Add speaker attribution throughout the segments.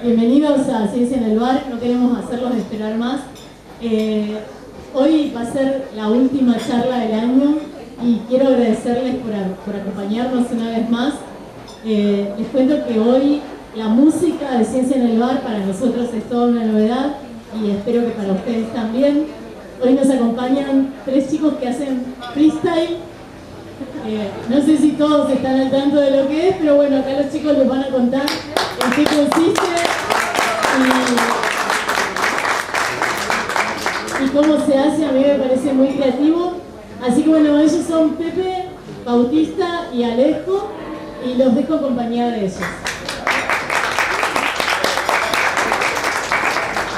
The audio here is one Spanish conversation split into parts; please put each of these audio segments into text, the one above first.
Speaker 1: Bienvenidos a Ciencia en el Bar, no queremos hacerlos esperar más. Hoy va a ser la última charla del año y quiero agradecerles por acompañarnos una vez más. Les cuento que hoy la música de Ciencia en el Bar para nosotros es toda una novedad y espero que para ustedes también. Hoy nos acompañan 3 chicos que hacen freestyle. No sé si todos están al tanto de lo que es, pero bueno, acá los chicos les van a contar en qué consiste y cómo se hace. A mí me parece muy creativo. Así que bueno, ellos son Pepe, Bautista y Alejo, y los dejo en compañía de ellos.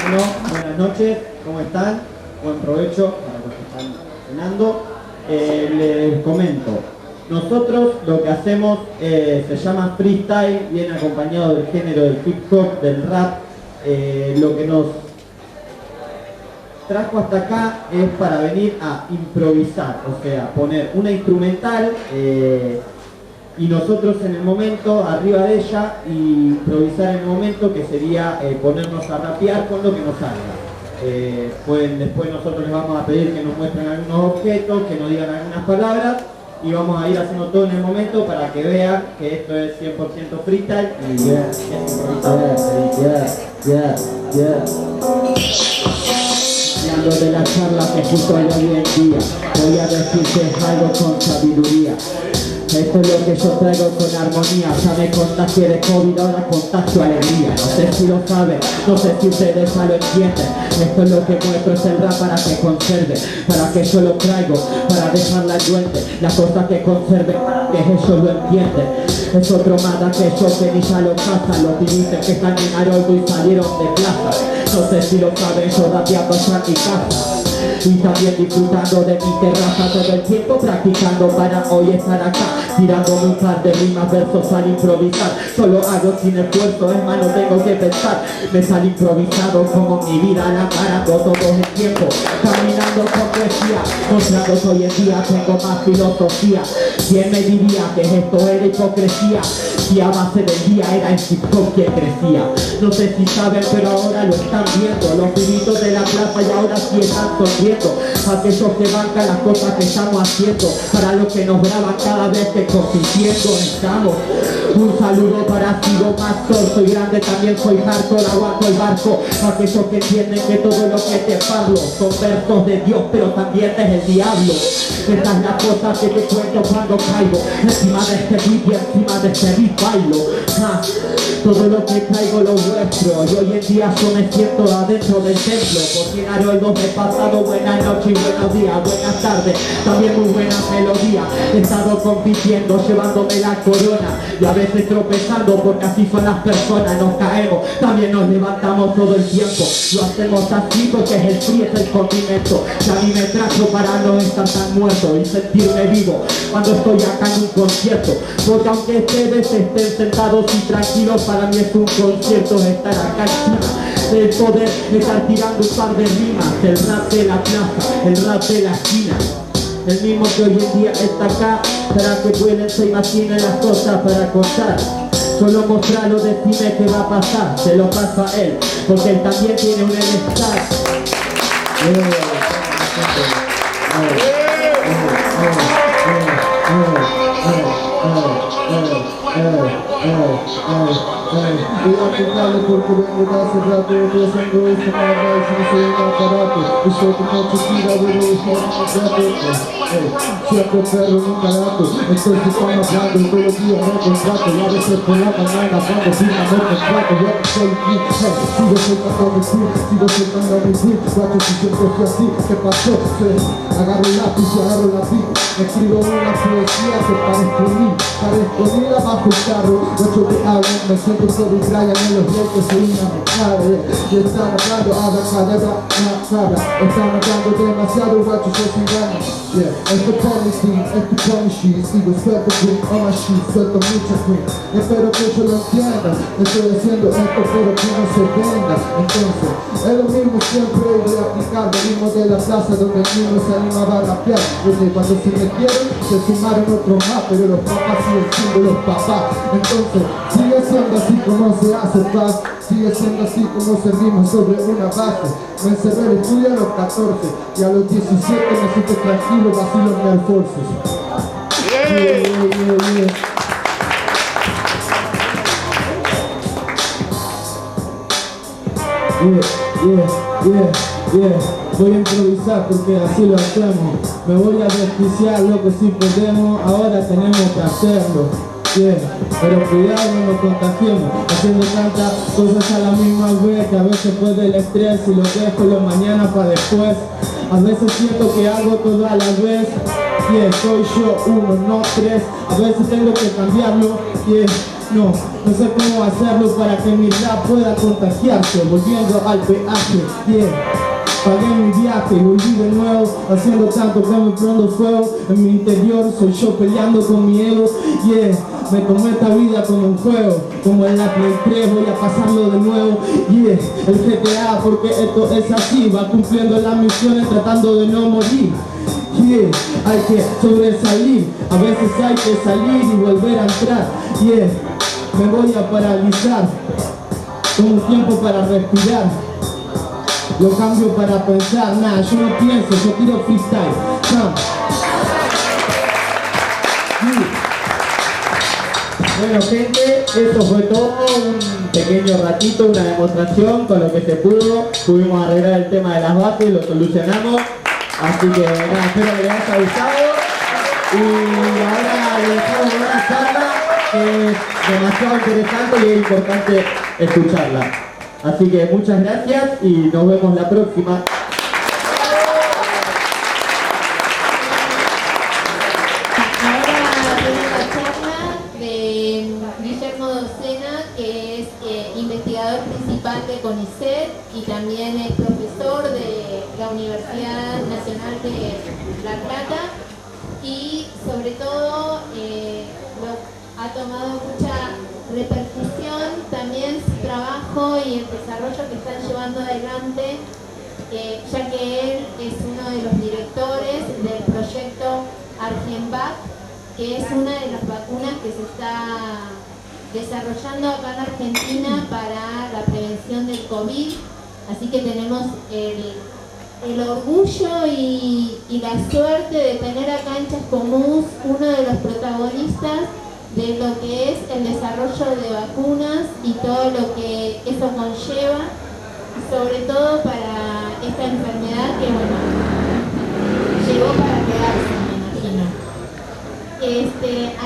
Speaker 2: Bueno, buenas noches, ¿cómo están? Buen provecho para los que están cenando. Les comento, nosotros lo que hacemos se llama freestyle, viene acompañado del género del hip hop, del rap. Lo que nos trajo hasta acá es para venir a improvisar, o sea, poner una instrumental y nosotros en el momento, arriba de ella, y improvisar en el momento, que sería ponernos a rapear con lo que nos salga. Pues después nosotros les vamos a pedir que nos muestren algunos objetos, que nos digan algunas palabras, y vamos a ir haciendo todo en el momento para que vean que esto es 100% freestyle y es improvisado. Hablando de la charla que justo hay hoy en día, voy a decirte algo con sabiduría. Esto es lo que yo traigo con armonía. Ya me contagié de COVID, ahora contagio alegría. No sé si lo saben, no sé si ustedes ya lo entienden. Esto es lo que muestro, es el rap para que conserve, para que yo lo traigo, para dejarla duende. La cosa que conserve, para que ellos lo entienden. Es otro más de aquellos que ni ya lo cazan. Los divises que están en Haroldo y salieron de plaza. No sé si lo saben, yo rapeando ya en mi casa. Y también disfrutando de mi terraza todo el tiempo, practicando para hoy estar acá, tirándome un par de rimas, versos al improvisar. Solo hago sin esfuerzo, es más, no tengo que pensar. Me sale improvisado como mi vida la parando todo el tiempo, caminando con poesía, mostrando que hoy en día tengo más filosofía. ¿Quién me diría que esto era hipocresía? Si a base del día era el hip hop que crecía. No sé si saben, pero ahora lo están viendo. Los pibitos de la plaza y ahora sí están sonriendo. Aquellos que bancan las cosas que estamos haciendo, para los que nos graban cada vez que compitiendo estamos. Un saludo para Sigo Master, soy grande, también soy hardcore, aguanto el barco. Aquellos que entienden que todo lo que te hablo son versos de Dios, pero también es el diablo. Esta es la cosa que te cuento cuando caigo encima de este beat y encima de este beat bailo. Todo lo que traigo lo vuestro, y hoy en día yo me siento adentro del templo, porque en Haroldo me he pasado buenas noches y buenos días, buenas tardes, también muy buenas melodías. He estado compitiendo, llevándome la corona, y a veces tropezando, porque así son las personas. Nos caemos, también nos levantamos todo el tiempo. Lo hacemos así porque es el free, es el condimento que a mí me trajo para no estar tan muerto y sentirme vivo cuando estoy acá en un concierto. Porque aunque ustedes estén sentados y tranquilos, para mí es un concierto estar acá encima del poder, estar tirando un par de rimas. El rap de la plaza, el rap de la esquina, el mismo que hoy en día está acá, para que pueden se imaginen las cosas para contar. Solo mostrarlo, decime qué va a pasar, se lo paso a él, porque él también tiene un estar.
Speaker 3: Voy a tocarle porque vengo de hace rato pensando esto nada más y no soy un aparato. Y soy como Shakira, pero es por un rato. Siempre perro nunca gato. Entonces estamos hablando y todos los días me contrato. Y a veces por la mañana cuando firmamos contrato. Yo soy aquí, sigo soltando mi swing, sigo soltando mi swing. Guacho, si siempre fui así, ¿qué pasó? Agarro el lápiz y agarro la pica. Escribo una poesía que parezco mí, parezco mí abajo el carro. escucho que hablan, me siento Kobe Bryant en los lentes, soy una mecada. Y están hablando abracadabra, macabra. Están hablando demasiado guachos, yo sin ganas. Esto policy, esto policy, sigo suelto green, oh my shit, suelto mucha green. Espero que yo lo entienda, estoy haciendo esto pero que no se venda. Entonces, es lo mismo siempre voy a aplicar. Venimos de la plaza donde el niño se animaba a rapear. Desde cuando se metieron, se sumaron otros más, pero los papás siguen siendo los papás. Entonces, sigue siendo así como se hace paz. Sigue siendo así como servimos sobre una base. Me encerré el estudio a los 14 y a los 17 me siento tranquilo, vacilo en Air Forces. Voy a improvisar porque así lo hacemos. Me voy a desquiciar lo que sí podemos. Ahora tenemos que hacerlo. Pero cuidado, no nos contagiemos haciendo tantas cosas a la misma vez, que a veces puede el estrés y lo dejo lo mañana para después. A veces siento que hago todo a la vez. Soy yo, 1, no 3. A veces tengo que cambiarlo. No sé cómo hacerlo para que mi rap pueda contagiarse. Volviendo al peaje, pagué mi viaje y volví de nuevo, haciendo tanto que me prendo fuego en mi interior. Soy yo peleando con mi ego, me tomé esta vida como un juego, como en la Play 3 voy a pasarlo de nuevo, el GTA, porque esto es así, va cumpliendo las misiones tratando de no morir. Hay que sobresalir, a veces hay que salir y volver a entrar. Me voy a paralizar, tomo un tiempo para respirar. Lo cambio para pensar, nada, yo no pienso, yo tiro freestyle.
Speaker 2: Bueno gente, esto fue todo, un pequeño ratito, una demostración con lo que se pudo. Pudimos arreglar el tema de las bases, lo solucionamos. Así que nada, espero que les haya gustado. Y ahora le dejamos una charla que es demasiado interesante y es importante escucharla. Así que muchas gracias y nos vemos la próxima.
Speaker 4: Ahora tengo la charla de Guillermo Docena, que es investigador principal de CONICET y también es profesor de la Universidad Nacional de La Plata, y sobre todo ha tomado mucha repercusión también su trabajo y el desarrollo que están llevando adelante, ya que él es uno de los directores del proyecto Argenvac, que es una de las vacunas que se está desarrollando acá en Argentina para la prevención del COVID. Así que tenemos el orgullo y la suerte de tener acá en Chascomús uno de los protagonistas de lo que es el desarrollo de vacunas y todo lo que eso conlleva, sobre todo para esta enfermedad que, bueno, llegó para quedarse, me imagino.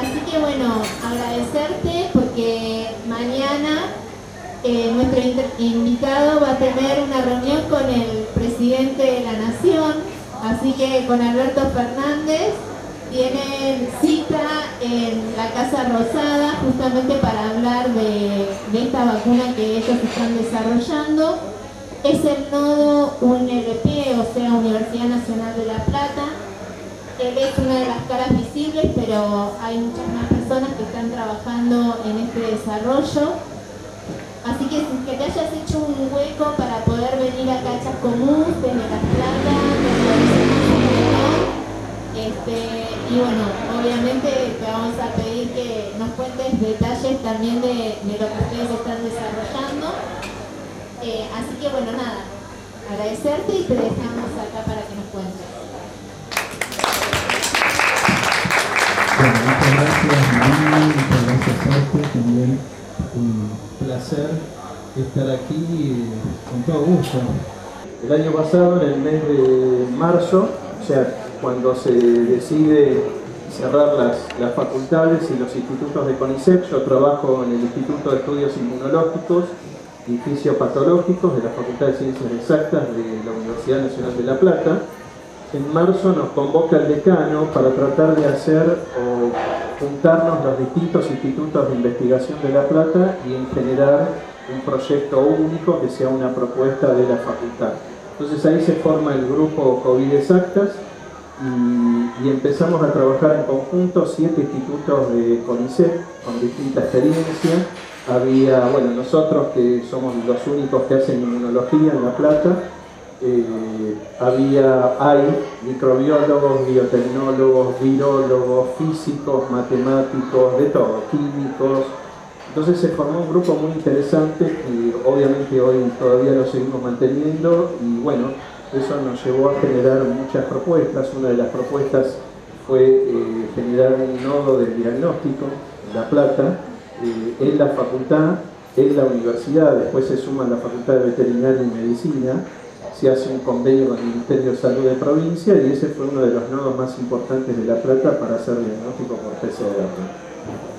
Speaker 4: Así que, bueno, agradecerte porque mañana nuestro invitado va a tener una reunión con el presidente de la Nación, así que con Alberto Fernández. Tienen cita en la Casa Rosada justamente para hablar de esta vacuna que ellos están desarrollando. Es el nodo UNLP, o sea, Universidad Nacional de La Plata. Él es una de las caras visibles, pero hay muchas más personas que están trabajando en este desarrollo. Así que si que te hayas hecho un hueco para poder venir acá a Chascomús, desde La Plata, y bueno, obviamente te vamos a pedir que nos cuentes detalles también de lo que ustedes están desarrollando. Así que bueno, nada, agradecerte y te dejamos acá para que nos cuentes.
Speaker 5: Bueno, muchas gracias María, muchas gracias a usted, también un placer estar aquí con todo gusto.
Speaker 6: El año pasado, en el mes de marzo, o sea, cuando se decide cerrar las facultades y los institutos de CONICET, yo trabajo en el Instituto de Estudios Inmunológicos y Fisiopatológicos de la Facultad de Ciencias Exactas de la Universidad Nacional de La Plata. En marzo nos convoca el decano para tratar de hacer o juntarnos los distintos institutos de investigación de La Plata y en generar un proyecto único que sea una propuesta de la facultad. Entonces ahí se forma el grupo COVID Exactas y empezamos a trabajar en conjunto 7 institutos de CONICET con distinta experiencia. Había, bueno, nosotros que somos los únicos que hacen inmunología en La Plata, hay microbiólogos, biotecnólogos, virólogos, físicos, matemáticos, de todo, químicos. Entonces se formó un grupo muy interesante que obviamente hoy todavía lo seguimos manteniendo y bueno, eso nos llevó a generar muchas propuestas. Una de las propuestas fue generar un nodo del diagnóstico en La Plata, en la facultad, en la universidad, después se suma la Facultad de Veterinaria y Medicina, se hace un convenio con el Ministerio de Salud de provincia y ese fue uno de los nodos más importantes de La Plata para hacer diagnóstico por PCR.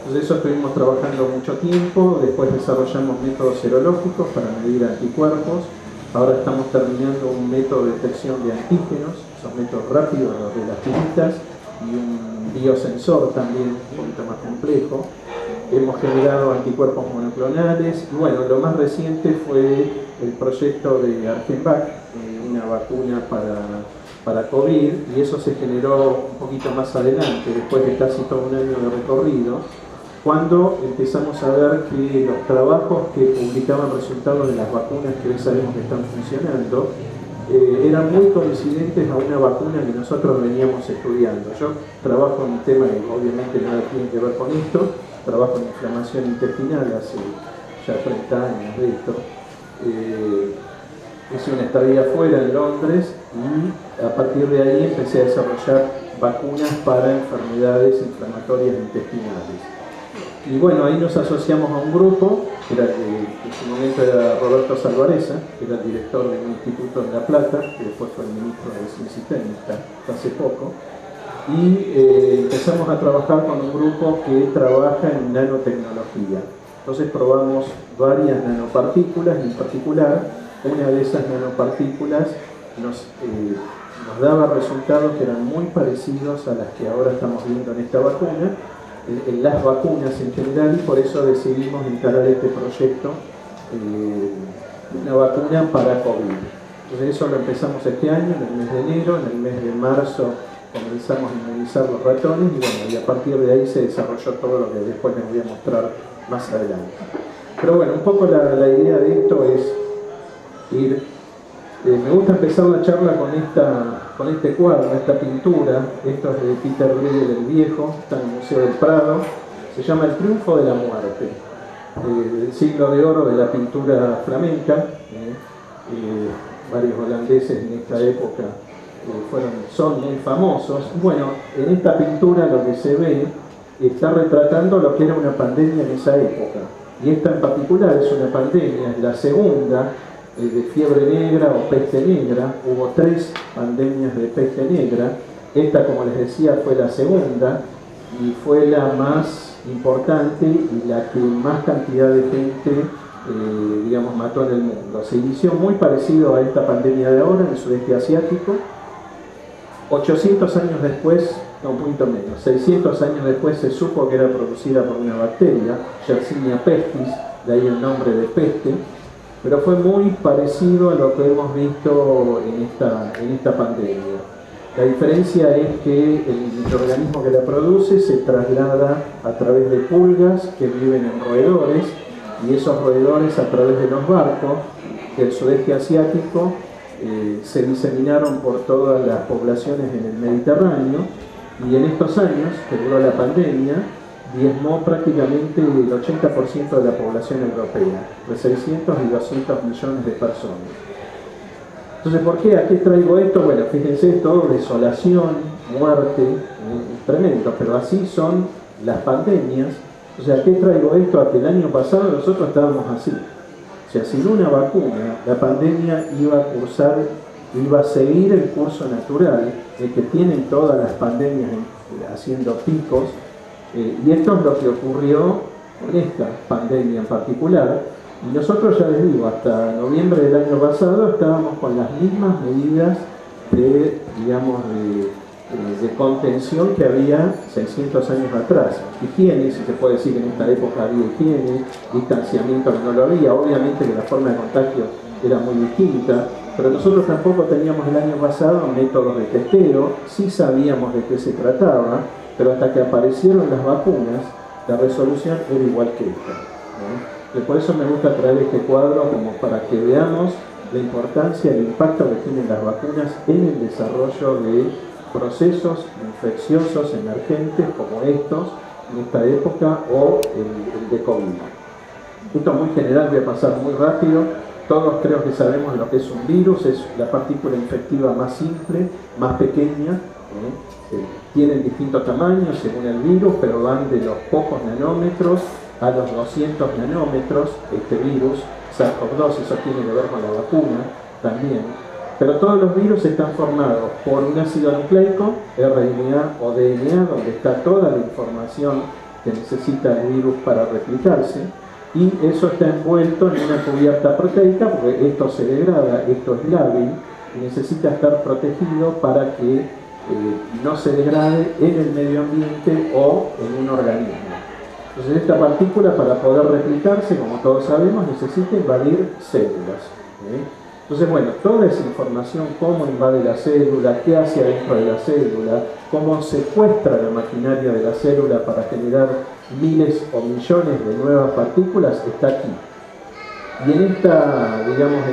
Speaker 6: Entonces eso estuvimos trabajando mucho tiempo, después desarrollamos métodos serológicos para medir anticuerpos, ahora estamos terminando un método de detección de antígenos, esos métodos rápidos, los de las tiritas, y un biosensor también, un poquito más complejo. Hemos generado anticuerpos monoclonales y bueno, lo más reciente fue el proyecto de Argenvac, una vacuna para COVID, y eso se generó un poquito más adelante, después de casi todo un año de recorrido, cuando empezamos a ver que los trabajos que publicaban resultados de las vacunas que hoy sabemos que están funcionando eran muy coincidentes a una vacuna que nosotros veníamos estudiando. Yo trabajo en un tema que obviamente nada tiene que ver con esto, trabajo en inflamación intestinal hace ya 30 años de esto. Hice una estadía afuera en Londres y a partir de ahí empecé a desarrollar vacunas para enfermedades inflamatorias intestinales. Y bueno, ahí nos asociamos a un grupo, que era, en su momento era Roberto Salvareza, que era el director de un instituto en La Plata, que después fue el ministro de Ciencia y Técnica hace poco, y empezamos a trabajar con un grupo que trabaja en nanotecnología. Entonces probamos varias nanopartículas y en particular una de esas nanopartículas nos daba resultados que eran muy parecidos a las que ahora estamos viendo en esta vacuna, en las vacunas en general, y por eso decidimos encarar este proyecto, una vacuna para COVID. Entonces eso lo empezamos este año, en el mes de enero, en el mes de marzo comenzamos a inmunizar los ratones y bueno, y a partir de ahí se desarrolló todo lo que después les voy a mostrar más adelante. Pero bueno, un poco la idea de esto es ir... me gusta empezar la charla con este cuadro, esta pintura. Esto es de Peter Bruegel el Viejo, está en el Museo del Prado. Se llama El triunfo de la muerte, el siglo de oro de la pintura flamenca. Varios holandeses en esta época son muy famosos. Bueno, en esta pintura lo que se ve está retratando lo que era una pandemia en esa época. Y esta en particular es una pandemia, es la segunda de fiebre negra o peste negra. Hubo 3 pandemias de peste negra. Esta, como les decía, fue la segunda y fue la más importante y la que más cantidad de gente digamos, mató en el mundo. Se inició muy parecido a esta pandemia de ahora en el sudeste asiático. 800 años después, no, un poquito menos, 600 años después se supo que era producida por una bacteria, Yersinia pestis, de ahí el nombre de peste, pero fue muy parecido a lo que hemos visto en esta pandemia. La diferencia es que el microorganismo que la produce se traslada a través de pulgas que viven en roedores, y esos roedores a través de los barcos del sudeste asiático se diseminaron por todas las poblaciones en el Mediterráneo, y en estos años que duró la pandemia diezmó prácticamente el 80% de la población europea, de 600 y 200 millones de personas. Entonces, ¿por qué? ¿A qué traigo esto? Bueno, fíjense, todo desolación, muerte, tremendo, pero así son las pandemias. O sea, ¿a qué traigo esto? A que el año pasado nosotros estábamos así. O sea, sin una vacuna, la pandemia iba a seguir el curso natural de que tienen todas las pandemias haciendo picos, y esto es lo que ocurrió con esta pandemia en particular. Y nosotros, ya les digo, hasta noviembre del año pasado estábamos con las mismas medidas de, digamos, de contención que había 600 años atrás. Higiene, si se puede decir que en esta época había higiene, distanciamiento que no lo había, obviamente que la forma de contagio era muy distinta, pero nosotros tampoco teníamos el año pasado métodos de testeo, sí sabíamos de qué se trataba, pero hasta que aparecieron las vacunas, la resolución era igual que esta, ¿no? Y por eso me gusta traer este cuadro como para que veamos la importancia, el impacto que tienen las vacunas en el desarrollo de procesos infecciosos emergentes como estos en esta época o el de COVID. Esto es muy general, voy a pasar muy rápido. Todos creo que sabemos lo que es un virus, es la partícula infectiva más simple, más pequeña. Tienen distintos tamaños según el virus, pero van de los pocos nanómetros a los 200 nanómetros. Este virus, SARS-CoV-2, eso tiene que ver con la vacuna también. Pero todos los virus están formados por un ácido nucleico, RNA o DNA, donde está toda la información que necesita el virus para replicarse, y eso está envuelto en una cubierta proteica, porque esto se degrada, esto es lábil, y necesita estar protegido para que no se degrade en el medio ambiente o en un organismo. Entonces esta partícula, para poder replicarse, como todos sabemos, necesita invadir células. Entonces, bueno, toda esa información, cómo invade la célula, qué hace adentro de la célula, cómo secuestra la maquinaria de la célula para generar miles o millones de nuevas partículas, está aquí. Y en esta, digamos,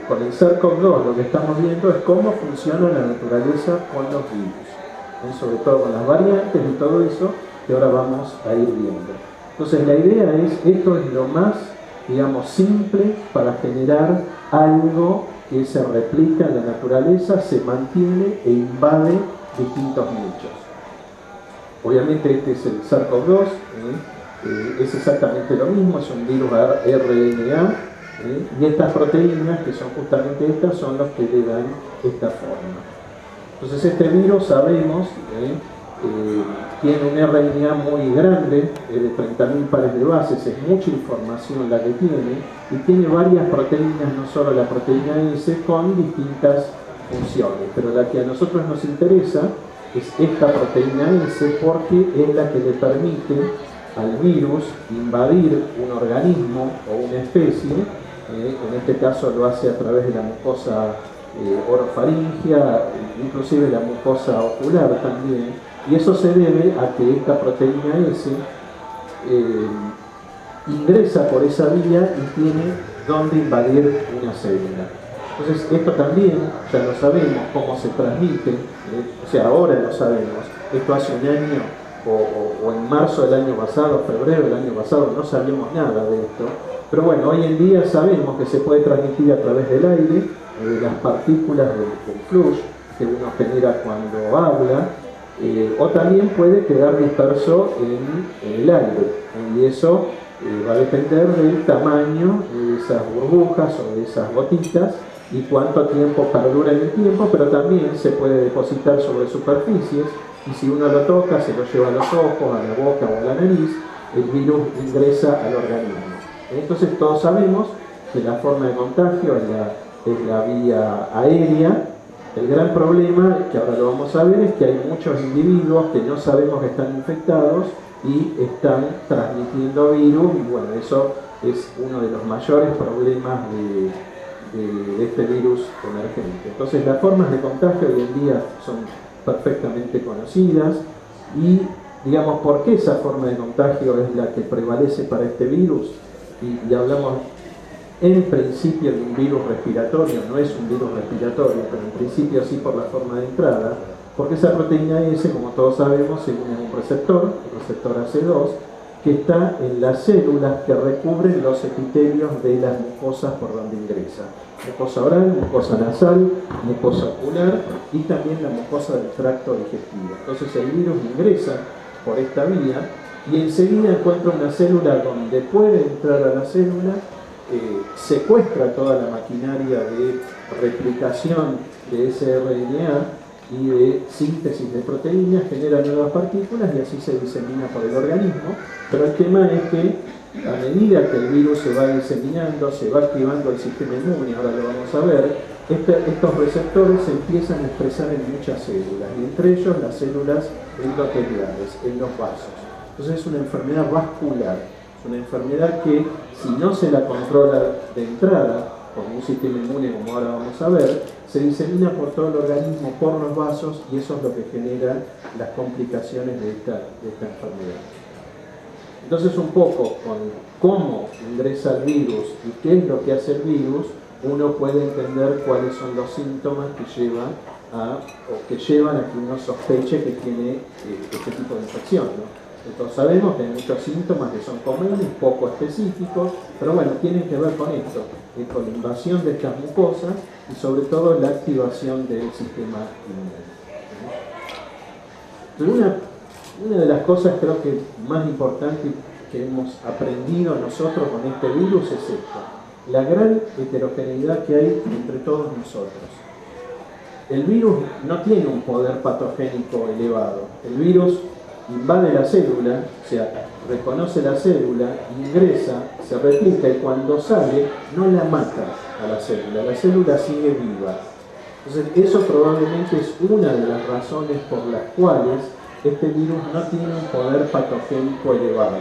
Speaker 6: con el SARS-CoV-2 lo que estamos viendo es cómo funciona la naturaleza con los virus, sobre todo con las variantes y todo eso que ahora vamos a ir viendo. Entonces la idea es, esto es lo más, digamos, simple para generar algo que se replica en la naturaleza, se mantiene e invade distintos nichos. Obviamente este es el SARS-CoV-2, es exactamente lo mismo, es un virus RNA, y estas proteínas, que son justamente estas, son los que le dan esta forma. Entonces este virus, sabemos, tiene un RNA muy grande, de 30.000 pares de bases, es mucha información la que tiene, y tiene varias proteínas, no solo la proteína S, con distintas funciones, pero la que a nosotros nos interesa es esta proteína S, porque es la que le permite al virus invadir un organismo o una especie. En este caso lo hace a través de la mucosa orofaringea, inclusive la mucosa ocular también, y eso se debe a que esta proteína S ingresa por esa vía y tiene donde invadir una célula. Entonces esto también ya lo sabemos, cómo se transmite, o sea, ahora lo sabemos. Esto hace un año o en marzo del año pasado, febrero del año pasado, no sabíamos nada de esto. Pero bueno, hoy en día sabemos que se puede transmitir a través del aire, de las partículas del flujo que uno genera cuando habla, o también puede quedar disperso en el aire, y eso va a depender del tamaño de esas burbujas o de esas gotitas y cuánto tiempo perdura en el tiempo, pero también se puede depositar sobre superficies, y si uno lo toca, se lo lleva a los ojos, a la boca o a la nariz, el virus ingresa al organismo. Entonces todos sabemos que la forma de contagio es la vía aérea. El gran problema, que ahora lo vamos a ver, es que hay muchos individuos que no sabemos que están infectados y están transmitiendo virus, y bueno, eso es uno de los mayores problemas de este virus emergente. Entonces las formas de contagio hoy en día son perfectamente conocidas, y digamos, ¿por qué esa forma de contagio es la que prevalece para este virus? Y hablamos en principio de un virus respiratorio, no es un virus respiratorio, pero en principio sí por la forma de entrada, porque esa proteína S, como todos sabemos, se une a un receptor, el receptor AC2, que está en las células que recubren los epitelios de las mucosas por donde ingresa. Mucosa oral, mucosa nasal, mucosa ocular y también la mucosa del tracto digestivo. Entonces el virus ingresa por esta vía y enseguida encuentra una célula donde puede entrar a la célula, secuestra toda la maquinaria de replicación de ese RNA y de síntesis de proteínas, genera nuevas partículas y así se disemina por el organismo. Pero el tema es que a medida que el virus se va diseminando, se va activando el sistema inmune, ahora lo vamos a ver, estos receptores se empiezan a expresar en muchas células, y entre ellos las células endoteliales, en los vasos. Entonces es una enfermedad vascular, es una enfermedad que si no se la controla de entrada, con un sistema inmune como ahora vamos a ver, se disemina por todo el organismo, por los vasos, y eso es lo que genera las complicaciones de esta enfermedad. Entonces un poco con cómo ingresa el virus y qué es lo que hace el virus, uno puede entender cuáles son los síntomas que llevan a que uno sospeche que tiene este tipo de infección, ¿no? Entonces sabemos que hay muchos síntomas que son comunes, poco específicos, pero bueno, tienen que ver con esto, con la invasión de estas mucosas y sobre todo la activación del sistema inmune. Una de las cosas creo que más importantes que hemos aprendido nosotros con este virus es esto, la gran heterogeneidad que hay entre todos nosotros. El virus no tiene un poder patogénico elevado, el virus invade la célula, o sea, reconoce la célula, ingresa, se replica y cuando sale no la mata a la célula sigue viva. Entonces eso probablemente es una de las razones por las cuales este virus no tiene un poder patogénico elevado.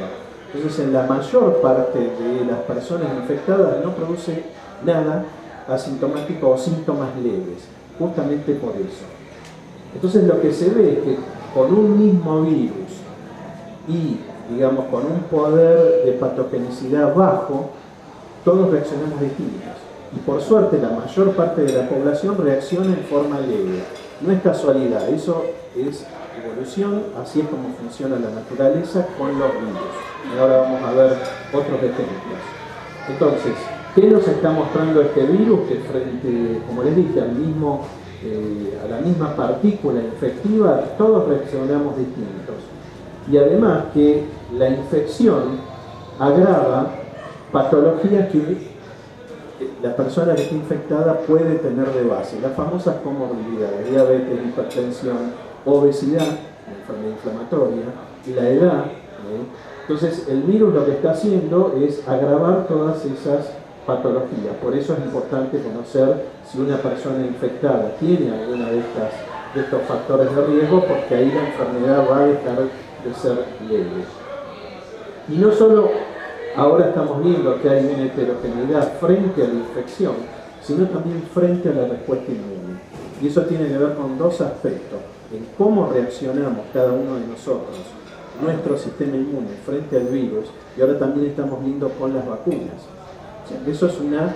Speaker 6: Entonces en la mayor parte de las personas infectadas no produce nada asintomático o síntomas leves, justamente por eso. Entonces lo que se ve es que con un mismo virus y, digamos, con un poder de patogenicidad bajo, todos reaccionamos distintos. Y por suerte la mayor parte de la población reacciona en forma leve. No es casualidad, eso es evolución, así es como funciona la naturaleza con los virus. Y ahora vamos a ver otros ejemplos. Entonces, ¿qué nos está mostrando este virus? Que frente, como les dije, a la misma partícula infectiva, todos reaccionamos distintos. Y además que la infección agrava patologías que la persona que está infectada puede tener de base, las famosas comorbilidades, diabetes, hipertensión, obesidad, enfermedad inflamatoria, y la edad. Entonces el virus lo que está haciendo es agravar todas esas patologías. Por eso es importante conocer si una persona infectada tiene alguna de estos factores de riesgo, porque ahí la enfermedad va a dejar de ser leve. Y no solo ahora estamos viendo que hay una heterogeneidad frente a la infección, sino también frente a la respuesta inmune. Y eso tiene que ver con dos aspectos, en cómo reaccionamos cada uno de nosotros, nuestro sistema inmune frente al virus, y ahora también estamos viendo con las vacunas. Eso es una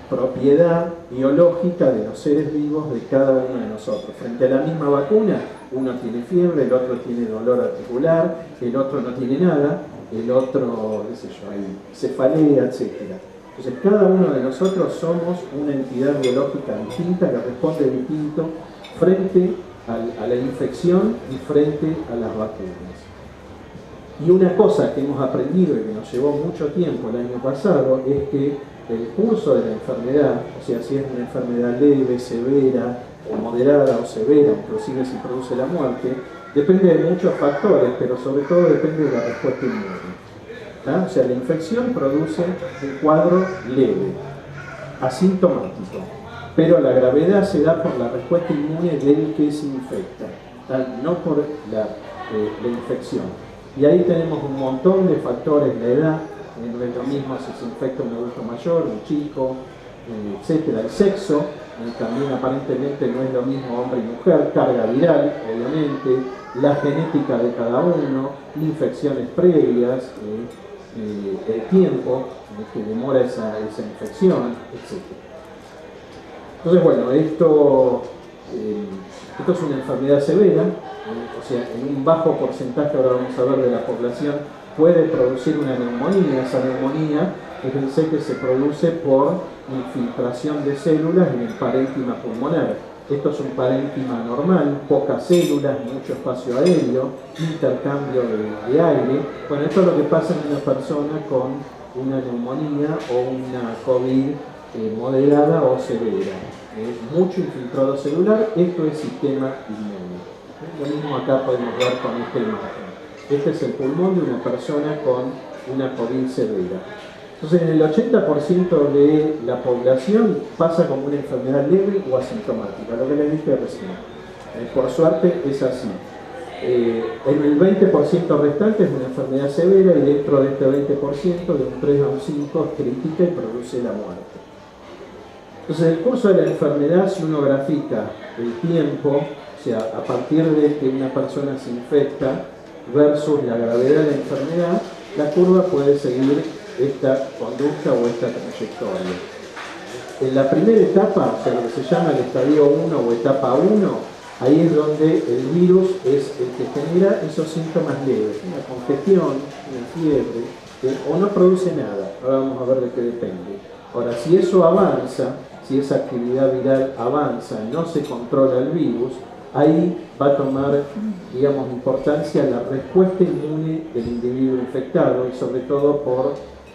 Speaker 6: propiedad biológica de los seres vivos de cada uno de nosotros. Frente a la misma vacuna, uno tiene fiebre, el otro tiene dolor articular, el otro no tiene nada, el otro, qué sé yo, hay cefalea, etc. Entonces cada uno de nosotros somos una entidad biológica distinta que responde distinto frente a la infección y frente a las vacunas. Y una cosa que hemos aprendido y que nos llevó mucho tiempo el año pasado es que el curso de la enfermedad, o sea, si es una enfermedad leve, severa, o moderada o severa, inclusive si produce la muerte, depende de muchos factores, pero sobre todo depende de la respuesta inmune. O sea, la infección produce un cuadro leve, asintomático, pero la gravedad se da por la respuesta inmune del que se infecta, no por la infección. Y ahí tenemos un montón de factores, la edad, no es lo mismo si se infecta un adulto mayor, un chico, etcétera. El sexo, también aparentemente no es lo mismo hombre y mujer, carga viral, obviamente, la genética de cada uno, infecciones previas, el tiempo que demora esa infección, etc. Entonces, bueno, esto es una enfermedad severa, o sea, en un bajo porcentaje, ahora vamos a ver, de la población puede producir una neumonía. Esa neumonía, fíjense que se produce por infiltración de células en el parénquima pulmonar. Esto es un parénquima normal, pocas células, mucho espacio aéreo, intercambio de aire. Bueno, esto es lo que pasa en una persona con una neumonía o una COVID moderada o severa. Mucho infiltrado celular, esto es sistema inmune. Lo mismo acá podemos ver con esta imagen. Este es el pulmón de una persona con una COVID severa. Entonces, en el 80% de la población pasa como una enfermedad leve o asintomática, lo que les dije recién. Por suerte es así. En el 20% restante es una enfermedad severa y dentro de este 20%, de un 3 a un 5, es crítica y produce la muerte. Entonces, el curso de la enfermedad, si uno grafica el tiempo, o sea, a partir de que una persona se infecta versus la gravedad de la enfermedad, la curva puede seguir esta conducta o esta trayectoria. En la primera etapa, o sea, lo que se llama el estadio 1 o etapa 1, ahí es donde el virus es el que genera esos síntomas leves, una congestión, una fiebre, o no produce nada. Ahora vamos a ver de qué depende. Ahora, si eso avanza, si esa actividad viral avanza, no se controla el virus, ahí va a tomar, digamos, importancia la respuesta inmune del individuo infectado y sobre todo por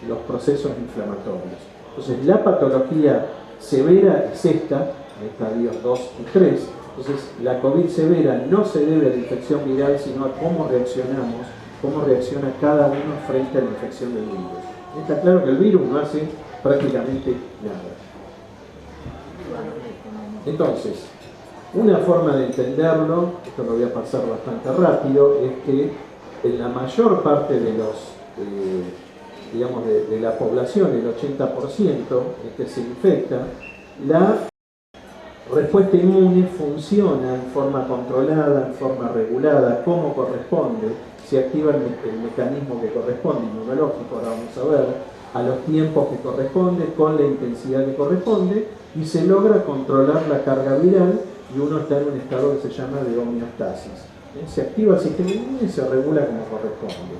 Speaker 6: los procesos inflamatorios. Entonces, la patología severa es esta, en estadios 2 y 3. Entonces, la COVID severa no se debe a la infección viral, sino a cómo reaccionamos, cómo reacciona cada uno frente a la infección del virus. Está claro que el virus no hace prácticamente nada. Entonces, una forma de entenderlo, esto lo voy a pasar bastante rápido, es que en la mayor parte de los, digamos, de la población, el 80% que se infecta, la respuesta inmune funciona en forma controlada, en forma regulada, como corresponde, se activa el mecanismo que corresponde, inmunológico, ahora vamos a ver, a los tiempos que corresponde, con la intensidad que corresponde, y se logra controlar la carga viral y uno está en un estado que se llama de homeostasis. Se activa el sistema inmune y se regula como corresponde.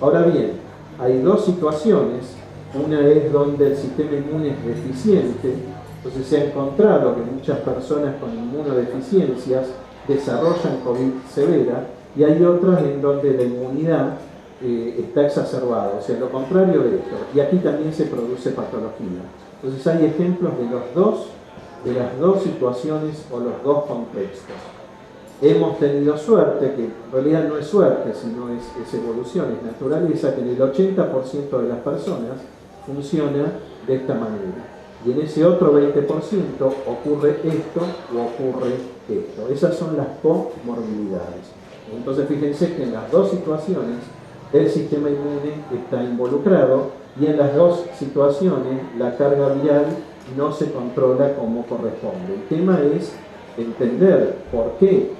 Speaker 6: Ahora bien, hay dos situaciones. Una es donde el sistema inmune es deficiente. Entonces se ha encontrado que muchas personas con inmunodeficiencias desarrollan COVID severa, y hay otras en donde la inmunidad está exacerbada, o sea, lo contrario de esto. Y aquí también se produce patología. Entonces hay ejemplos de las dos situaciones o los dos contextos. Hemos tenido suerte, que en realidad no es suerte, sino es evolución, es naturaleza, que en el 80% de las personas funciona de esta manera. Y en ese otro 20% ocurre esto o ocurre esto. Esas son las comorbilidades. Entonces fíjense que en las dos situaciones el sistema inmune está involucrado y en las dos situaciones la carga viral no se controla como corresponde. El tema es entender por qué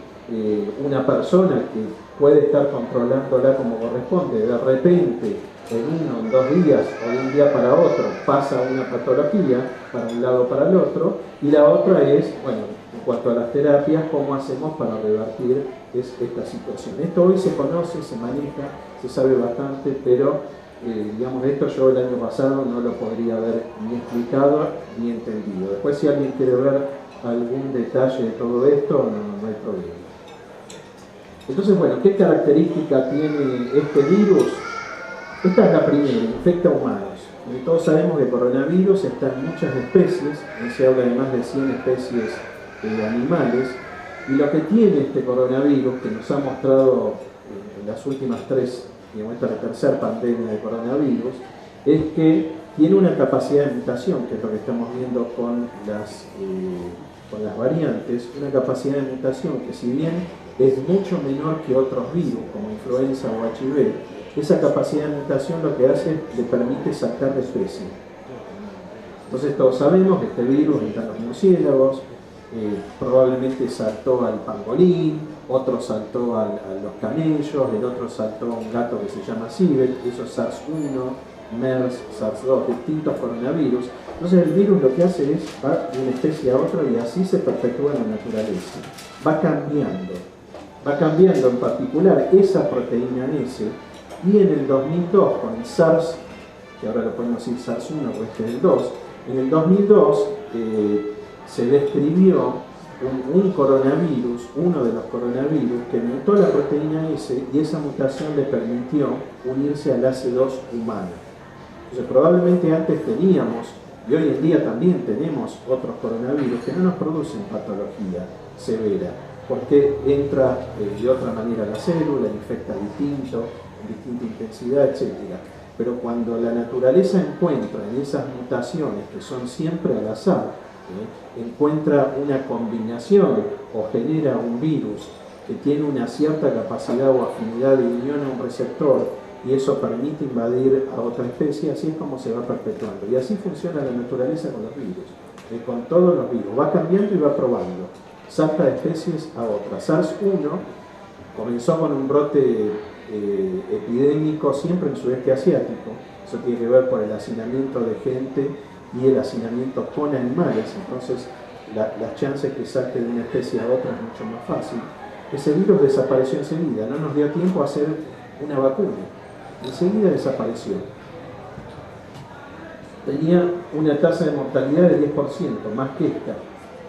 Speaker 6: una persona que puede estar controlándola como corresponde, de repente en 2 días o de un día para otro pasa una patología para un lado o para el otro, y la otra es, bueno, en cuanto a las terapias, cómo hacemos para revertir esta situación. Esto hoy se conoce, se maneja, se sabe bastante, pero digamos, esto yo el año pasado no lo podría haber ni explicado ni entendido. Después, si alguien quiere ver algún detalle de todo esto, no hay problema. Entonces, bueno, ¿qué característica tiene este virus? Esta es la primera, infecta humanos. Y todos sabemos que el coronavirus está en muchas especies, se habla de más de 100 especies animales, y lo que tiene este coronavirus, que nos ha mostrado en las últimas 3, digamos, esta es la tercera pandemia de coronavirus, es que tiene una capacidad de mutación, que es lo que estamos viendo con las variantes, una capacidad de mutación que, si bien es mucho menor que otros virus, como influenza o HIV, esa capacidad de mutación lo que hace es le permite saltar de especie. Entonces todos sabemos que este virus está en los murciélagos, probablemente saltó al pangolín, otro saltó a los camellos, el otro saltó a un gato que se llama Civet, eso es SARS-1, MERS, SARS-2, distintos coronavirus. Entonces el virus lo que hace es va de una especie a otra y así se perpetúa en la naturaleza. Va cambiando en particular esa proteína S, y en el 2002 con el SARS, que ahora lo podemos decir SARS-1 o este es el 2, en el 2002 se describió un coronavirus, uno de los coronavirus, que mutó la proteína S y esa mutación le permitió unirse al ACE2 humano. Entonces probablemente antes teníamos, y hoy en día también tenemos, otros coronavirus que no nos producen patología severa, porque entra de otra manera a la célula, infecta distinto, en distinta intensidad, etc. Pero cuando la naturaleza encuentra en esas mutaciones, que son siempre al azar, encuentra una combinación o genera un virus que tiene una cierta capacidad o afinidad de unión a un receptor y eso permite invadir a otra especie, así es como se va perpetuando. Y así funciona la naturaleza con los virus, con todos los virus. Va cambiando y va probando. Salta de especies a otras. SARS-1 comenzó con un brote epidémico siempre en sudeste asiático. Eso tiene que ver por el hacinamiento de gente y el hacinamiento con animales. Entonces, las chances que salte de una especie a otra es mucho más fácil. Ese virus desapareció enseguida, no nos dio tiempo a hacer una vacuna. Enseguida desapareció. Tenía una tasa de mortalidad de 10%, más que esta.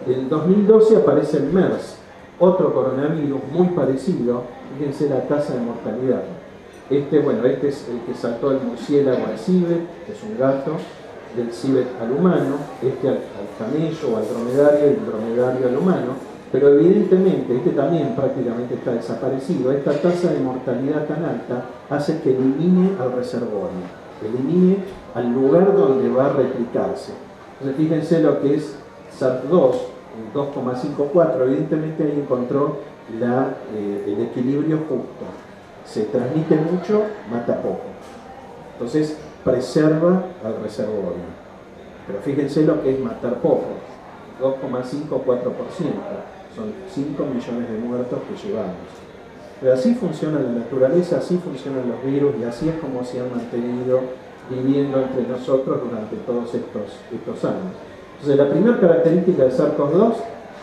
Speaker 6: En 2012 aparece el MERS, otro coronavirus muy parecido. Fíjense la tasa de mortalidad. Este es el que saltó el murciélago al civet, que es un gato, del civet al humano, al camello o al dromedario, y el dromedario al humano. Pero evidentemente, este también prácticamente está desaparecido. Esta tasa de mortalidad tan alta hace que elimine al reservorio, elimine al lugar donde va a replicarse. Entonces fíjense lo que es SARS-2, 2,54, evidentemente ahí encontró el equilibrio justo. Se transmite mucho, mata poco. Entonces preserva al reservorio. Pero fíjense lo que es matar poco, 2,54%. Son 5 millones de muertos que llevamos. Pero así funciona la naturaleza, así funcionan los virus y así es como se han mantenido viviendo entre nosotros durante todos estos años. Entonces la primera característica de SARS-CoV-2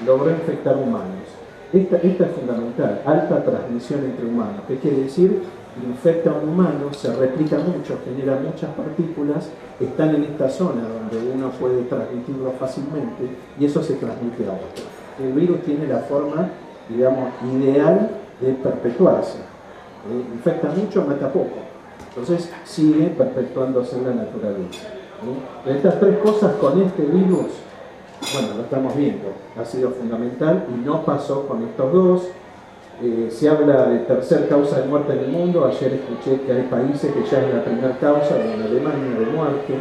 Speaker 6: logró infectar humanos. Esta es fundamental, alta transmisión entre humanos. ¿Qué quiere decir? Infecta a un humano, se replica mucho, genera muchas partículas, están en esta zona donde uno puede transmitirlo fácilmente y eso se transmite a otro. El virus tiene la forma, digamos, ideal de perpetuarse. Infecta mucho, mata poco. Entonces sigue perpetuándose en la naturaleza. Estas tres cosas con este virus, bueno, lo estamos viendo, ha sido fundamental y no pasó con estos dos. Se habla de tercer causa de muerte en el mundo. Ayer escuché que hay países que ya es la primera causa, como en Alemania, de muerte.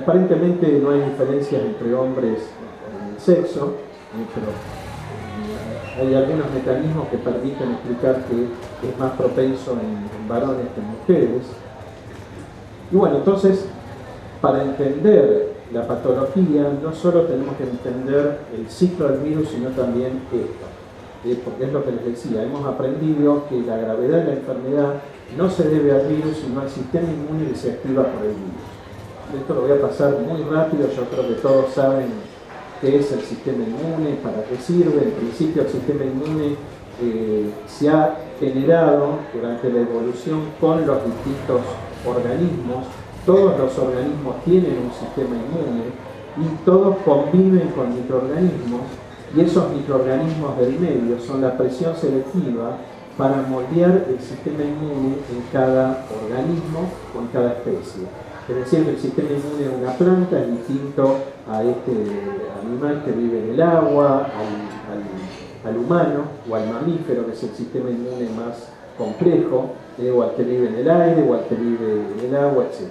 Speaker 6: Aparentemente no hay diferencias entre hombres en el sexo, pero hay algunos mecanismos que permiten explicar que es más propenso en varones que en mujeres. Y bueno, entonces, para entender la patología, no solo tenemos que entender el ciclo del virus, sino también esto. Porque es lo que les decía, hemos aprendido que la gravedad de la enfermedad no se debe al virus, sino al sistema inmune que se activa por el virus. Esto lo voy a pasar muy rápido, yo creo que todos saben qué es el sistema inmune, para qué sirve. En principio el sistema inmune se ha generado durante la evolución con los distintos organismos. Todos los organismos tienen un sistema inmune y todos conviven con microorganismos, y esos microorganismos del medio son la presión selectiva para moldear el sistema inmune en cada organismo o en cada especie. Es decir, que el sistema inmune de una planta es distinto a este animal que vive en el agua, al humano o al mamífero, que es el sistema inmune más complejo, o al que vive en el aire, o al que vive en el agua, etc.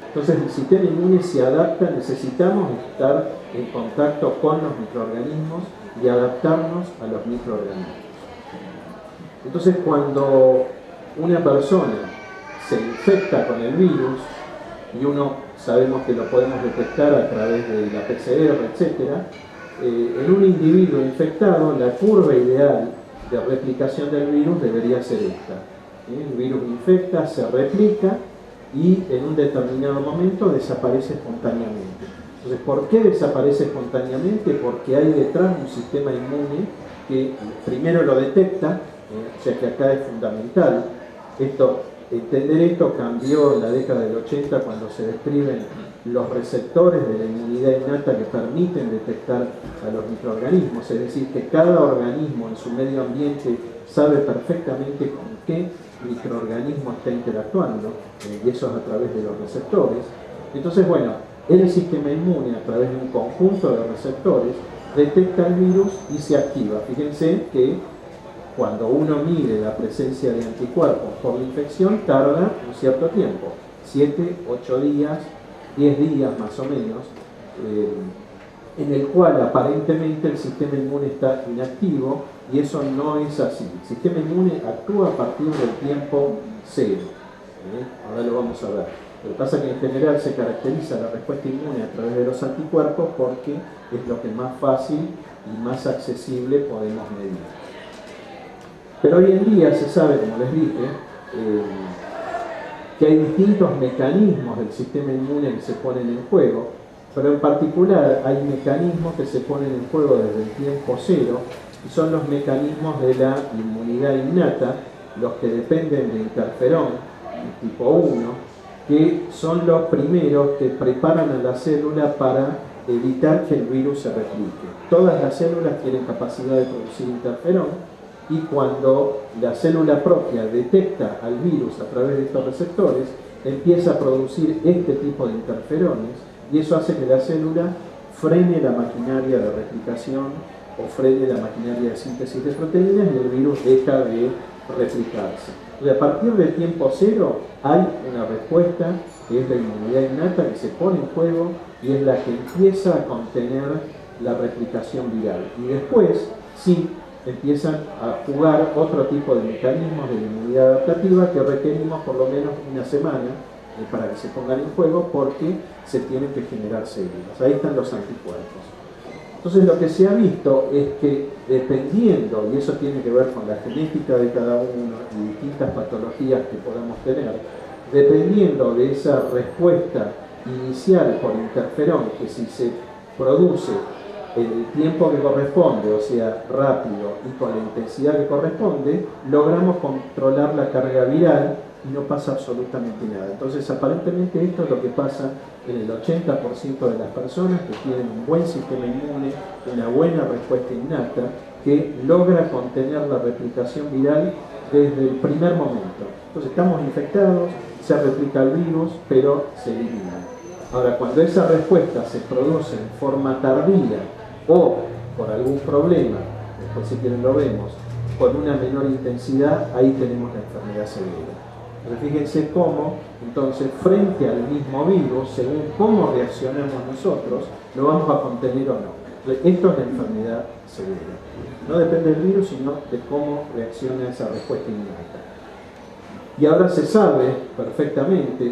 Speaker 6: Entonces el sistema inmune se adapta, necesitamos estar en contacto con los microorganismos y adaptarnos a los microorganismos. Entonces cuando una persona se infecta con el virus, y sabemos que lo podemos detectar a través de la PCR, etc., en un individuo infectado, la curva ideal de replicación del virus debería ser esta. El virus infecta, se replica y en un determinado momento desaparece espontáneamente. Entonces, ¿por qué desaparece espontáneamente? Porque hay detrás un sistema inmune que primero lo detecta, o sea que acá es fundamental. Entender esto cambió en la década del 80 cuando se describen los receptores de la inmunidad innata que permiten detectar a los microorganismos, es decir, que cada organismo en su medio ambiente sabe perfectamente con qué microorganismo está interactuando, y eso es a través de los receptores. Entonces, bueno, el sistema inmune a través de un conjunto de receptores detecta el virus y se activa. Fíjense que cuando uno mide la presencia de anticuerpos por la infección tarda un cierto tiempo. 7, 8 días, 10 días más o menos, en el cual aparentemente el sistema inmune está inactivo, y eso no es así. El sistema inmune actúa a partir del tiempo cero. Ahora lo vamos a ver. Lo que pasa es que en general se caracteriza la respuesta inmune a través de los anticuerpos porque es lo que más fácil y más accesible podemos medir. Pero hoy en día se sabe, como les dije, que hay distintos mecanismos del sistema inmune que se ponen en juego, pero en particular hay mecanismos que se ponen en juego desde el tiempo cero, y son los mecanismos de la inmunidad innata, los que dependen de interferón, tipo 1, que son los primeros que preparan a la célula para evitar que el virus se replique. Todas las células tienen capacidad de producir interferón, y cuando la célula propia detecta al virus a través de estos receptores, empieza a producir este tipo de interferones, y eso hace que la célula frene la maquinaria de replicación o frene la maquinaria de síntesis de proteínas, y el virus deja de replicarse. Y a partir del tiempo cero hay una respuesta que es la inmunidad innata, que se pone en juego y es la que empieza a contener la replicación viral. Y después sí empiezan a jugar otro tipo de mecanismos de la inmunidad adaptativa que requerimos por lo menos una semana para que se pongan en juego, porque se tienen que generar células. Ahí están los anticuerpos. Entonces lo que se ha visto es que dependiendo, y eso tiene que ver con la genética de cada uno y distintas patologías que podamos tener, dependiendo de esa respuesta inicial por interferón, que si se produce en el tiempo que corresponde, o sea, rápido y con la intensidad que corresponde, logramos controlar la carga viral y no pasa absolutamente nada. Entonces, aparentemente esto es lo que pasa en el 80% de las personas que tienen un buen sistema inmune, una buena respuesta innata, que logra contener la replicación viral desde el primer momento. Entonces, estamos infectados, se replica el virus, pero se elimina. Ahora, cuando esa respuesta se produce en forma tardía o por algún problema, después si quieren lo vemos, con una menor intensidad, ahí tenemos la enfermedad severa. Pero fíjense cómo, entonces, frente al mismo virus, según cómo reaccionamos nosotros, lo vamos a contener o no. Esto es la enfermedad severa. No depende del virus, sino de cómo reacciona esa respuesta innata. Y ahora se sabe perfectamente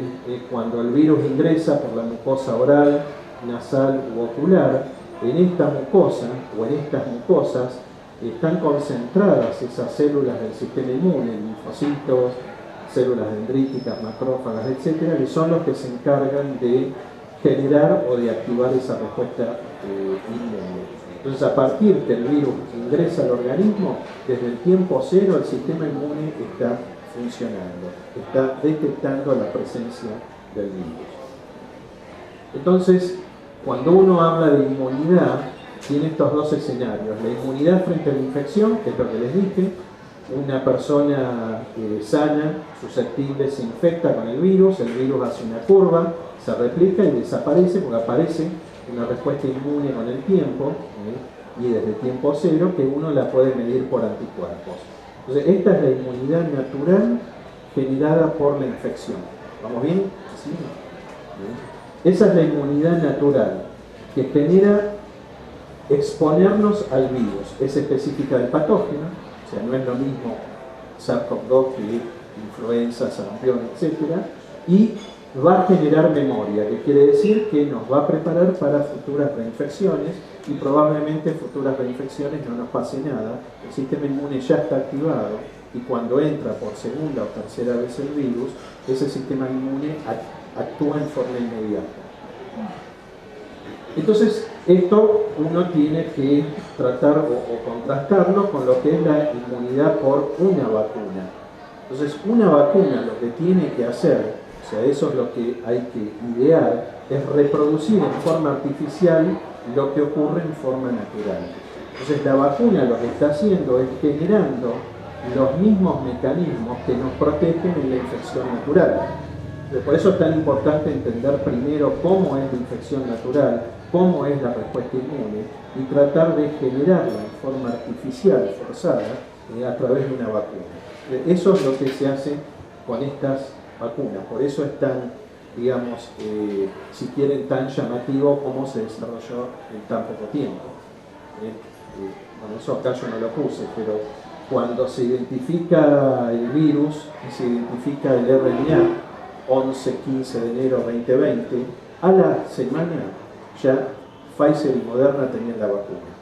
Speaker 6: cuando el virus ingresa por la mucosa oral, nasal u ocular, en esta mucosa o en estas mucosas están concentradas esas células del sistema inmune, linfocitos, células dendríticas, macrófagas, etcétera, que son los que se encargan de generar o de activar esa respuesta inmune. Entonces, a partir que el virus ingresa al organismo, desde el tiempo cero el sistema inmune está funcionando, está detectando la presencia del virus. Entonces, cuando uno habla de inmunidad, tiene estos dos escenarios: la inmunidad frente a la infección, que es lo que les dije. Una persona sana, susceptible, se infecta con el virus hace una curva, se replica y desaparece, porque aparece una respuesta inmune con el tiempo, y desde tiempo cero, que uno la puede medir por anticuerpos. Entonces, esta es la inmunidad natural generada por la infección. ¿Vamos bien? ¿Sí? Bien. Esa es la inmunidad natural que genera exponernos al virus. Es específica del patógeno. O sea, no es lo mismo SARS-CoV-2 que influenza, sarampión, etc. Y va a generar memoria, que quiere decir que nos va a preparar para futuras reinfecciones, y probablemente en futuras reinfecciones no nos pase nada. El sistema inmune ya está activado, y cuando entra por segunda o tercera vez el virus, ese sistema inmune actúa en forma inmediata. Entonces, esto uno tiene que tratar o contrastarlo con lo que es la inmunidad por una vacuna. Entonces, una vacuna lo que tiene que hacer, o sea, eso es lo que hay que idear, es reproducir en forma artificial lo que ocurre en forma natural. Entonces, la vacuna lo que está haciendo es generando los mismos mecanismos que nos protegen en la infección natural. Por eso es tan importante entender primero cómo es la infección natural, cómo es la respuesta inmune, y tratar de generarla en forma artificial, forzada, a través de una vacuna. Eso es lo que se hace con estas vacunas. Por eso es tan digamos, si quieren, tan llamativo como se desarrolló en tan poco tiempo. Bueno, eso acá yo no lo puse, pero cuando se identifica el virus y se identifica el RNA, 11-15 de enero 2020, a la semana ya Pfizer y Moderna tenían la vacuna.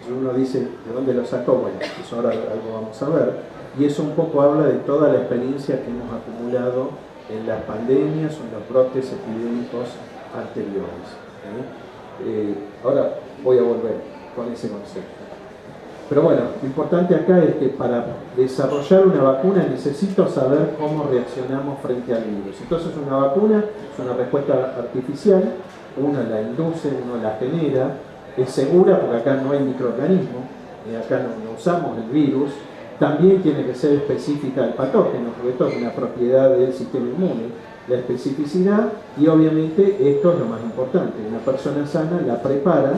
Speaker 6: Y uno dice, ¿de dónde lo sacó? Bueno, eso ahora algo vamos a ver. Y eso un poco habla de toda la experiencia que hemos acumulado en las pandemias o en los brotes epidémicos anteriores. Ahora voy a volver con ese concepto. Pero bueno, lo importante acá es que para desarrollar una vacuna necesito saber cómo reaccionamos frente al virus. Entonces una vacuna es una respuesta artificial, uno la induce, uno la genera, es segura porque acá no hay microorganismo, acá no usamos el virus, también tiene que ser específica del patógeno, porque esto es una propiedad del sistema inmune, la especificidad, y obviamente esto es lo más importante, una persona sana la prepara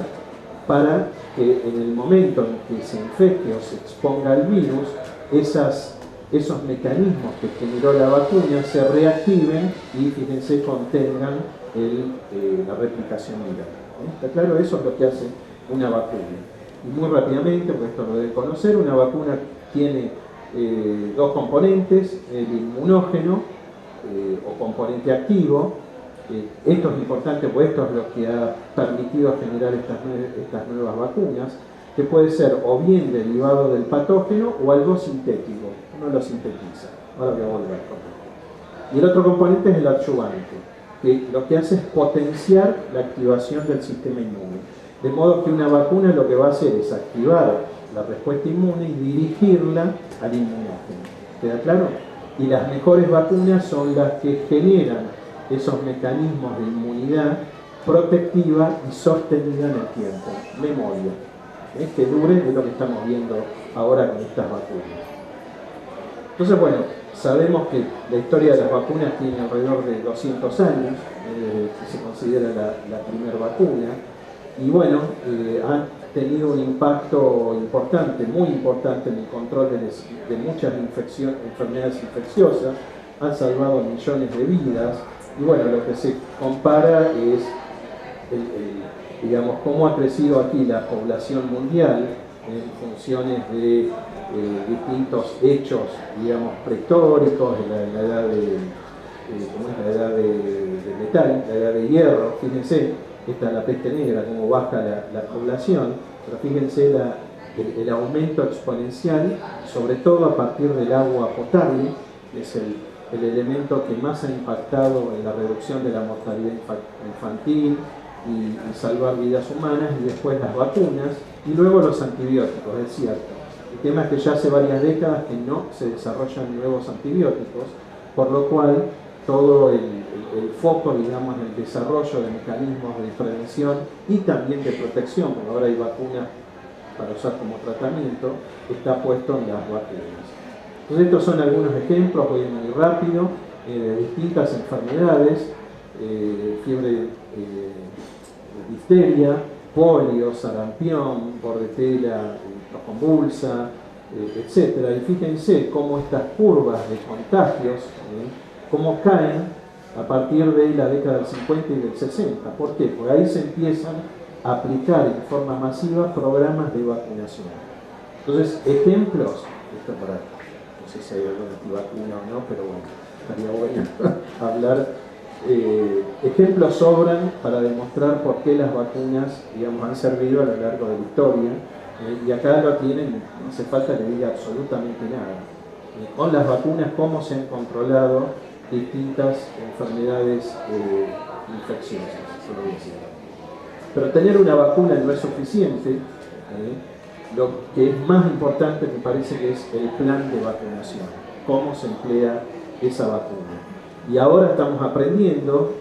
Speaker 6: para que en el momento en que se infecte o se exponga al virus, esos mecanismos que generó la vacuna se reactiven y, fíjense, contengan la replicación viral. ¿Está claro? Eso es lo que hace una vacuna. Y muy rápidamente, porque esto lo deben conocer, una vacuna tiene dos componentes, el inmunógeno o componente activo. Esto es importante porque esto es lo que ha permitido generar estas nuevas vacunas, que puede ser o bien derivado del patógeno o algo sintético. Uno lo sintetiza. Ahora voy a volver con esto. Y el otro componente es el adyuvante, que lo que hace es potenciar la activación del sistema inmune. De modo que una vacuna lo que va a hacer es activar la respuesta inmune y dirigirla al inmunógeno. ¿Queda claro? Y las mejores vacunas son las que generan esos mecanismos de inmunidad protectiva y sostenida en el tiempo. Memoria. Que dure es lo que estamos viendo ahora con estas vacunas. Entonces, bueno, sabemos que la historia de las vacunas tiene alrededor de 200 años, que se considera la primera vacuna, y bueno, han tenido un impacto importante, muy importante en el control de muchas enfermedades infecciosas, han salvado millones de vidas, y bueno, lo que se compara es, digamos, cómo ha crecido aquí la población mundial en funciones de distintos hechos, digamos, prehistóricos, de la edad ¿cómo es? La edad de metal, la edad de hierro. Fíjense, esta es la peste negra, cómo baja la población, pero fíjense el aumento exponencial, sobre todo a partir del agua potable, que es el elemento que más ha impactado en la reducción de la mortalidad infantil y salvar vidas humanas, y después las vacunas, y luego los antibióticos, es cierto. El tema es que ya hace varias décadas que no se desarrollan nuevos antibióticos, por lo cual todo el foco, digamos, en el desarrollo de mecanismos de prevención y también de protección, porque ahora hay vacunas para usar como tratamiento, está puesto en las vacunas. Entonces estos son algunos ejemplos, voy muy rápido, de distintas enfermedades, fiebre de difteria, polio, sarampión, bordetela convulsa, etc. Y fíjense cómo estas curvas de contagios, cómo caen a partir de la década del 50 y del 60. ¿Por qué? Porque ahí se empiezan a aplicar en forma masiva programas de vacunación. Entonces, ejemplos, esto para, no sé si hay alguna antivacuna o no, pero bueno, estaría bueno hablar. Ejemplos sobran para demostrar por qué las vacunas, digamos, han servido a lo largo de la historia, y acá lo tienen, no hace falta que diga absolutamente nada. Con las vacunas, cómo se han controlado distintas enfermedades infecciosas, se lo decía. Pero tener una vacuna no es suficiente. Lo que es más importante me parece que es el plan de vacunación, cómo se emplea esa vacuna. Y ahora estamos aprendiendo,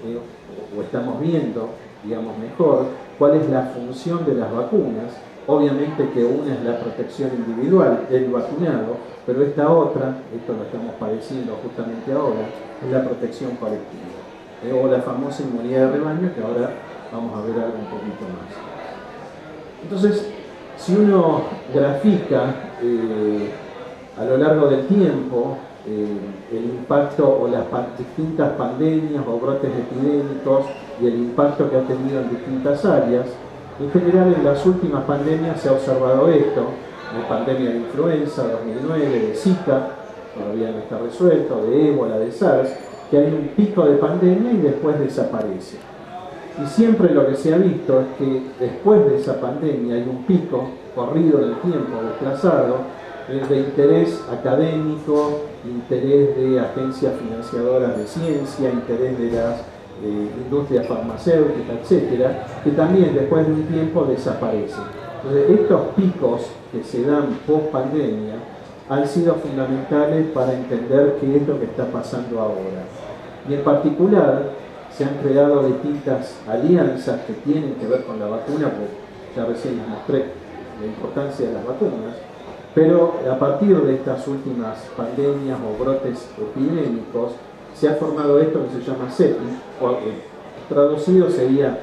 Speaker 6: o estamos viendo, digamos, mejor, cuál es la función de las vacunas. Obviamente que una es la protección individual del vacunado, pero esta otra, esto lo estamos padeciendo justamente ahora, es la protección colectiva, o la famosa inmunidad de rebaño, que ahora vamos a ver algo un poquito más. Entonces, si uno grafica a lo largo del tiempo el impacto o las distintas pandemias o brotes epidémicos y el impacto que ha tenido en distintas áreas. En general, en las últimas pandemias se ha observado esto: la pandemia de influenza 2009, de Zika, todavía no está resuelto, de ébola, de SARS, que hay un pico de pandemia y después desaparece. Y siempre lo que se ha visto es que después de esa pandemia hay un pico corrido en el tiempo, desplazado, de interés académico, interés de agencias financiadoras de ciencia, interés de las industrias farmacéuticas, etcétera, que también después de un tiempo desaparecen. Entonces, estos picos que se dan post pandemia han sido fundamentales para entender qué es lo que está pasando ahora. Y en particular se han creado distintas alianzas que tienen que ver con la vacuna, porque ya recién les mostré la importancia de las vacunas, pero a partir de estas últimas pandemias o brotes epidémicos se ha formado esto que se llama CEPI, o traducido sería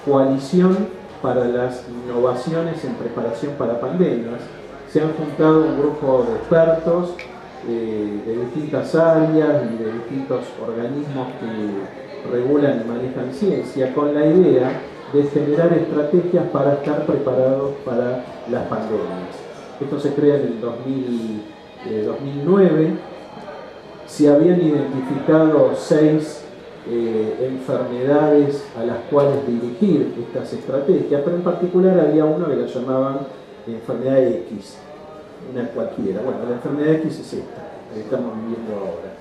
Speaker 6: Coalición para las Innovaciones en Preparación para Pandemias. Se han juntado un grupo de expertos de distintas áreas y de distintos organismos que regulan y manejan ciencia, con la idea de generar estrategias para estar preparados para las pandemias. Esto se crea en el 2009. Se habían identificado 6 enfermedades a las cuales dirigir estas estrategias, pero en particular había uno que la llamaban enfermedad X, una cualquiera. Bueno, la enfermedad X es esta, que estamos viviendo ahora.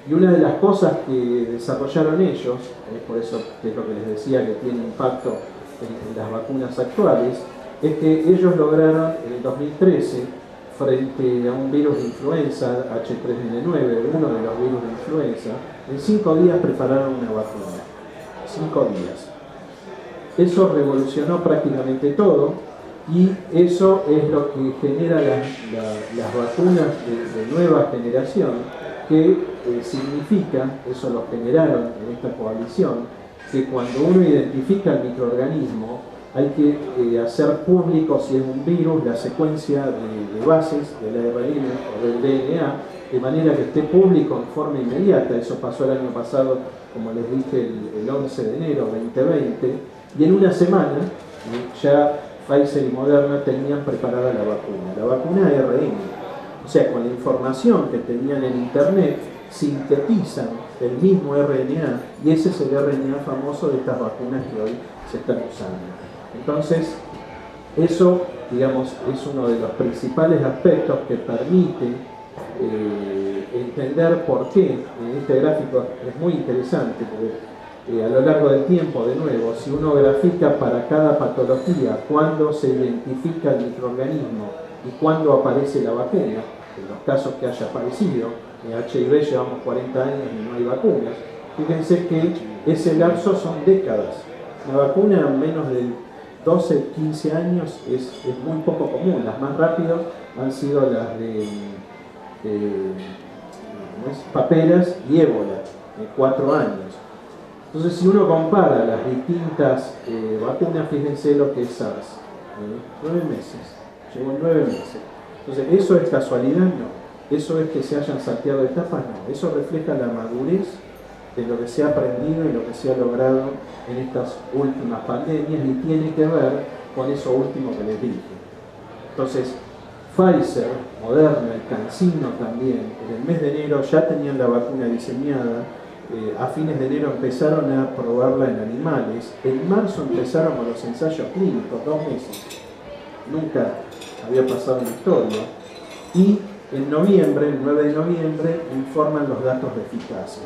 Speaker 6: Y una de las cosas que desarrollaron ellos, por eso que es lo que les decía que tiene impacto en las vacunas actuales, es que ellos lograron en el 2013, frente a un virus de influenza, H3N9, uno de los virus de influenza, en 5 días prepararon una vacuna. 5 días. Eso revolucionó prácticamente todo, y eso es lo que genera las vacunas de nueva generación, que significa, eso lo generaron en esta coalición, que cuando uno identifica el microorganismo, hay que hacer público, si es un virus, la secuencia de bases del ARN o del DNA, de manera que esté público en forma inmediata. Eso pasó el año pasado, como les dije, el 11 de enero de 2020, y en una semana ya Pfizer y Moderna tenían preparada la vacuna ARN. O sea, con la información que tenían en internet, sintetizan el mismo RNA, y ese es el RNA famoso de estas vacunas que hoy se están usando. Entonces, eso, digamos, es uno de los principales aspectos que permite entender por qué. En este gráfico es muy interesante, porque a lo largo del tiempo, de nuevo, si uno grafica para cada patología cuándo se identifica el microorganismo y cuándo aparece la vacuna, en los casos que haya aparecido, en HIV llevamos 40 años y no hay vacunas, fíjense que ese lapso son décadas. La vacuna en menos de 12, 15 años es muy poco común. Las más rápidas han sido las de paperas y ébola, 4 años. Entonces, si uno compara las distintas vacunas, fíjense lo que es SARS. 9 meses, llegó en 9 meses. Entonces, ¿eso es casualidad? No. ¿Eso es que se hayan salteado etapas? No. Eso refleja la madurez de lo que se ha aprendido y lo que se ha logrado en estas últimas pandemias, y tiene que ver con eso último que les dije. Entonces, Pfizer, Moderna y CanSino también, en el mes de enero ya tenían la vacuna diseñada, a fines de enero empezaron a probarla en animales, en marzo empezaron con los ensayos clínicos, 2 meses, nunca había pasado en la historia, y en noviembre, el 9 de noviembre, informan los datos de eficacia.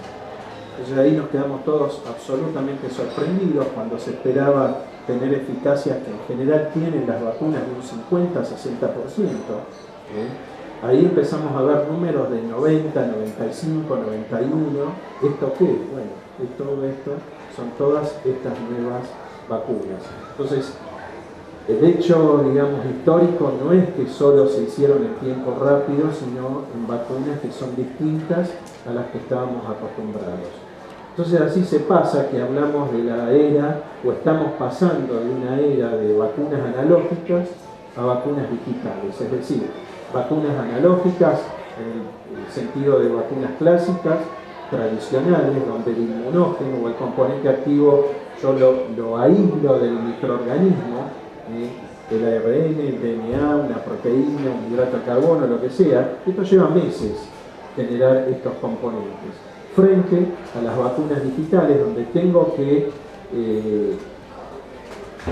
Speaker 6: Entonces ahí nos quedamos todos absolutamente sorprendidos cuando se esperaba tener eficacias que en general tienen las vacunas de un 50-60%. Ahí empezamos a ver números de 90, 95, 91. ¿Esto qué? Bueno, todo esto son todas estas nuevas vacunas. Entonces, el hecho, digamos, histórico no es que solo se hicieron en tiempo rápido, sino en vacunas que son distintas a las que estábamos acostumbrados. Entonces así se pasa que hablamos de la era, o estamos pasando de una era de vacunas analógicas a vacunas digitales, es decir, vacunas analógicas en el sentido de vacunas clásicas, tradicionales, donde el inmunógeno o el componente activo yo lo aíslo del microorganismo, el ARN, el DNA, una proteína, un hidrato de carbono, lo que sea. Esto lleva meses generar estos componentes. Frente a las vacunas digitales, donde tengo que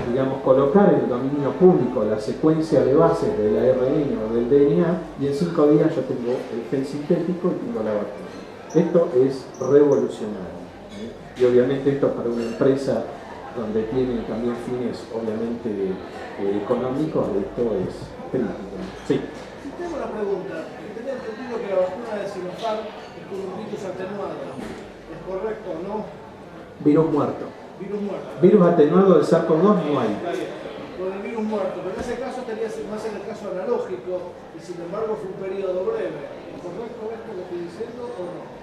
Speaker 6: digamos, colocar en el dominio público la secuencia de bases del ARN o del DNA, y en 5 días yo tengo el gen sintético y tengo la vacuna. Esto es revolucionario. Y obviamente esto para una empresa donde tiene también fines obviamente económicos, esto es crítico. Sí.
Speaker 7: Tengo una pregunta. Tenía entendido que la vacuna de Sinopharm es con un virus atenuado. ¿Es correcto o no?
Speaker 6: Virus muerto.
Speaker 7: Virus muerto.
Speaker 6: Virus atenuado del SARS-CoV-2 no hay.
Speaker 7: Está bien. Con el virus muerto. Pero en ese caso estaría más en el caso analógico y sin embargo fue un periodo breve. ¿Es correcto esto lo que estoy diciendo o no?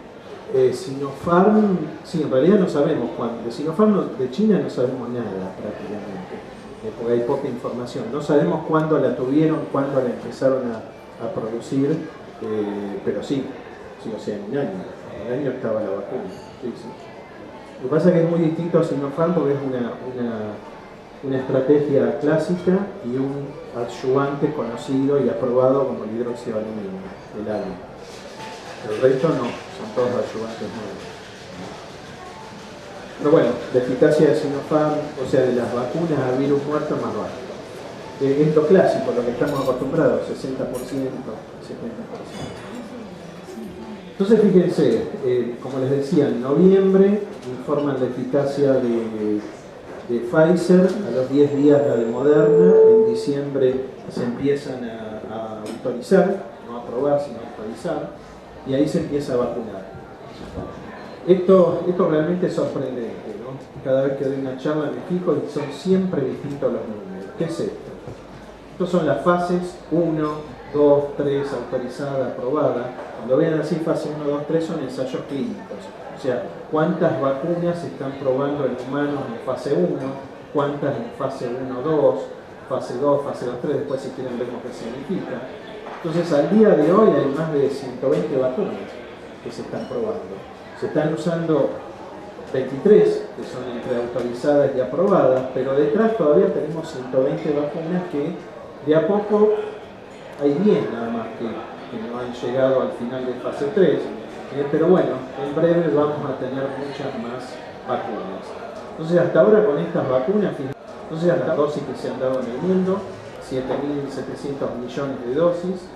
Speaker 6: Sinopharm, sí, en realidad no sabemos cuándo. De Sinopharm, de China no sabemos nada prácticamente, porque hay poca información. No sabemos cuándo la tuvieron, cuándo la empezaron a producir, pero sí, o sea, en un año estaba la vacuna. Sí, sí. Lo que pasa es que es muy distinto a Sinopharm porque es una estrategia clásica y un adyuvante conocido y aprobado como el hidróxido de aluminio, el ALI. El resto no, son todos adyuvantes nuevos. Pero bueno, la eficacia de Sinopharm, o sea, de las vacunas a virus muerto más baja. Es lo clásico, lo que estamos acostumbrados, 60%, 70%. Entonces fíjense, como les decía, en noviembre informan la eficacia de Pfizer, a los 10 días la de Moderna, en diciembre se empiezan a autorizar, no a aprobar, sino a autorizar. Y ahí se empieza a vacunar. Esto realmente es sorprendente, ¿no? Cada vez que doy una charla me fijo y son siempre distintos los números. ¿Qué es esto? Estas son las fases 1, 2, 3, autorizada, aprobada. Cuando vean así, fase 1, 2, 3 son ensayos clínicos. O sea, cuántas vacunas se están probando en humanos en fase 1, cuántas en fase 1, 2, fase 2, fase 2, 3, después si quieren vemos qué significa. Entonces, al día de hoy hay más de 120 vacunas que se están probando. Se están usando 23, que son entre autorizadas y aprobadas, pero detrás todavía tenemos 120 vacunas que de a poco hay 10 nada más que no han llegado al final de fase 3. Pero bueno, en breve vamos a tener muchas más vacunas. Entonces, hasta ahora con estas vacunas, entonces las dosis que se han dado en el mundo, 7.700 millones de dosis,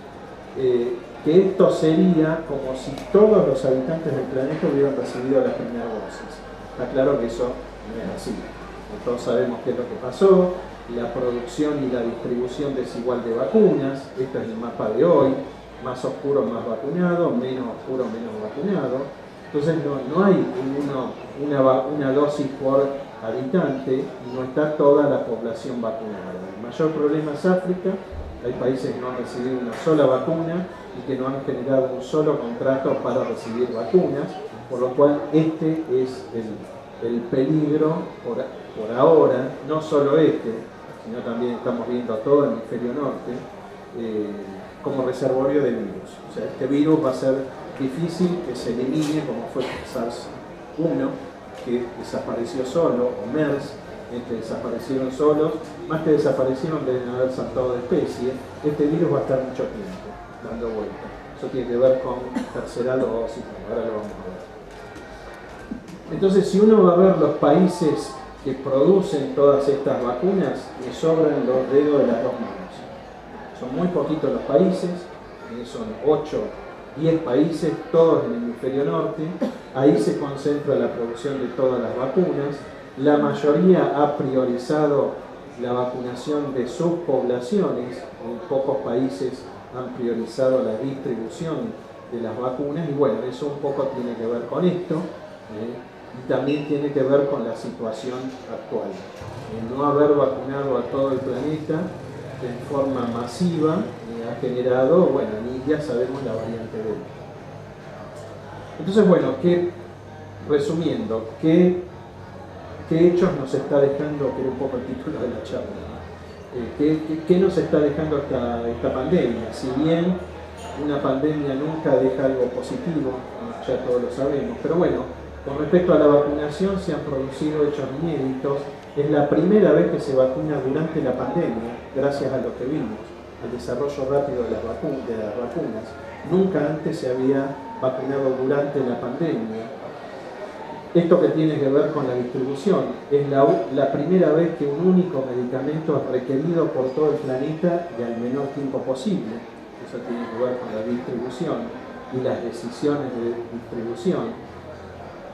Speaker 6: que esto sería como si todos los habitantes del planeta hubieran recibido la primera dosis. Está claro que eso no es así. Todos sabemos qué es lo que pasó, la producción y la distribución desigual de vacunas. Este es el mapa de hoy: más oscuro, más vacunado; menos oscuro, menos vacunado. Entonces no hay una dosis por habitante y no está toda la población vacunada. El mayor problema es África. Hay países que no han recibido una sola vacuna y que no han generado un solo contrato para recibir vacunas, por lo cual este es el peligro por ahora, no solo sino también estamos viendo a todo el hemisferio norte como reservorio de virus. O sea, este virus va a ser difícil que se elimine, como fue SARS-1, que desapareció solo, o MERS, desaparecieron solos, más que desaparecieron deben haber saltado de especie. Este virus va a estar mucho tiempo dando vuelta. Eso tiene que ver con tercera dosis, ahora lo vamos a ver. Entonces, si uno va a ver los países que producen todas estas vacunas, le sobran los dedos de las dos manos. Son muy poquitos los países, son 8, 10 países, todos en el hemisferio norte. Ahí se concentra la producción de todas las vacunas. La mayoría ha priorizado la vacunación de sus poblaciones. En pocos países han priorizado la distribución de las vacunas, y bueno, eso un poco tiene que ver con esto, y también tiene que ver con la situación actual. No haber vacunado a todo el planeta en forma masiva ha generado, bueno, en India sabemos la variante Delta. Entonces, bueno, resumiendo, ¿qué hechos nos está dejando, que era un poco el título de la charla, ¿qué nos está dejando esta pandemia? Si bien una pandemia nunca deja algo positivo, ya todos lo sabemos, pero bueno, con respecto a la vacunación se han producido hechos inéditos. Es la primera vez que se vacuna durante la pandemia, gracias a lo que vimos, al desarrollo rápido de las vacunas. Nunca antes se había vacunado durante la pandemia. Esto que tiene que ver con la distribución, es la primera vez que un único medicamento es requerido por todo el planeta y al menor tiempo posible. Eso tiene que ver con la distribución y las decisiones de distribución.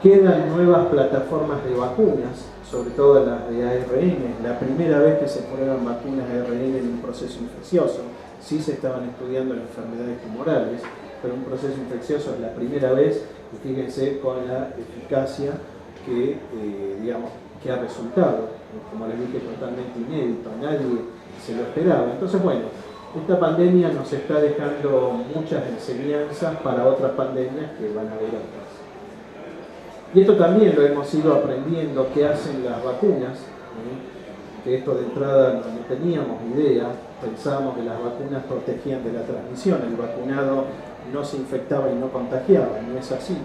Speaker 6: Quedan nuevas plataformas de vacunas, sobre todo las de ARN, la primera vez que se prueban vacunas de ARN en un proceso infeccioso. Sí se estaban estudiando en enfermedades tumorales, pero un proceso infeccioso es la primera vez, y fíjense con la eficacia que, que ha resultado, como les dije, totalmente inédito, nadie se lo esperaba. Entonces, bueno, esta pandemia nos está dejando muchas enseñanzas para otras pandemias que van a haber otras. Y esto también lo hemos ido aprendiendo, qué hacen las vacunas, que esto de entrada no teníamos idea, pensábamos que las vacunas protegían de la transmisión, el vacunado no se infectaba y no contagiaba, no es así.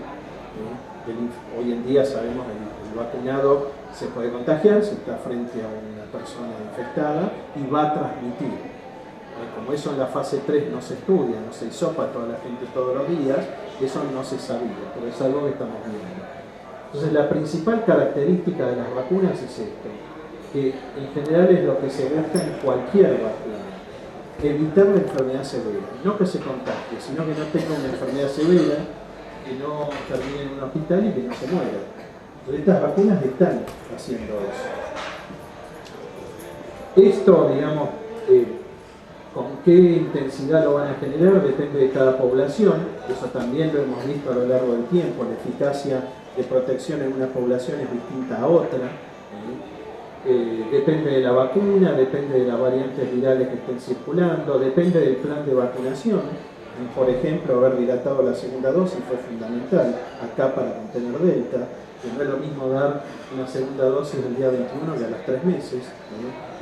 Speaker 6: Hoy en día sabemos que el vacunado se puede contagiar si está frente a una persona infectada y va a transmitir. Como eso en la fase 3 no se estudia, no se hisopa a toda la gente todos los días, eso no se sabía, pero es algo que estamos viendo. Entonces la principal característica de las vacunas es esto, que en general es lo que se busca en cualquier vacuna, evitar la enfermedad severa, no que se contagie, sino que no tenga una enfermedad severa, que no termine en un hospital y que no se muera. Entonces estas vacunas están haciendo eso. Esto, digamos, con qué intensidad lo van a generar depende de cada población, eso también lo hemos visto a lo largo del tiempo, la eficacia de protección en una población es distinta a otra. Depende de la vacuna, depende de las variantes virales que estén circulando, depende del plan de vacunación. Por ejemplo, haber dilatado la segunda dosis fue fundamental acá para contener Delta, que no es lo mismo dar una segunda dosis el día 21 que a los 3 meses.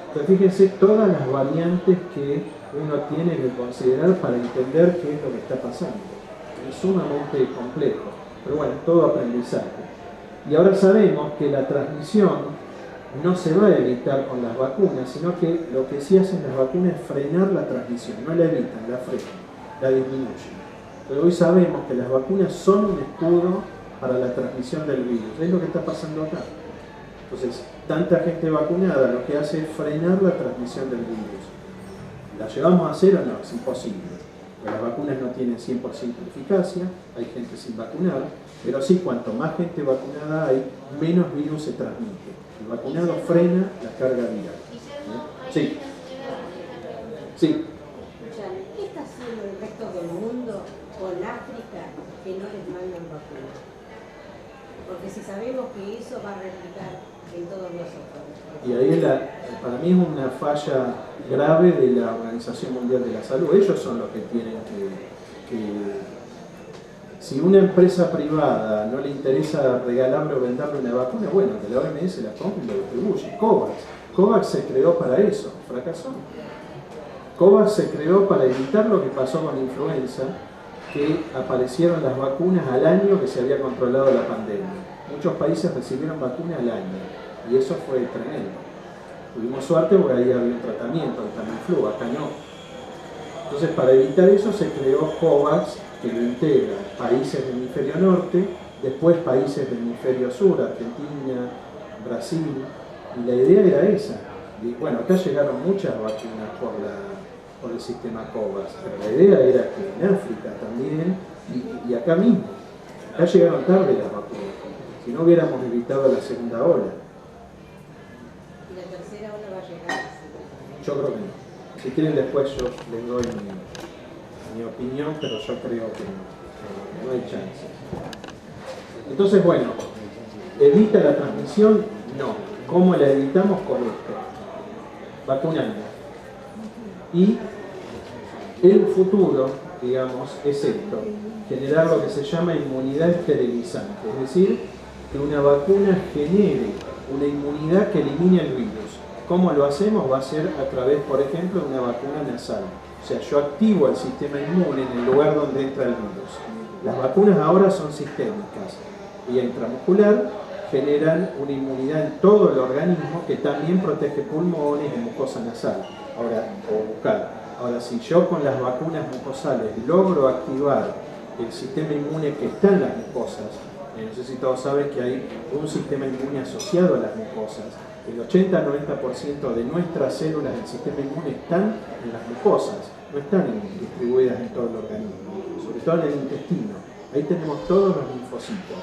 Speaker 6: Entonces fíjense todas las variantes que uno tiene que considerar para entender qué es lo que está pasando. Es sumamente complejo, pero bueno, todo aprendizaje. Y ahora sabemos que la transmisión no se va a evitar con las vacunas, sino que lo que sí hacen las vacunas es frenar la transmisión, no la evitan, la frenan, la disminuyen. Pero hoy sabemos que las vacunas son un escudo para la transmisión del virus, es lo que está pasando acá. Entonces, tanta gente vacunada lo que hace es frenar la transmisión del virus. ¿La llevamos a hacer o no? Es imposible. Las vacunas no tienen 100% de eficacia, hay gente sin vacunar, pero sí, cuanto más gente vacunada hay, menos virus se transmite. El vacunado frena la carga viral. Sí. Sí.
Speaker 8: ¿Qué está haciendo el resto del mundo con África que no les mandan vacunas? Porque si sabemos que eso va a replicar en todos nosotros.
Speaker 6: Y ahí para mí es una falla grave de la Organización Mundial de la Salud. Ellos son los que tienen que si una empresa privada no le interesa regalarle o venderle una vacuna, bueno, que la OMS la compre y la distribuye. COVAX se creó para eso, fracasó. COVAX se creó para evitar lo que pasó con influenza, que aparecieron las vacunas al año que se había controlado la pandemia. Muchos países recibieron vacunas al año y eso fue tremendo. Tuvimos suerte porque ahí había un tratamiento, el Tamiflu, acá no. Entonces, para evitar eso se creó COVAX, que lo integra países del hemisferio norte, después países del hemisferio sur, Argentina, Brasil, y la idea era esa. Y bueno, acá llegaron muchas vacunas por el sistema COVAX, pero la idea era que en África también, y acá mismo, acá llegaron tarde las vacunas, si no hubiéramos evitado la segunda ola.
Speaker 8: ¿Y la tercera ola va a llegar?
Speaker 6: Yo creo que no. Si quieren después yo les doy mi opinión, pero yo creo que no hay chance. Entonces, bueno, ¿evita la transmisión? No. ¿Cómo la evitamos? Con esto. Vacunando. Y el futuro, digamos, es esto. Generar lo que se llama inmunidad esterilizante. Es decir, que una vacuna genere una inmunidad que elimine el virus. ¿Cómo lo hacemos? Va a ser a través, por ejemplo, de una vacuna nasal. O sea, yo activo el sistema inmune en el lugar donde entra el virus. Las vacunas ahora son sistémicas, vía intramuscular, generan una inmunidad en todo el organismo que también protege pulmones y mucosa nasal o bucal. Ahora, si yo con las vacunas mucosales logro activar el sistema inmune que está en las mucosas, no sé si todos saben que hay un sistema inmune asociado a las mucosas, el 80-90% de nuestras células del sistema inmune están en las mucosas, no están distribuidas en todo el organismo, sobre todo en el intestino. Ahí tenemos todos los linfocitos.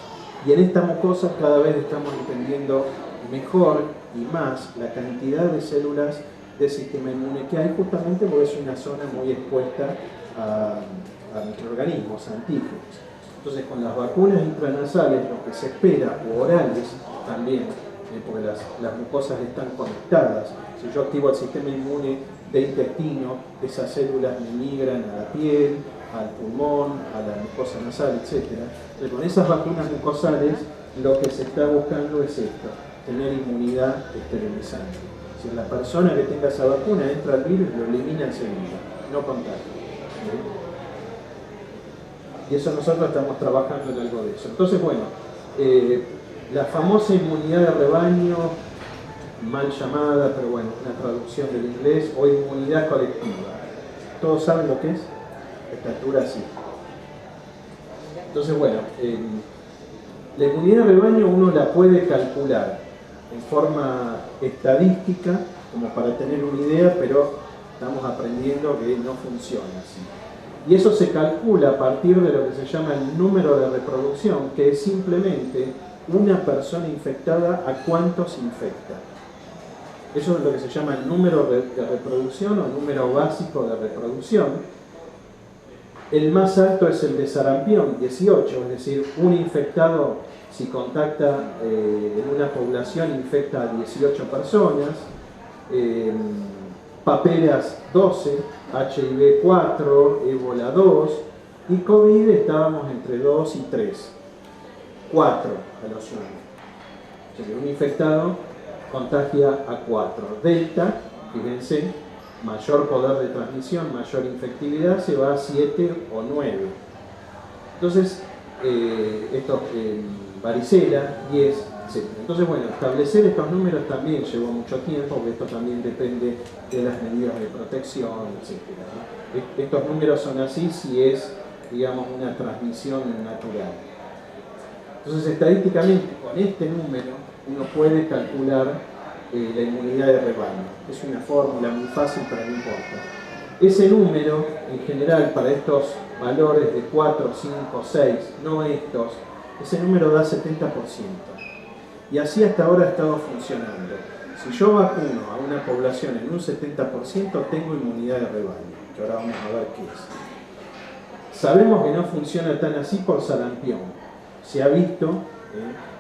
Speaker 6: Y en esta mucosa cada vez estamos entendiendo mejor y más la cantidad de células del sistema inmune que hay, justamente porque es una zona muy expuesta a microorganismos, a antígenos. Entonces, con las vacunas intranasales, lo que se espera, o orales también, porque las mucosas están conectadas. Si yo activo el sistema inmune de intestino, esas células me migran a la piel, al pulmón, a la mucosa nasal, etc. Entonces, con esas vacunas mucosales, lo que se está buscando es esto, tener inmunidad esterilizante. Si la persona que tenga esa vacuna entra al virus, lo elimina enseguida, no contagia. Y eso nosotros estamos trabajando en algo de eso. Entonces, bueno, la famosa inmunidad de rebaño, mal llamada, pero bueno, una traducción del inglés, o inmunidad colectiva. ¿Todos saben lo que es? A esta altura sí. Entonces, bueno, la inmunidad de rebaño uno la puede calcular en forma estadística, como para tener una idea, pero estamos aprendiendo que no funciona así. Y eso se calcula a partir de lo que se llama el número de reproducción, que es simplemente una persona infectada a cuántos infecta. Eso es lo que se llama el número de reproducción o número básico de reproducción. El más alto es el de sarampión, 18, es decir, un infectado, si contacta en una población, infecta a 18 personas. Paperas 12, HIV 4, ébola 2 y COVID estábamos entre 2 y 3. 4 a los 1. O sea, un infectado contagia a 4. Delta, fíjense, mayor poder de transmisión, mayor infectividad, se va a 7 o 9. Entonces, varicela, 10, etc. Entonces, bueno, establecer estos números también llevó mucho tiempo, porque esto también depende de las medidas de protección, etc. Estos números son así si es, digamos, una transmisión natural. Entonces, estadísticamente, con este número, uno puede calcular la inmunidad de rebaño. Es una fórmula muy fácil, pero no importa. Ese número, en general, para estos valores de 4, 5, 6, no estos, ese número da 70%. Y así hasta ahora ha estado funcionando. Si yo vacuno a una población en un 70%, tengo inmunidad de rebaño, que ahora vamos a ver qué es. Sabemos que no funciona tan así por sarampión. Se ha visto,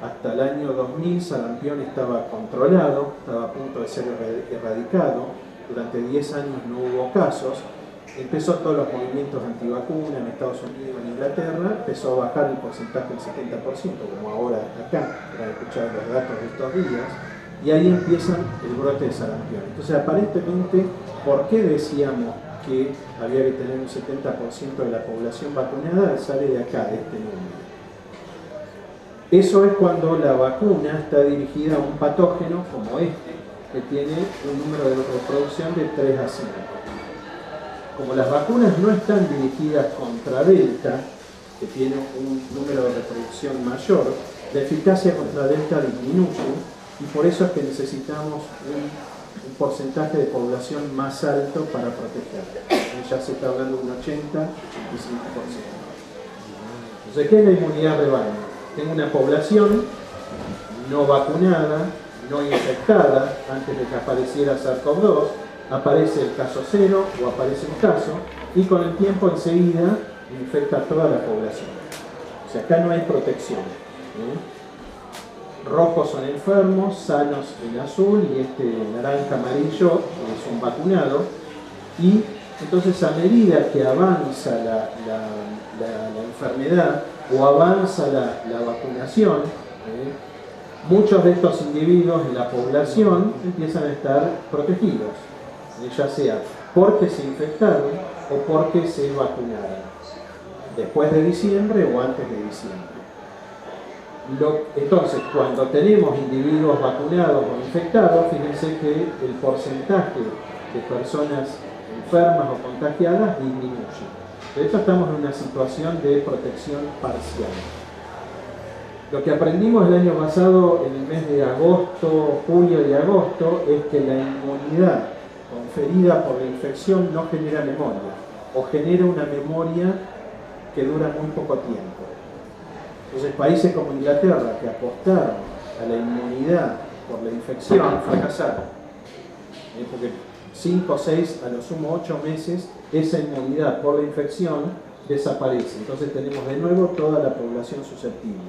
Speaker 6: hasta el año 2000 sarampión estaba controlado, estaba a punto de ser erradicado, durante 10 años no hubo casos, empezó todos los movimientos antivacunas en Estados Unidos, en Inglaterra, empezó a bajar el porcentaje del 70%, como ahora acá, para escuchar los datos de estos días, y ahí empiezan el brote de sarampión. Entonces, aparentemente, ¿por qué decíamos que había que tener un 70% de la población vacunada? Sale de acá, de este número. Eso es cuando la vacuna está dirigida a un patógeno como este, que tiene un número de reproducción de 3 a 5. Como las vacunas no están dirigidas contra Delta, que tiene un número de reproducción mayor, la eficacia contra Delta disminuye y por eso es que necesitamos un porcentaje de población más alto para proteger. Ya se está hablando de un 80 y 5%. Entonces, ¿qué es la inmunidad de rebaño? Tengo una población no vacunada, no infectada, antes de que apareciera SARS-CoV-2, aparece el caso 0 o aparece un caso, y con el tiempo enseguida infecta a toda la población. O sea, acá no hay protección. Rojos son enfermos, sanos el azul, y este naranja amarillo es un vacunado. Y entonces, a medida que avanza la enfermedad o avanza la vacunación, muchos de estos individuos en la población empiezan a estar protegidos, ya sea porque se infectaron o porque se vacunaron después de diciembre o antes de diciembre. Entonces, cuando tenemos individuos vacunados o infectados, fíjense que el porcentaje de personas enfermas o contagiadas disminuye. De hecho, estamos en una situación de protección parcial. Lo que aprendimos el año pasado, en el mes de agosto, julio y agosto, es que la inmunidad conferida por la infección no genera memoria, o genera una memoria que dura muy poco tiempo. Entonces, países como Inglaterra, que apostaron a la inmunidad por la infección, fracasaron. Porque 5, 6, a lo sumo 8 meses, esa inmunidad por la infección desaparece. Entonces tenemos de nuevo toda la población susceptible.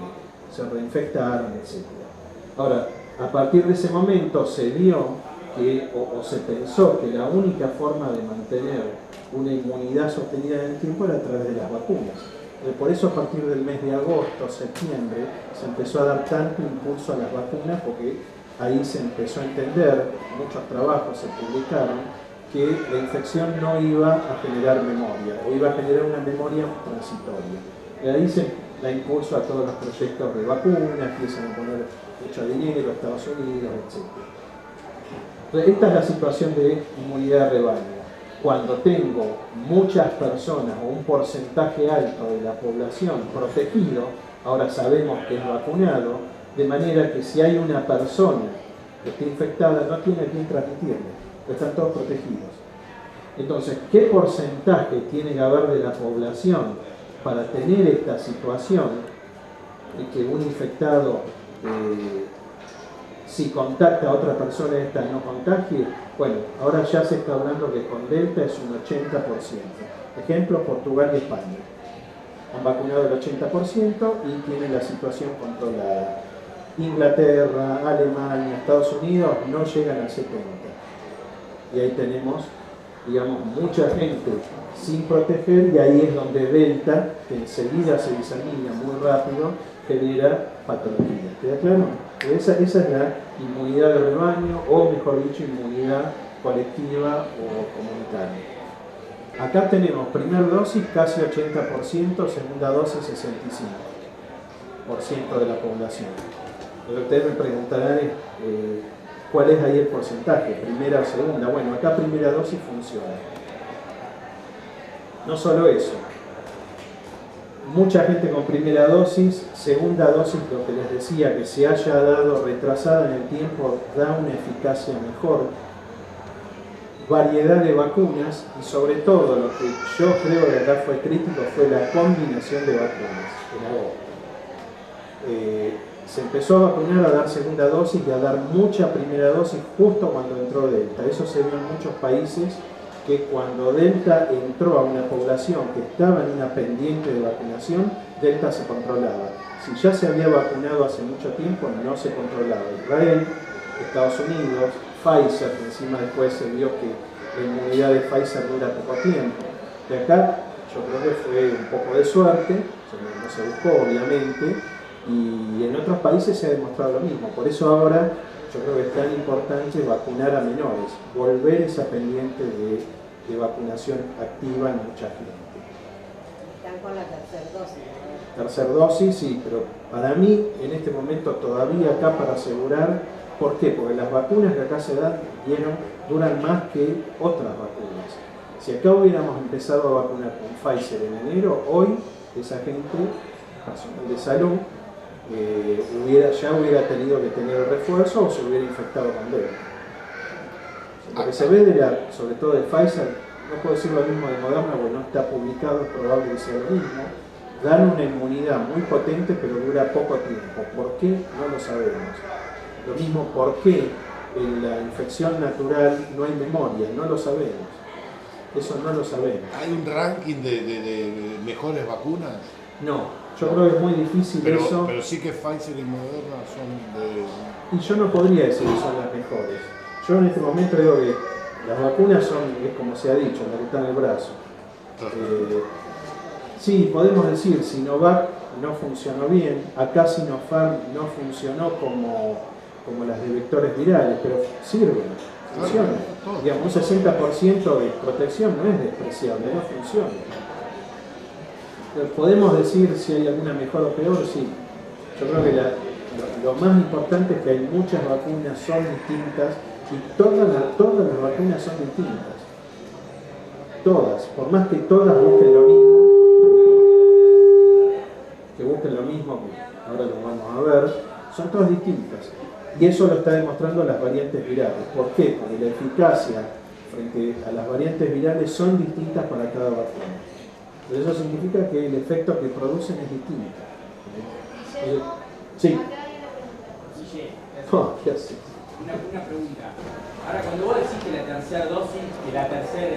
Speaker 6: Se reinfectaron, etc. Ahora, a partir de ese momento se vio que, o se pensó que la única forma de mantener una inmunidad sostenida en el tiempo era a través de las vacunas. Por eso a partir del mes de agosto, septiembre, se empezó a dar tanto impulso a las vacunas, porque ahí se empezó a entender, muchos trabajos se publicaron, que la infección no iba a generar memoria, o iba a generar una memoria transitoria. Y ahí se da impulso a todos los proyectos de vacunas, empiezan a poner mucho dinero, Estados Unidos, etc. Entonces, esta es la situación de inmunidad de rebaño. Cuando tengo muchas personas o un porcentaje alto de la población protegido, ahora sabemos que es vacunado, de manera que si hay una persona que esté infectada, no tiene a quién transmitirle, están todos protegidos. Entonces, ¿qué porcentaje tiene que haber de la población para tener esta situación de que un infectado, si contacta a otra persona, esta no contagie? Bueno, ahora ya se está hablando que con Delta es un 80%. Ejemplo, Portugal y España. Han vacunado el 80% y tienen la situación controlada. Inglaterra, Alemania, Estados Unidos no llegan al 70%. Y ahí tenemos, digamos, mucha gente sin proteger, y ahí es donde Delta, que enseguida se disemina muy rápido, genera patología. ¿Queda claro? Esa es la inmunidad de rebaño, o mejor dicho, inmunidad colectiva o comunitaria. Acá tenemos primera dosis casi 80%, segunda dosis 65% de la población. Pero ustedes me preguntarán cuál es ahí el porcentaje, primera o segunda. Bueno, acá primera dosis funciona. No solo eso, mucha gente con primera dosis, segunda dosis, lo que les decía, que se haya dado retrasada en el tiempo, da una eficacia mejor, variedad de vacunas, y sobre todo lo que yo creo que acá fue crítico fue la combinación de vacunas en agosto. Se empezó a vacunar, a dar segunda dosis y a dar mucha primera dosis justo cuando entró Delta. Eso se vio en muchos países, que cuando Delta entró a una población que estaba en una pendiente de vacunación, Delta se controlaba. Si ya se había vacunado hace mucho tiempo, no se controlaba. Israel, Estados Unidos, Pfizer, que encima después se vio que la inmunidad de Pfizer dura poco tiempo. De acá, yo creo que fue un poco de suerte, no se buscó obviamente, y en otros países se ha demostrado lo mismo. Por eso ahora yo creo que es tan importante vacunar a menores, volver esa pendiente de vacunación activa en mucha gente.
Speaker 8: Están con la tercera dosis.
Speaker 6: Tercer dosis, sí, pero para mí en este momento todavía acá para asegurar, ¿por qué? Porque las vacunas que acá se dan duran más que otras vacunas. Si acá hubiéramos empezado a vacunar con Pfizer en enero, hoy esa gente, personal de salud, ya hubiera tenido que tener el refuerzo o se hubiera infectado con Delta. Lo que se ve sobre todo de Pfizer, no puedo decir lo mismo de Moderna porque no está publicado, es probable que sea lo mismo. Dan una inmunidad muy potente pero dura poco tiempo. ¿Por qué? No lo sabemos. Lo mismo, ¿por qué en la infección natural no hay memoria? No lo sabemos. Eso no lo sabemos.
Speaker 9: ¿Hay un ranking de mejores vacunas?
Speaker 6: No, yo creo que es muy difícil eso.
Speaker 9: Pero sí que Pfizer y Moderna son de...
Speaker 6: Y yo no podría decir que son las mejores. Yo en este momento digo que las vacunas son, es como se ha dicho, la que está en el brazo. Sí, podemos decir, Sinovac no funcionó bien, acá Sinopharm no funcionó como las de vectores virales, pero sirven, funciona. Digamos, un 60% de protección no es despreciable, no funciona. ¿Podemos decir si hay alguna mejor o peor? Sí. Yo creo que lo más importante es que hay muchas vacunas, son distintas, y todas las vacunas son distintas. Todas, por más que todas busquen lo mismo, que ahora lo vamos a ver, son todas distintas. Y eso lo está demostrando las variantes virales. ¿Por qué? Porque la eficacia frente a las variantes virales son distintas para cada vacuna. Pero eso significa que el efecto que producen es distinto. Sí. Oh, ¿qué haces?
Speaker 10: Una pregunta. Ahora, cuando vos decís que la tercera dosis, que la tercera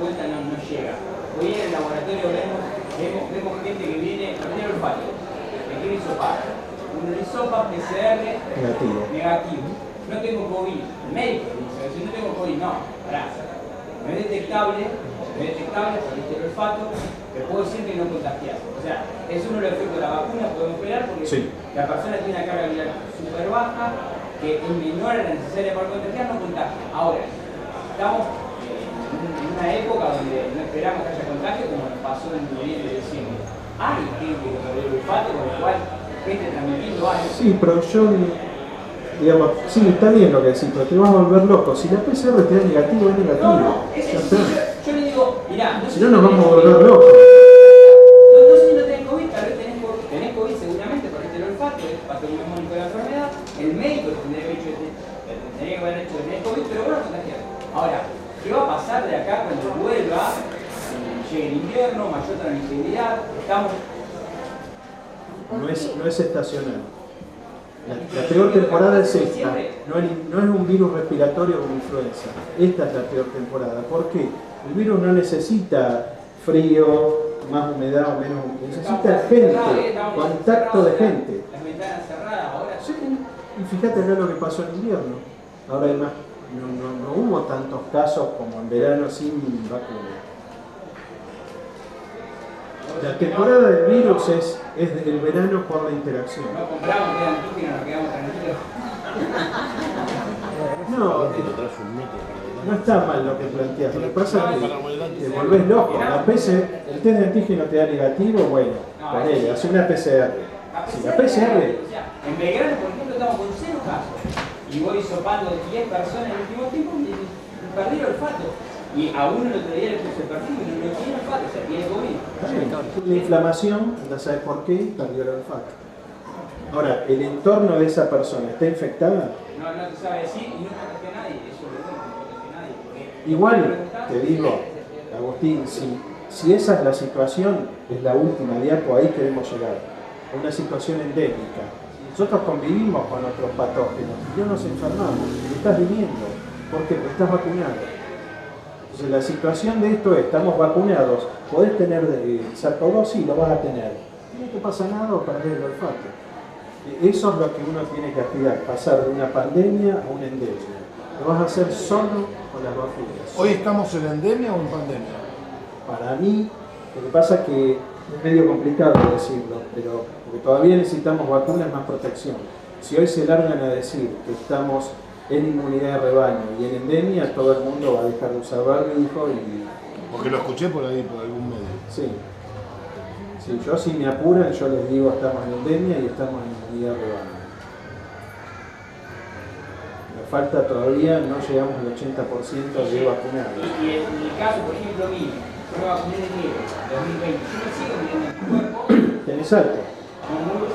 Speaker 10: vuelta no llega, hoy en el laboratorio vemos gente que viene, primero el olfato, que quiere hisopar. Un hisopa PCR negativo. No tengo COVID. El médico dice, si no tengo COVID, no, pará. No es detectable por el olfato, pero puedo decir que no contagiar. O sea, es uno de los efectos de la vacuna, podemos esperar porque la persona tiene una carga viral súper baja, que es menor a la necesaria para contagiar, no contagia. Ahora, estamos en una época donde no esperamos que haya contagio, como nos pasó en noviembre y diciembre. Hay gente que perdió el olfato, con lo cual gente transmitiendo algo.
Speaker 6: Sí, pero yo, digamos, sí, está bien lo que decís, pero te vas a volver loco. Si la PCR te da negativo, es negativo.
Speaker 10: No, yo le digo, mirá,
Speaker 6: si no nos vamos a volver locos.
Speaker 10: No sé si no tenés COVID, tal vez tenés COVID seguramente, perdiste el olfato, es patognomónico de la enfermedad. El médico tendría que haber hecho de tener COVID, pero bueno, contagiar. Ahora, ¿qué va a pasar de acá cuando vuelva? Llegue el invierno, mayor transmisibilidad, estamos...
Speaker 6: No es estacional. La peor temporada es esta. No es un virus respiratorio como influenza. Esta es la peor temporada. ¿Por qué? El virus no necesita frío, más humedad o menos humedad. Necesita gente, contacto de gente.
Speaker 10: Las ventanas cerradas ahora.
Speaker 6: Sí. Y fíjate acá lo que pasó en invierno. Ahora además no hubo tantos casos como en verano sin vacuna. La temporada del virus es del verano por la interacción.
Speaker 10: No compramos de antígeno, nos quedamos tranquilos.
Speaker 6: No está mal lo que planteas. Lo que pasa es que te volvés loco. El test de antígeno te da negativo, bueno, ponele, hace una PCR. Si la PCR...
Speaker 10: En Belgrano, por ejemplo, estamos con 0 casos. Y voy sopando 10 personas en el último tiempo y perdí el olfato. Y a uno el otro día le puse perfil y no tiene olfato, o sea, tiene COVID. La
Speaker 6: inflamación, no sabes por qué, perdió el olfato. Ahora, ¿el entorno de esa persona está infectada?
Speaker 10: No te sabe decir y no contagia a nadie, eso es lo que no contagia a nadie.
Speaker 6: Igual, te digo, Agustín, si esa es la situación, es la última diapo, ahí queremos llegar. A una situación endémica. Nosotros convivimos con otros patógenos y no nos enfermamos, estás viviendo. ¿Por qué? Porque estás vacunado. Entonces la situación de esto es, estamos vacunados, podés tener SARS-CoV-2, sí, lo vas a tener. No te pasa nada o perdés el olfato. Eso es lo que uno tiene que aspirar, pasar de una pandemia a una endemia. Lo vas a hacer solo con las vacunas.
Speaker 9: ¿Hoy estamos en endemia o en pandemia?
Speaker 6: Para mí, lo que pasa es que es medio complicado decirlo, pero porque todavía necesitamos vacunas más protección. Si hoy se largan a decir que estamos en inmunidad de rebaño y en endemia, todo el mundo va a dejar de usar barbijo y...
Speaker 9: Porque lo escuché por ahí, por algún medio.
Speaker 6: Sí. Sí, yo si me apuran, yo les digo estamos en endemia y estamos en inmunidad de rebaño. Me falta todavía, no llegamos al 80% de vacunados.
Speaker 10: Y en el caso, por ejemplo, mío, yo me vacuné en enero de 2020, yo me sigo midiendo en mi cuerpo.
Speaker 6: ¿Tenés alto?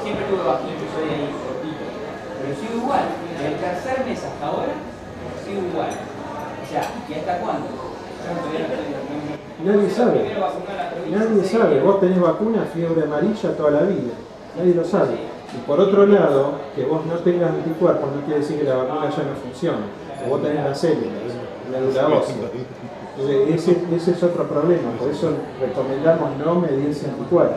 Speaker 10: Siempre tuve bajito, soy ahí cortito. Pero sigo igual. Del tercer mes hasta ahora, sigo igual. O sea, ¿y hasta cuándo?
Speaker 6: Nadie sabe. Nadie sabe. Vos tenés vacuna, fiebre amarilla toda la vida. Nadie lo sabe. Y por otro lado, que vos no tengas anticuerpos no quiere decir que la vacuna ya no funcione. O vos tenés la célula, la médula ósea. Entonces, ese es otro problema. Por eso recomendamos no medirse anticuerpos.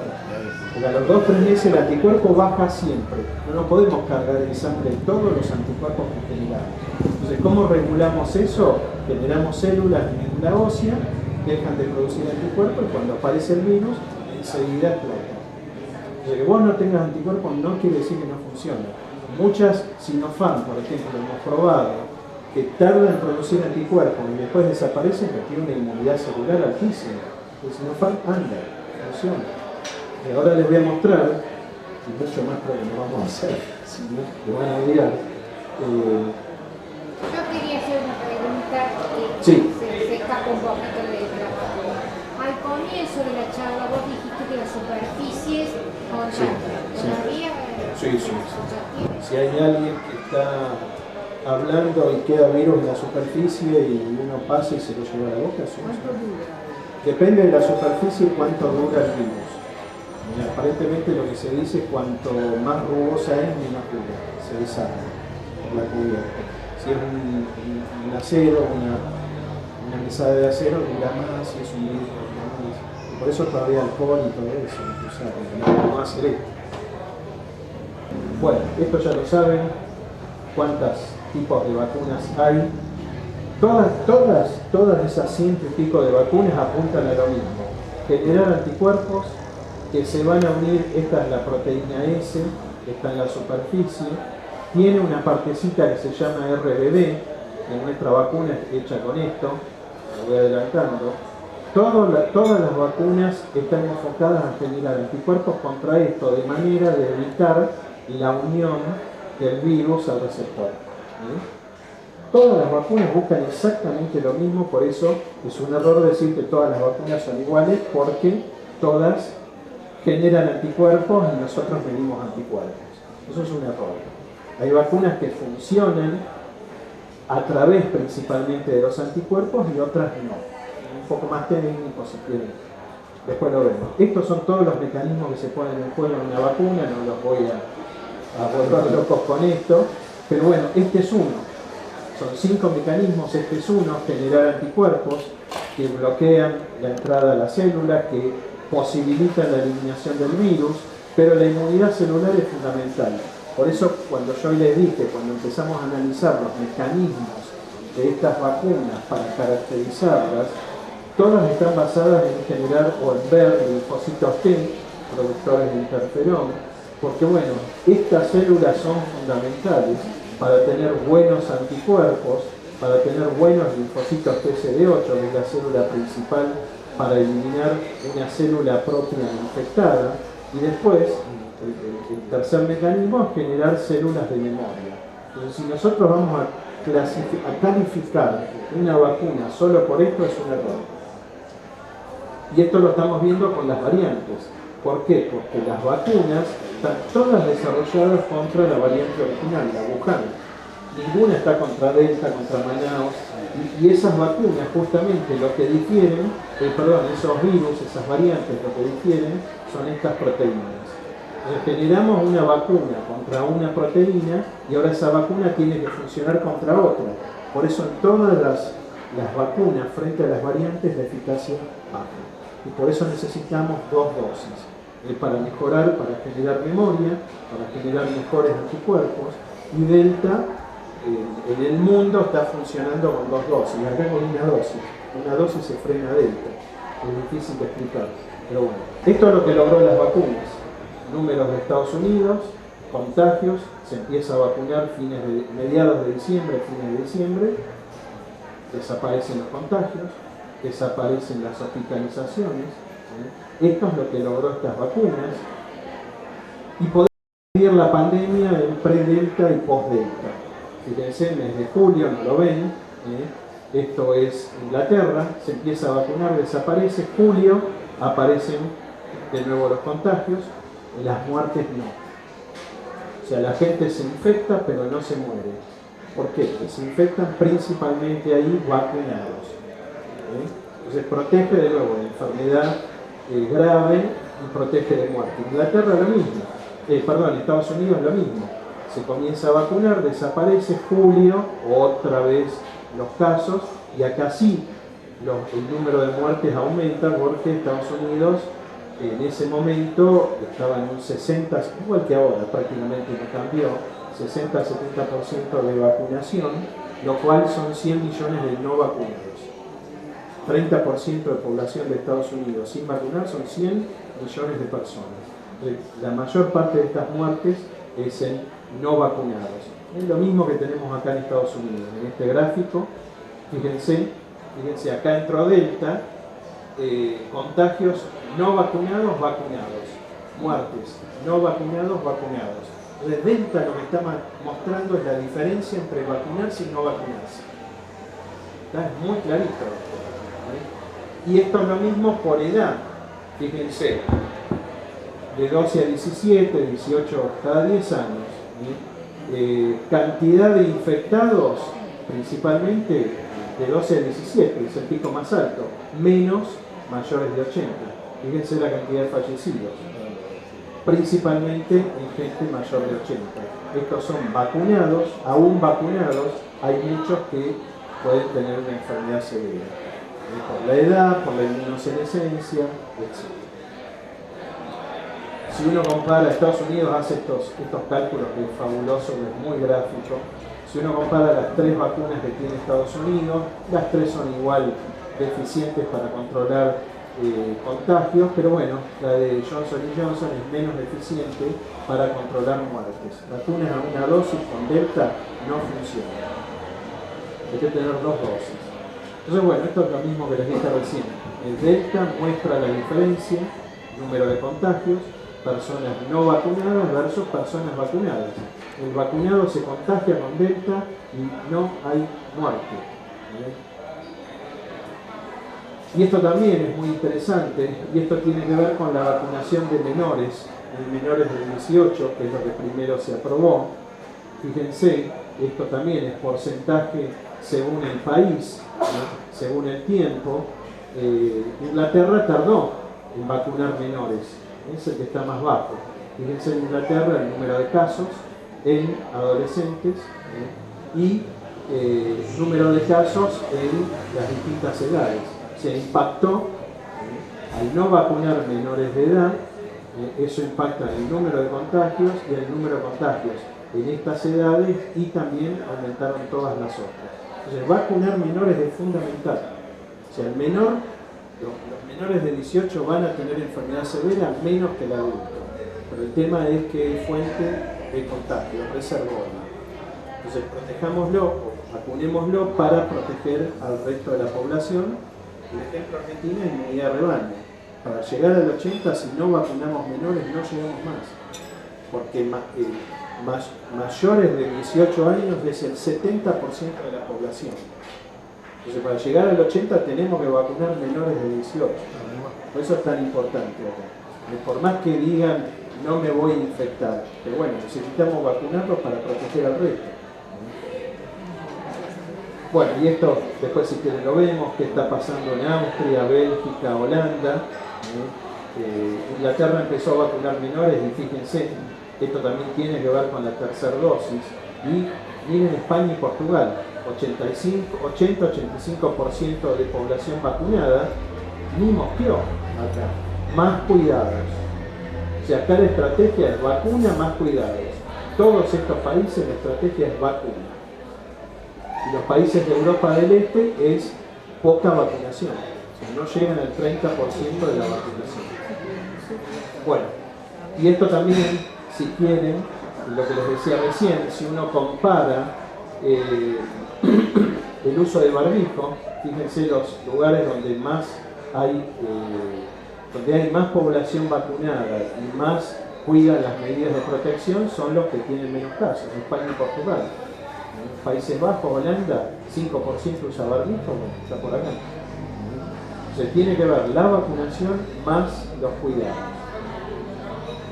Speaker 6: Porque a los 2-3 meses el anticuerpo baja siempre. No podemos cargar en sangre todos los anticuerpos que generamos. Entonces, ¿cómo regulamos eso? Generamos células de médula ósea, dejan de producir anticuerpos y cuando aparece el virus, enseguida explota. Entonces, que vos no tengas anticuerpos no quiere decir que no funciona. Muchas Sinopharm, por ejemplo, hemos probado que tarda en producir anticuerpos y después desaparecen, requiere una inmunidad celular altísima. Porque si no anda, funciona. Y ahora les voy a mostrar, y mucho más creo que no vamos a hacer, si no, me van a odiar.
Speaker 11: Yo quería hacer una pregunta que
Speaker 6: Sí.
Speaker 11: se escapa un poquito de trabajo. Al comienzo de la charla vos dijiste que las superficies contagian. ¿Todavía?
Speaker 6: Sí. Si hay alguien que está hablando y queda virus en la superficie y uno pasa y se lo lleva a la boca, sí.
Speaker 11: ¿Cuánto dura?
Speaker 6: Depende de la superficie cuánto dura el virus. Y aparentemente lo que se dice es cuanto más rugosa es, menos dura. Se deshace por la cubierta. Si es un acero, una mesada de acero, dura más, si es un vidrio, dura más. Y por eso todavía alcohol y todo eso, no hacer esto. Bueno, esto ya lo saben, cuántos tipos de vacunas hay. Todas esas 100 y pico de vacunas apuntan a lo mismo, generar anticuerpos que se van a unir. Esta es la proteína S, que está en la superficie, tiene una partecita que se llama RBD, que nuestra vacuna es hecha con esto, lo voy adelantando. Todas las vacunas están enfocadas a generar anticuerpos contra esto, de manera de evitar la unión del virus al receptor. Todas las vacunas buscan exactamente lo mismo, por eso es un error decir que todas las vacunas son iguales, porque todas generan anticuerpos y nosotros medimos anticuerpos. Eso es un error. Hay vacunas que funcionan a través principalmente de los anticuerpos y otras no. Un poco más técnico si quieren. Después lo vemos. Estos son todos los mecanismos que se ponen en juego en una vacuna, no los voy a volver locos con esto, pero bueno, este es uno. Son 5 mecanismos, este es uno: generar anticuerpos que bloquean la entrada a la célula, que posibilitan la eliminación del virus, pero la inmunidad celular es fundamental. Por eso cuando yo les dije, cuando empezamos a analizar los mecanismos de estas vacunas para caracterizarlas, todas están basadas en generar o en ver linfocitos T, productores de interferón, porque bueno, estas células son fundamentales para tener buenos anticuerpos, para tener buenos linfocitos TCD8, que es la célula principal para eliminar una célula propia infectada, y después el tercer mecanismo es generar células de memoria. Entonces, si nosotros vamos a calificar una vacuna solo por esto, es un error. Y esto lo estamos viendo con las variantes. ¿Por qué? Porque las vacunas están todas desarrolladas contra la variante original, la Wuhan. Ninguna está contra Delta, contra Manaus. Y esas vacunas justamente lo que difieren, esos virus, esas variantes, lo que difieren son estas proteínas. Generamos una vacuna contra una proteína y ahora esa vacuna tiene que funcionar contra otra. Por eso en todas las vacunas frente a las variantes la eficacia baja. Y por eso necesitamos 2 dosis. Para mejorar, para generar memoria, para generar mejores anticuerpos. Y Delta en el mundo está funcionando con 2 dosis. Acá con una dosis. Una dosis se frena Delta. Es difícil de explicar. Pero bueno, esto es lo que logró las vacunas. Números de Estados Unidos, contagios, se empieza a vacunar mediados de diciembre, fines de diciembre, desaparecen los contagios, desaparecen las hospitalizaciones. Esto es lo que logró estas vacunas. Y podemos dividir la pandemia en pre-delta y post-delta. Fíjense, mes de julio, no lo ven, esto es Inglaterra, se empieza a vacunar, desaparece, julio, aparecen de nuevo los contagios, las muertes no. O sea, la gente se infecta pero no se muere. ¿Por qué? Porque se infectan principalmente ahí vacunados. Entonces protege de nuevo de enfermedad grave y protege de muerte. Inglaterra lo mismo, Estados Unidos lo mismo. Se comienza a vacunar, desaparece, julio, otra vez los casos, y acá sí el número de muertes aumenta porque Estados Unidos en ese momento estaba en un 60, igual que ahora, prácticamente no cambió, 60-70% de vacunación, lo cual son 100 millones de no vacunados. 30% de población de Estados Unidos sin vacunar son 100 millones de personas. La mayor parte de estas muertes es en no vacunados. Es lo mismo que tenemos acá en Estados Unidos. En este gráfico, fíjense acá entró Delta, contagios no vacunados, vacunados, muertes no vacunados, vacunados. Entonces Delta lo que está mostrando es la diferencia entre vacunarse y no vacunarse. Es muy clarito. Y esto es lo mismo por edad. Fíjense, de 12 a 17, 18 cada 10 años. Cantidad de infectados, principalmente de 12 a 17, es el pico más alto, menos mayores de 80. Fíjense la cantidad de fallecidos, principalmente en gente mayor de 80. Estos son vacunados, aún vacunados, hay muchos que pueden tener una enfermedad severa, por la edad, por la inmunosenescencia, etc. Si uno compara, Estados Unidos hace estos cálculos que es fabuloso, es muy gráfico. Si uno compara las 3 vacunas que tiene Estados Unidos, las 3 son igual de eficientes para controlar contagios, pero bueno, la de Johnson & Johnson es menos eficiente para controlar muertes. Vacunas a una dosis con Delta no funciona. Hay que tener 2 dosis. Entonces bueno, esto es lo mismo que les dije recién. El Delta muestra la diferencia, número de contagios, personas no vacunadas versus personas vacunadas. El vacunado se contagia con Delta y no hay muerte. Y esto también es muy interesante, y esto tiene que ver con la vacunación de menores, menores de 18, que es lo que primero se aprobó. Fíjense, esto también es porcentaje según el país, según el tiempo. Inglaterra tardó en vacunar menores, es el que está más bajo. Fíjense en Inglaterra el número de casos en adolescentes y número de casos en las distintas edades. Se impactó al no vacunar menores de edad, eso impacta en el número de contagios y el número de contagios en estas edades, y también aumentaron todas las otras. Entonces vacunar menores es fundamental. O sea, los menores de 18 van a tener enfermedad severa menos que el adulto, pero el tema es que es fuente de contagio, reservóla. Entonces protejámoslo, vacunémoslo para proteger al resto de la población. El ejemplo argentino es inmunidad de rebaño. Para llegar al 80, si no vacunamos menores, no llegamos más. Porque mayores de 18 años es el 70% de la población. Entonces, para llegar al 80 tenemos que vacunar menores de 18. Por eso es tan importante acá. Por más que digan, no me voy a infectar, pero bueno, necesitamos vacunarlos para proteger al resto. Bueno, y esto después si quieren lo vemos, qué está pasando en Austria, Bélgica, Holanda. Inglaterra empezó a vacunar menores y fíjense, esto también tiene que ver con la tercera dosis. Y miren España y Portugal, 80-85% de población vacunada, ni mosqueó acá, más cuidados. O sea, acá la estrategia es vacuna más cuidados. Todos estos países la estrategia es vacuna. Y los países de Europa del Este es poca vacunación. O sea, no llegan al 30% de la vacunación. Bueno, y esto también, si quieren, lo que les decía recién, si uno compara el uso de barbijo, fíjense los lugares donde hay más población vacunada y más cuidan las medidas de protección, son los que tienen menos casos, España y Portugal. Países Bajos, Holanda, 5% usa barbijo, bueno, está por acá. Se tiene que ver la vacunación más los cuidados.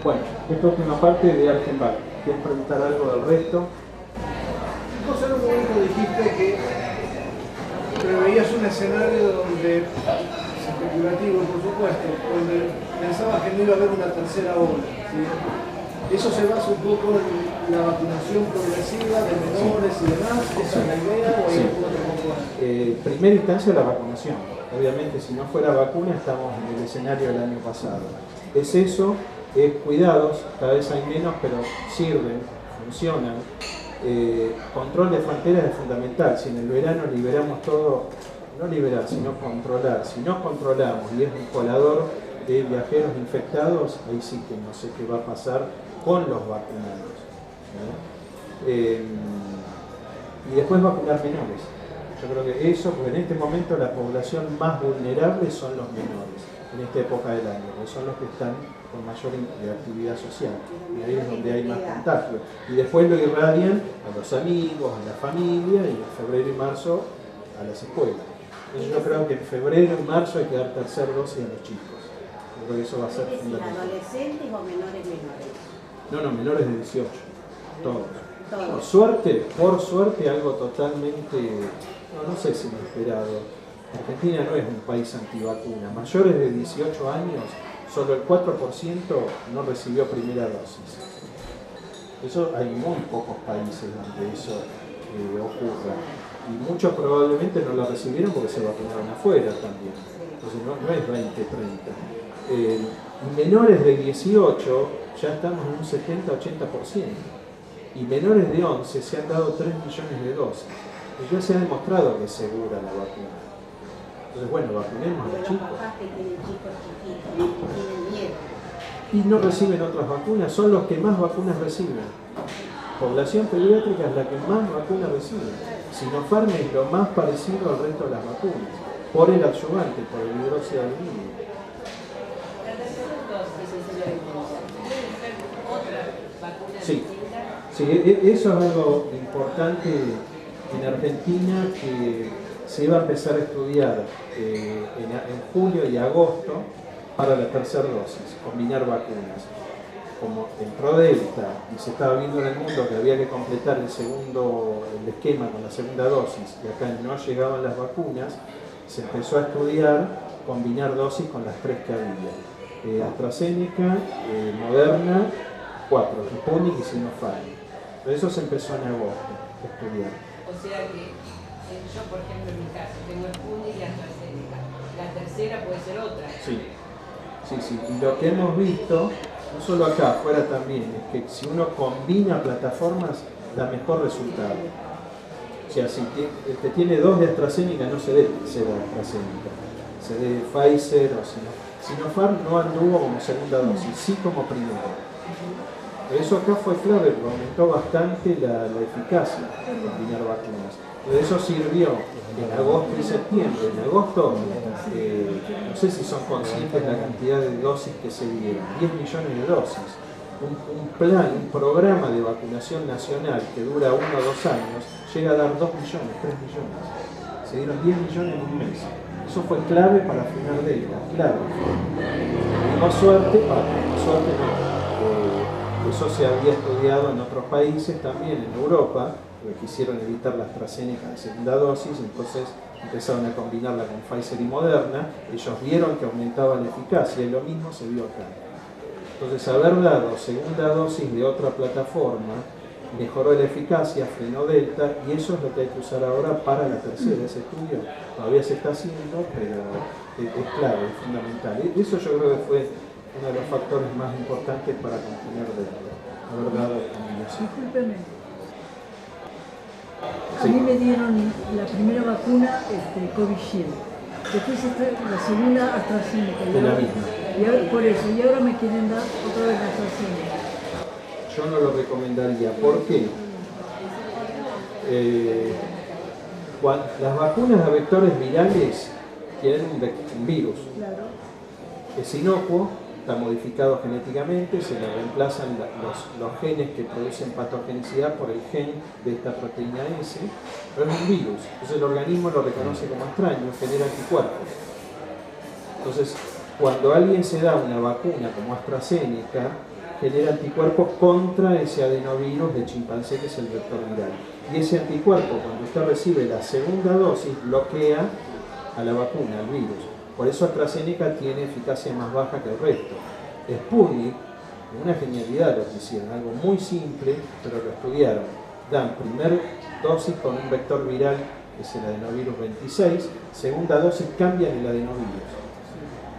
Speaker 6: Bueno, esta última parte de Argenbach. ¿Quieren preguntar algo del resto?
Speaker 7: Vos en un momento dijiste que preveías un escenario donde, especulativo por supuesto, donde pensabas que no iba a haber una tercera ola, ¿sí? Eso se basa un poco en la vacunación progresiva de menores y demás. ¿Esa es la idea o hay algún otro componente?
Speaker 6: Primera instancia la vacunación. Obviamente si no fuera vacuna estamos en el escenario del año pasado. Es eso, es cuidados, cada vez hay menos pero sirven, funcionan. Control de fronteras es fundamental. Si en el verano liberamos todo, no liberar sino controlar. Si no controlamos y es un colador de viajeros infectados, ahí sí que no sé qué va a pasar con los vacunados. Y después vacunar menores. Yo creo que eso, porque en este momento la población más vulnerable son los menores, en esta época del año, porque son los que están con mayor actividad social, y ahí es donde hay más contagio. Y después lo irradian a los amigos, a la familia, y en febrero y marzo a las escuelas. Entonces yo creo que en febrero y marzo hay que dar tercer dosis a los chicos. Yo creo que eso va a ser fundamental.
Speaker 8: ¿Adolescentes o menores?
Speaker 6: No, menores de 18, todos. Por suerte, algo totalmente, no sé si inesperado. Argentina no es un país antivacuna. Mayores de 18 años, solo el 4% no recibió primera dosis. Eso hay muy pocos países donde eso ocurra. Y muchos probablemente no la recibieron porque se vacunaron afuera también. Entonces no es 20-30. Y menores de 18 ya estamos en un 70-80%. Y menores de 11 se han dado 3 millones de dosis. Y ya se ha demostrado que es segura la vacuna. Entonces, bueno, vacunemos a los chicos. Y no reciben otras vacunas, son los que más vacunas reciben. Población pediátrica es la que más vacunas recibe. Sinopharm es lo más parecido al resto de las vacunas, por el adyuvante, por el hidróxido de aluminio. Sí, eso es algo importante en Argentina que se iba a empezar a estudiar en julio y agosto para la tercera dosis, combinar vacunas. Como entró Delta y se estaba viendo en el mundo que había que completar el esquema con la segunda dosis y acá no llegaban las vacunas, se empezó a estudiar combinar dosis con las 3 que había. AstraZeneca, Moderna, 4, Sputnik y Sinopharm. Pero eso se empezó en agosto a estudiar.
Speaker 12: O sea que yo, por ejemplo, en mi caso, tengo Sputnik y AstraZeneca. La tercera puede ser otra.
Speaker 6: Sí. Y lo que hemos visto, no solo acá, afuera también, es que si uno combina plataformas, da mejor resultado. O sea, si tiene 2 de AstraZeneca, no se dé tercera de AstraZeneca. Se dé Pfizer o Sinopharm no anduvo como segunda dosis, sí como primera. Eso acá fue clave, porque aumentó bastante la eficacia de combinar vacunas. Pero eso sirvió en agosto y septiembre. En agosto, no sé si son conscientes de la cantidad de dosis que se dieron, 10 millones de dosis. Un programa de vacunación nacional que dura 1 o 2 años, llega a dar 2 millones, 3 millones. Se dieron 10 millones en un mes. Eso fue clave para frenar Delta, clave. Tuvimos suerte, eso se había estudiado en otros países, también en Europa, porque quisieron evitar la AstraZeneca de segunda dosis, entonces empezaron a combinarla con Pfizer y Moderna. Ellos vieron que aumentaba la eficacia y lo mismo se vio acá. Entonces, haber dado segunda dosis de otra plataforma mejoró la eficacia, frenó Delta, y eso es lo que hay que usar ahora para la tercera. Ese estudio todavía se está haciendo, pero es clave, es fundamental. Eso yo creo que fue uno de los factores más importantes para contener Delta, haber dado combinación.
Speaker 13: Discúlpeme. A mí me dieron la primera vacuna, Covishield. Después la segunda AstraZeneca.
Speaker 6: De la misma.
Speaker 13: Y ahora, por eso, y ahora me quieren dar otra vez la AstraZeneca.
Speaker 6: Yo no lo recomendaría. ¿Por qué? Las vacunas de vectores virales tienen un virus.
Speaker 13: Claro.
Speaker 6: Es inocuo, está modificado genéticamente, se le reemplazan los genes que producen patogenicidad por el gen de esta proteína S, pero es un virus. Entonces el organismo lo reconoce como extraño, genera anticuerpos. Entonces, cuando alguien se da una vacuna como AstraZeneca, genera anticuerpos contra ese adenovirus de chimpancé que es el vector viral. Y ese anticuerpo, cuando usted recibe la segunda dosis, bloquea a la vacuna, al virus. Por eso AstraZeneca tiene eficacia más baja que el resto. Sputnik, una genialidad lo que hicieron, algo muy simple, pero lo estudiaron. Dan primera dosis con un vector viral, que es el adenovirus 26, segunda dosis cambian el adenovirus.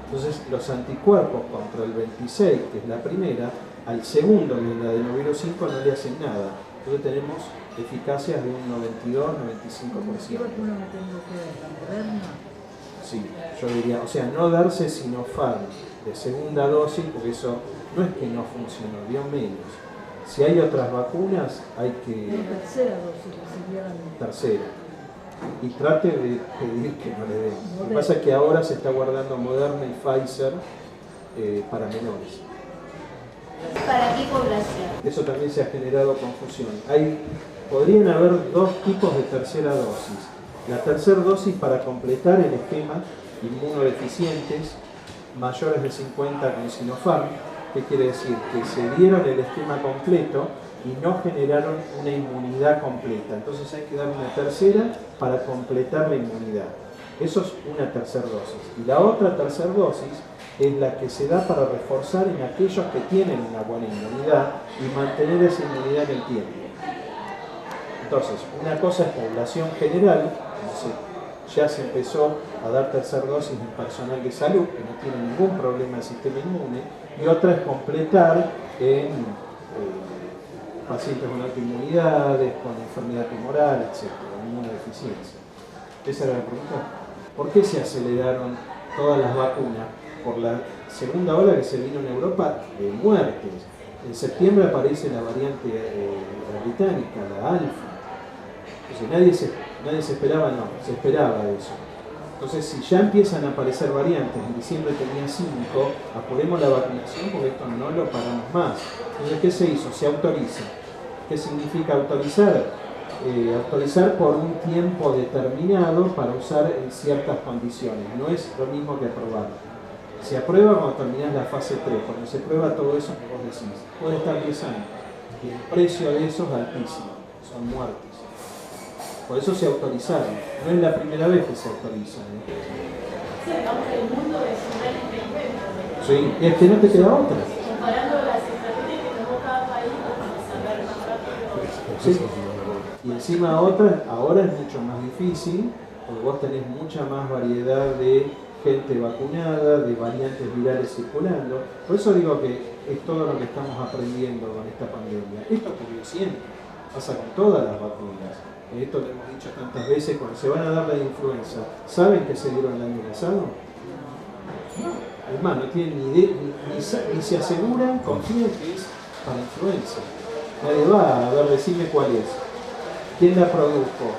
Speaker 6: Entonces los anticuerpos contra el 26, que es la primera, al segundo, que es el adenovirus 5, no le hacen nada. Entonces tenemos eficacias de un 92-95%.
Speaker 13: ¿Qué vacuna me tengo que dar? ¿La Moderna?
Speaker 6: Sí, yo diría, o sea, no darse Sinopharm de segunda dosis, porque eso no es que no funcionó, dio menos. Si hay otras vacunas, hay que...
Speaker 13: La tercera dosis recibieron.
Speaker 6: Tercera. Y trate de pedir que no le den. Lo que pasa es que ahora se está guardando Moderna y Pfizer para menores.
Speaker 4: ¿Para qué población?
Speaker 6: Eso también se ha generado confusión. Podrían haber dos tipos de tercera dosis. La tercera dosis para completar el esquema inmunodeficientes mayores de 50 con Sinopharm. ¿Qué quiere decir? Que se dieron el esquema completo y no generaron una inmunidad completa. Entonces hay que dar una tercera para completar la inmunidad. Eso es una tercera dosis. Y la otra tercera dosis es la que se da para reforzar en aquellos que tienen una buena inmunidad y mantener esa inmunidad en el tiempo. Entonces, una cosa es población general, ya se empezó a dar tercera dosis en personal de salud que no tiene ningún problema del sistema inmune, y otra es completar en pacientes con autoinmunidades, con enfermedad tumoral, etc., inmunodeficiencia. Esa era la pregunta. ¿Por qué se aceleraron todas las vacunas? Por la segunda ola que se vino en Europa de muertes. En septiembre aparece la variante británica, la alfa. Entonces nadie se esperaba, se esperaba eso. Entonces, si ya empiezan a aparecer variantes, en diciembre tenía 5, apuremos la vacunación porque esto no lo paramos más. Entonces, ¿qué se hizo? Se autoriza. ¿Qué significa autorizar? Autorizar por un tiempo determinado para usar en ciertas condiciones. No es lo mismo que aprobar. Se aprueba cuando terminas la fase 3, cuando se prueba todo eso que vos decís. Puede estar 10 años. Y el precio de eso es altísimo. Son muertes. Por eso se autorizaron. No es la primera vez que se autorizan.
Speaker 1: El mundo es un gran experimento.
Speaker 6: Sí, es que no te queda otra.
Speaker 1: Comparando las estrategias que tomó cada país para saber más rápido.
Speaker 6: Sí. Y encima ahora es mucho más difícil, porque vos tenés mucha más variedad de gente vacunada, de variantes virales circulando. Por eso digo que es todo lo que estamos aprendiendo con esta pandemia. Esto ocurrió siempre, pasa con todas las vacunas. Esto lo hemos dicho tantas veces, cuando se van a dar la influenza, ¿saben que se dieron el año pasado? Es más, no tienen ni idea, ni se aseguran, confían que es para influenza. Nadie va a ver, decime cuál es. ¿Quién la produjo?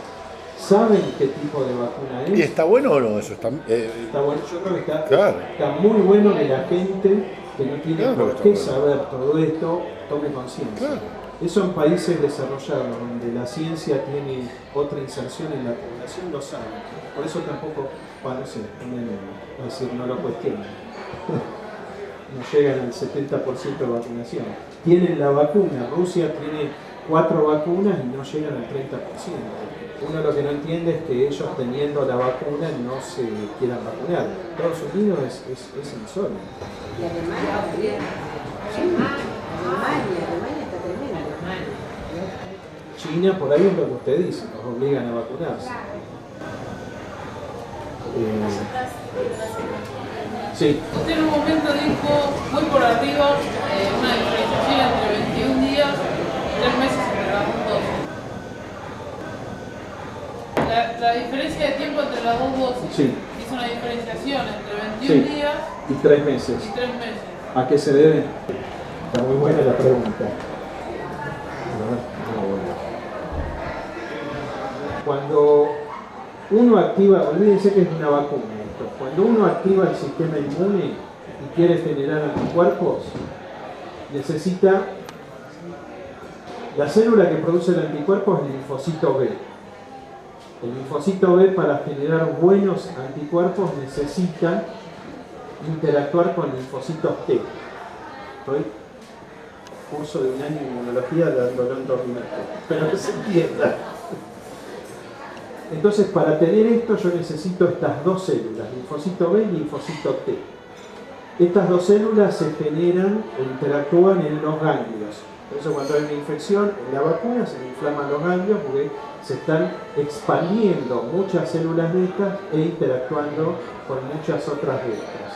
Speaker 6: ¿Saben qué tipo de vacuna es?
Speaker 9: ¿Y está bueno o no eso?
Speaker 6: Está bueno, yo creo que está,
Speaker 9: claro.
Speaker 6: Está muy bueno que la gente que no tiene
Speaker 9: Claro,
Speaker 6: por qué
Speaker 9: bueno.
Speaker 6: saber todo esto tome conciencia.
Speaker 9: Claro.
Speaker 6: Eso en países desarrollados, donde la ciencia tiene otra inserción en la población, lo saben. Por eso tampoco, bueno, no sé, es decir, no lo cuestionan. No llegan al 70% de vacunación. Tienen la vacuna, Rusia tiene 4 vacunas y no llegan al 30%. Uno lo que no entiende es que ellos teniendo la vacuna no se quieran vacunar. Estados Unidos es insólito.
Speaker 8: Y Alemania también. Alemania está tremendo.
Speaker 6: China, por ahí es lo que usted dice, nos obligan a vacunarse. Sí.
Speaker 14: Usted en un momento dijo, muy por arriba, una diferenciación entre 21 días y 3 meses entre las dos dosis. La diferencia de tiempo entre las dos dosis
Speaker 6: Sí.
Speaker 14: es una diferenciación entre 21
Speaker 6: Sí.
Speaker 14: días
Speaker 6: Y 3 meses.
Speaker 14: y 3 meses.
Speaker 6: ¿A qué se debe? Está muy buena la pregunta. Cuando uno activa, olvídense que es una vacuna esto, cuando uno activa el sistema inmune y quiere generar anticuerpos, necesita la célula que produce el anticuerpo es el linfocito B. El linfocito B, para generar buenos anticuerpos, necesita interactuar con linfocitos T. Estoy curso de un año de inmunología dándolo en 2 minutos, pero que se entienda. Entonces, para tener esto yo necesito estas dos células, linfocito B y linfocito T. Estas dos células se generan e interactúan en los ganglios. Por eso cuando hay una infección en la vacuna se inflaman los ganglios porque se están expandiendo muchas células de estas e interactuando con muchas otras de estas.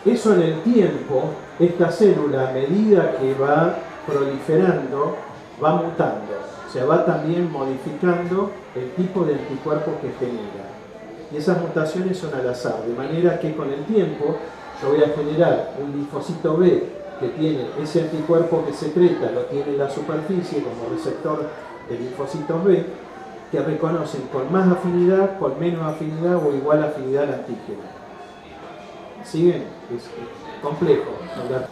Speaker 6: Eso en el tiempo, esta célula a medida que va proliferando, va mutando. Se va también modificando el tipo de anticuerpos que genera. Y esas mutaciones son al azar, de manera que con el tiempo yo voy a generar un linfocito B que tiene ese anticuerpo que secreta, lo tiene en la superficie como receptor de linfocitos B, que reconocen con más afinidad, con menos afinidad o igual afinidad al antígeno. ¿Siguen? Es complejo hablar.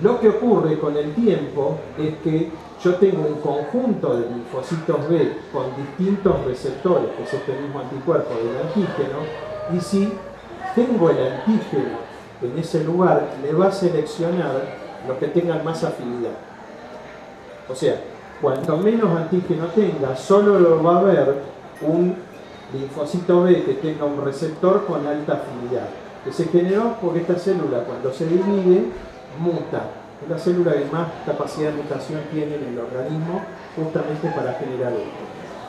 Speaker 6: Lo que ocurre con el tiempo es que yo tengo un conjunto de linfocitos B con distintos receptores, que es este mismo anticuerpo del antígeno, y si tengo el antígeno en ese lugar, me va a seleccionar los que tengan más afinidad. O sea, cuanto menos antígeno tenga, solo lo va a ver un linfocito B que tenga un receptor con alta afinidad, que se generó porque esta célula, cuando se divide, muta. Es la célula que más capacidad de mutación tiene en el organismo, justamente para generar esto.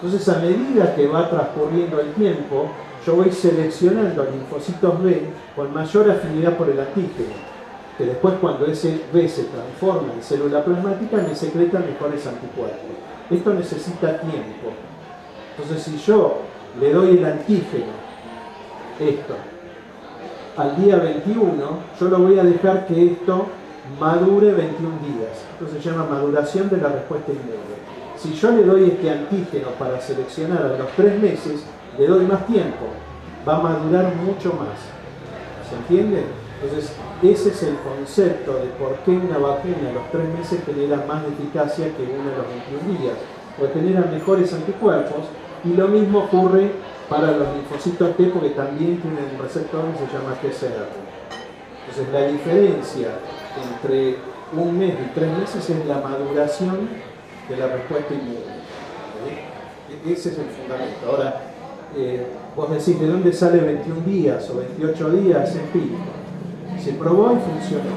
Speaker 6: Entonces, a medida que va transcurriendo el tiempo, yo voy seleccionando linfocitos B con mayor afinidad por el antígeno, que después, cuando ese B se transforma en célula plasmática, me secreta mejores anticuerpos. Esto necesita tiempo. Entonces, si yo le doy el antígeno, esto, al día 21, yo lo voy a dejar que esto madure 21 días. Esto se llama maduración de la respuesta inmune. Si yo le doy este antígeno para seleccionar a los 3 meses, le doy más tiempo, va a madurar mucho más. ¿Se entiende? Entonces, ese es el concepto de por qué una vacuna a los 3 meses genera más eficacia que una a los 21 días, porque genera mejores anticuerpos, y lo mismo ocurre para los linfocitos T, porque también tienen un receptor que se llama TCR. Entonces, la diferencia entre un mes y 3 meses es la maduración de la respuesta inmune. Ese es el fundamento. Ahora, vos decís, ¿de dónde sale 21 días o 28 días? Empírico. Se probó y funcionó.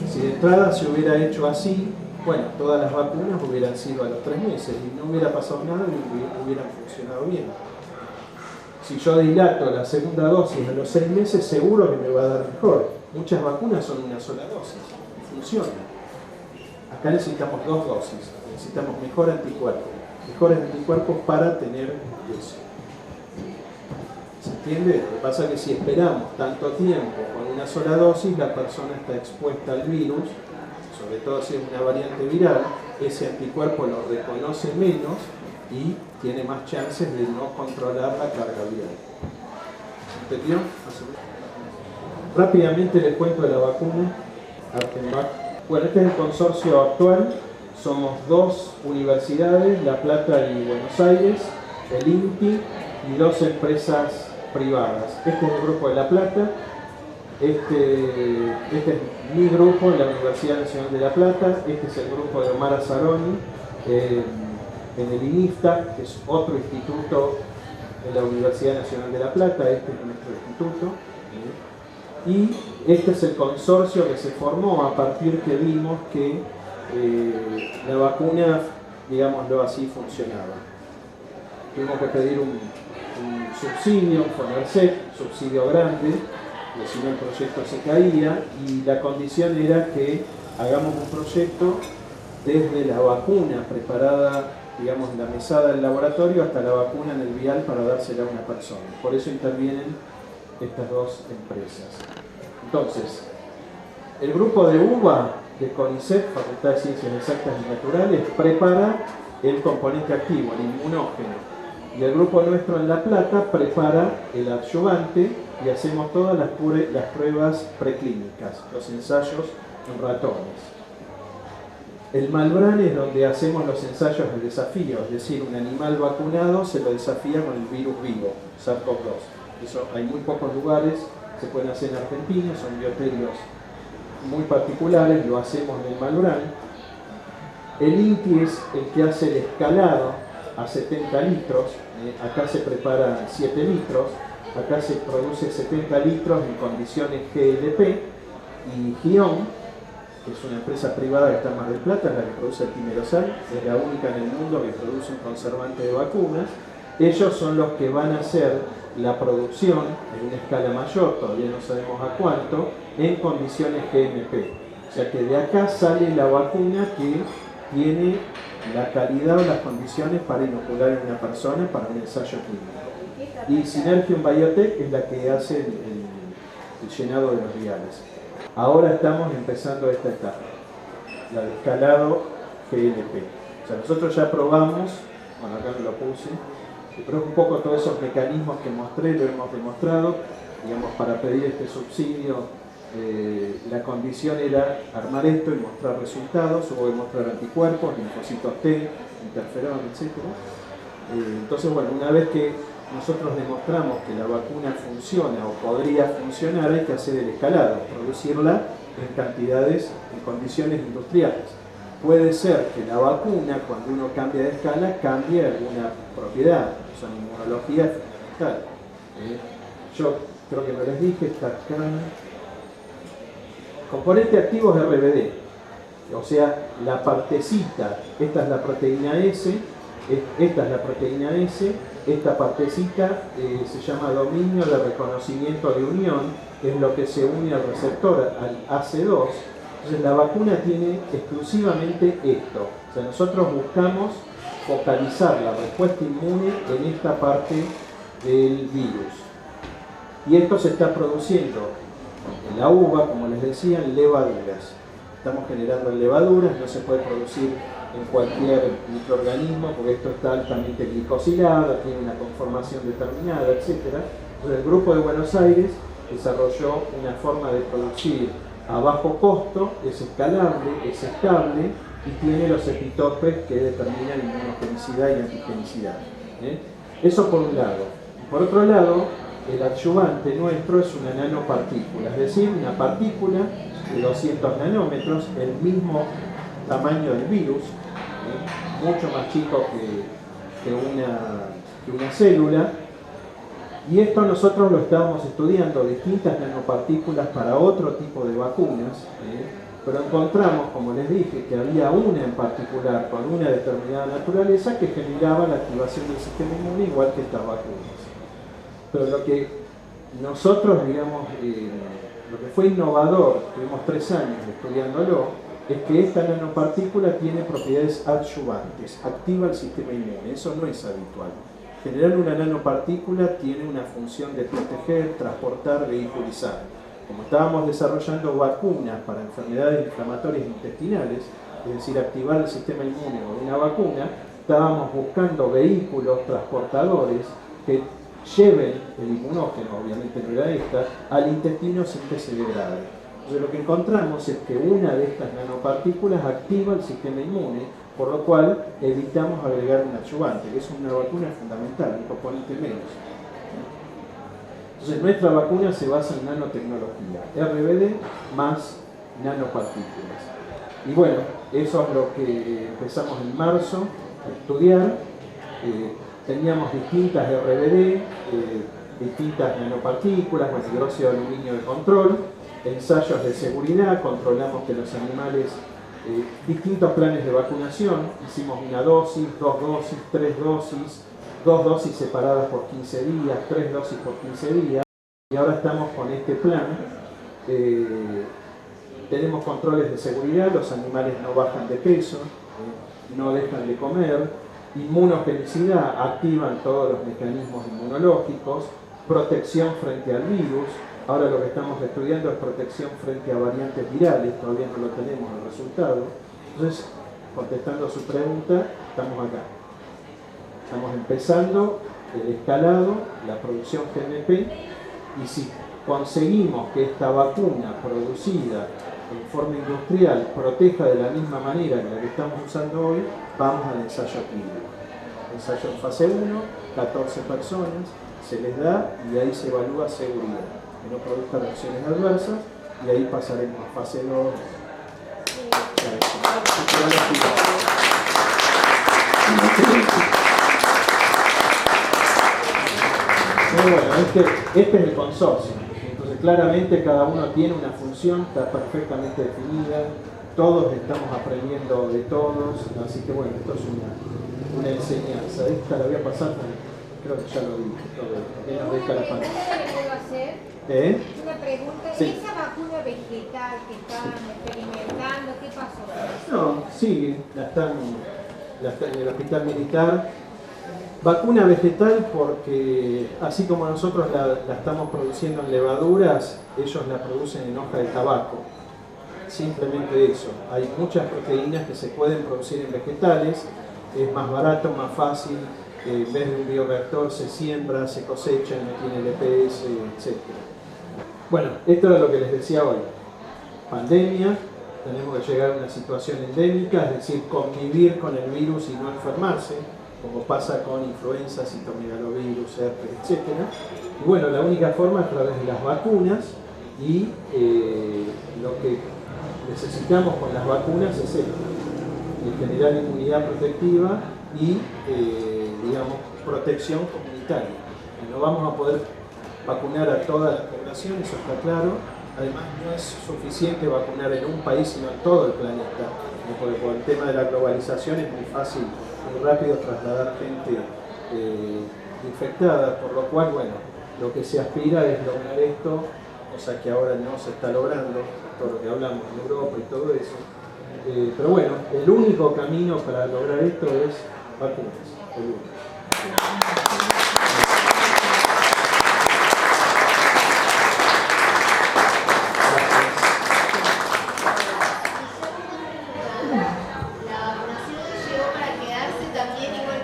Speaker 6: Si de entrada se hubiera hecho así, bueno, todas las vacunas hubieran sido a los 3 meses y no hubiera pasado nada y hubieran funcionado bien. Si yo dilato la segunda dosis a los 6 meses, seguro que me va a dar mejor. Muchas vacunas son una sola dosis, funcionan. Acá necesitamos 2 dosis, necesitamos mejores anticuerpos para tener eso. ¿Se entiende? Lo que pasa es que si esperamos tanto tiempo con una sola dosis, la persona está expuesta al virus, sobre todo si es una variante viral, ese anticuerpo lo reconoce menos y tiene más chances de no controlar la carga viral. ¿Entendió? Rápidamente les cuento de la vacuna Artenvac. Bueno, este es el consorcio actual. Somos 2 universidades, La Plata y Buenos Aires, el INTI y 2 empresas privadas. Este es el grupo de La Plata, este es mi grupo en la Universidad Nacional de La Plata, este es el grupo de Omar Azzaroni en el INIFTA, que es otro instituto de la Universidad Nacional de La Plata, este es nuestro instituto. Y este es el consorcio que se formó a partir que vimos que la vacuna, digámoslo así, funcionaba. Tuvimos que pedir un subsidio, un FONARSET, subsidio grande, porque si no el proyecto se caía, y la condición era que hagamos un proyecto desde la vacuna preparada, digamos, en la mesada del laboratorio, hasta la vacuna en el vial para dársela a una persona. Por eso intervienen estas 2 empresas. Entonces, el grupo de UBA de CONICET, Facultad de Ciencias Exactas y Naturales, prepara el componente activo, el inmunógeno. Y el grupo nuestro en La Plata prepara el adyuvante y hacemos todas las pruebas preclínicas, los ensayos en ratones. El Malbrán es donde hacemos los ensayos de desafío, es decir, un animal vacunado se lo desafía con el virus vivo, SARS-CoV-2. Eso hay muy pocos lugares, se pueden hacer en Argentina, son bioterios muy particulares, lo hacemos en el Malbrán. El INTI es el que hace el escalado a 70 litros, acá se preparan 7 litros, acá se produce 70 litros en condiciones GLP, y Gion, que es una empresa privada que está en Mar del Plata, es la que produce el timerosal, es la única en el mundo que produce un conservante de vacunas. Ellos son los que van a hacer la producción en una escala mayor, todavía no sabemos a cuánto, en condiciones GMP. O sea que de acá sale la vacuna que tiene la calidad o las condiciones para inocular en una persona para un ensayo clínico. Y Synergium Biotech es la que hace el llenado de los viales. Ahora estamos empezando esta etapa, la de escalado GLP. O sea, nosotros ya probamos, bueno, acá me lo puse, pero es un poco todos esos mecanismos que mostré, lo hemos demostrado, digamos, para pedir este subsidio. La condición era armar esto y mostrar resultados, hubo que mostrar anticuerpos, linfocitos T, interferón, etc. Entonces, bueno, una vez que nosotros demostramos que la vacuna funciona o podría funcionar, hay que hacer el escalado, producirla en cantidades, en condiciones industriales. Puede ser que la vacuna, cuando uno cambia de escala, cambie alguna propiedad, son inmunología fundamental. Yo creo que no les dije, está acá. Componente activos de RBD, o sea, la partecita, esta es la proteína S, esta es la proteína S, esta partecita se llama dominio de reconocimiento de unión, que es lo que se une al receptor, al AC2. Entonces la vacuna tiene exclusivamente esto, o sea, nosotros buscamos focalizar la respuesta inmune en esta parte del virus. Y esto se está produciendo en la uva, como les decía, en levaduras. Estamos generando en levaduras, no se puede producir en cualquier microorganismo porque esto está altamente glicosilado, tiene una conformación determinada, etc. Entonces el grupo de Buenos Aires desarrolló una forma de producir a bajo costo, es escalable, es estable y tiene los epitopes que determinan inmunogenicidad y antigenicidad. Eso por un lado. Por otro lado, el adyuvante nuestro es una nanopartícula, es decir, una partícula de 200 nanómetros, el mismo tamaño del virus, mucho más chico que una célula. Y esto nosotros lo estábamos estudiando, distintas nanopartículas para otro tipo de vacunas, pero encontramos, como les dije, que había una en particular con una determinada naturaleza que generaba la activación del sistema inmune igual que estas vacunas. Pero lo que nosotros, digamos, lo que fue innovador, tuvimos 3 años estudiándolo, es que esta nanopartícula tiene propiedades adyuvantes, activa el sistema inmune, eso no es habitual. Generar una nanopartícula tiene una función de proteger, transportar, vehiculizar. Como estábamos desarrollando vacunas para enfermedades inflamatorias intestinales, es decir, activar el sistema inmune con una vacuna, estábamos buscando vehículos transportadores que lleven el inmunógeno, obviamente no era esta, al intestino sin que se degrade. Entonces lo que encontramos es que una de estas nanopartículas activa el sistema inmune, por lo cual evitamos agregar un adyuvante, que es una vacuna fundamental, un componente menos. Entonces nuestra vacuna se basa en nanotecnología, RBD más nanopartículas. Y bueno, eso es lo que empezamos en marzo a estudiar. Teníamos distintas RBD, distintas nanopartículas, hidróxido de aluminio de control, ensayos de seguridad, controlamos que los animales, distintos planes de vacunación, hicimos una dosis, 2 dosis, 3 dosis, 2 dosis separadas por 15 días, 3 dosis por 15 días, y ahora estamos con este plan. Tenemos controles de seguridad, los animales no bajan de peso, no dejan de comer, inmunogenicidad, activan todos los mecanismos inmunológicos, protección frente al virus. Ahora lo que estamos estudiando es protección frente a variantes virales, todavía no lo tenemos el resultado. Entonces, contestando su pregunta, estamos acá. Estamos empezando el escalado, la producción GNP, y si conseguimos que esta vacuna producida en forma industrial proteja de la misma manera que la que estamos usando hoy, vamos al ensayo clínico. Ensayo en fase 1, 14 personas, se les da y de ahí se evalúa seguridad, que no produzca reacciones adversas, y ahí pasaremos a fase 2. Bueno, este es el consorcio. Entonces claramente cada uno tiene una función, está perfectamente definida, todos estamos aprendiendo de todos, así que bueno, esto es una enseñanza. Esta la voy a pasar, creo que ya lo dije, que nos deja la pantalla.
Speaker 11: ¿Le puedo hacer? Una pregunta,
Speaker 6: Sí.
Speaker 11: ¿esa vacuna vegetal que estaban experimentando, qué pasó?
Speaker 6: No, sigue, la están en el hospital militar, Vacuna vegetal porque así como nosotros la estamos produciendo en levaduras, ellos la producen en hoja de tabaco. Simplemente eso. Hay muchas proteínas que se pueden producir en vegetales, es más barato, más fácil, en vez de un bioreactor se siembra, se cosecha, no tiene LPS, etc. Bueno, esto era lo que les decía hoy. Pandemia, tenemos que llegar a una situación endémica, es decir, convivir con el virus y no enfermarse, como pasa con influenza, citomegalovirus, herpes, etc. Y bueno, la única forma es a través de las vacunas y lo que necesitamos con las vacunas es esto, generar inmunidad protectiva y, digamos, protección comunitaria. No vamos a poder vacunar a toda la población, eso está claro. Además, no es suficiente vacunar en un país, sino en todo el planeta, porque por el tema de la globalización es muy fácil, muy rápido trasladar gente infectada, por lo cual, bueno, lo que se aspira es lograr esto, cosa que ahora no se está logrando, todo lo que hablamos en Europa y todo eso. Pero bueno, el único camino para lograr esto es vacunas. El único.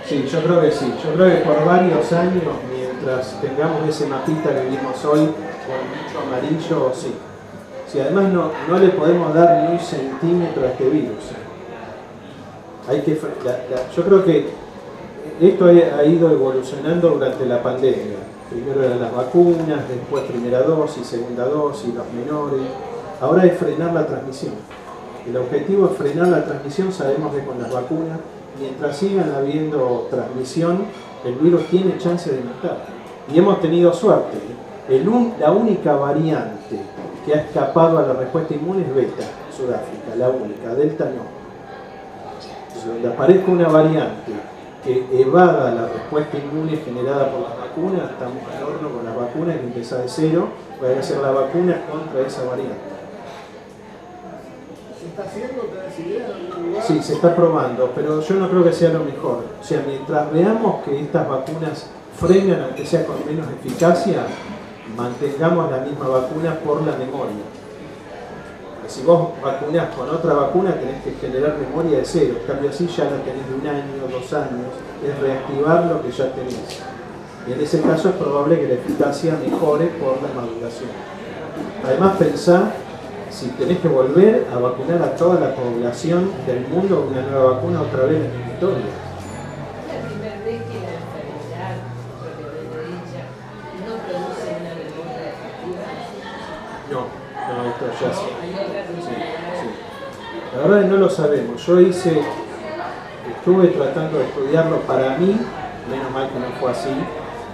Speaker 6: Sí, yo creo que sí. Yo creo que por varios años, mientras tengamos ese mapita que vimos hoy, con mucho amarillo, sí. Si además no le podemos dar ni un centímetro a este virus. Yo creo que esto ha ido evolucionando durante la pandemia. Primero eran las vacunas, después primera dosis, segunda dosis, los menores. Ahora es frenar la transmisión. El objetivo es frenar la transmisión. Sabemos que con las vacunas, mientras sigan habiendo transmisión, el virus tiene chance de matar. Y hemos tenido suerte. La única variante que ha escapado a la respuesta inmune es Beta, Sudáfrica, la única, Delta no. Entonces, donde aparezca una variante que evada la respuesta inmune generada por las vacunas, estamos al horno con las vacunas, que empieza de cero, va a ser la vacuna contra esa variante.
Speaker 7: ¿Se está haciendo? ¿Tenés idea en algún lugar?
Speaker 6: Sí, se está probando, pero yo no creo que sea lo mejor. O sea, mientras veamos que estas vacunas frenan, aunque sea con menos eficacia, mantengamos la misma vacuna por la memoria. Porque si vos vacunás con otra vacuna, tenés que generar memoria de cero. En cambio, así ya la tenés de 1 año, 2 años. Es reactivar lo que ya tenés. Y en ese caso es probable que la eficacia mejore por la maduración. Además, pensá, si tenés que volver a vacunar a toda la población del mundo con una nueva vacuna otra vez en la historia. No, esto ya sí. La verdad es que no lo sabemos. Yo estuve tratando de estudiarlo para mí, menos mal que no fue así,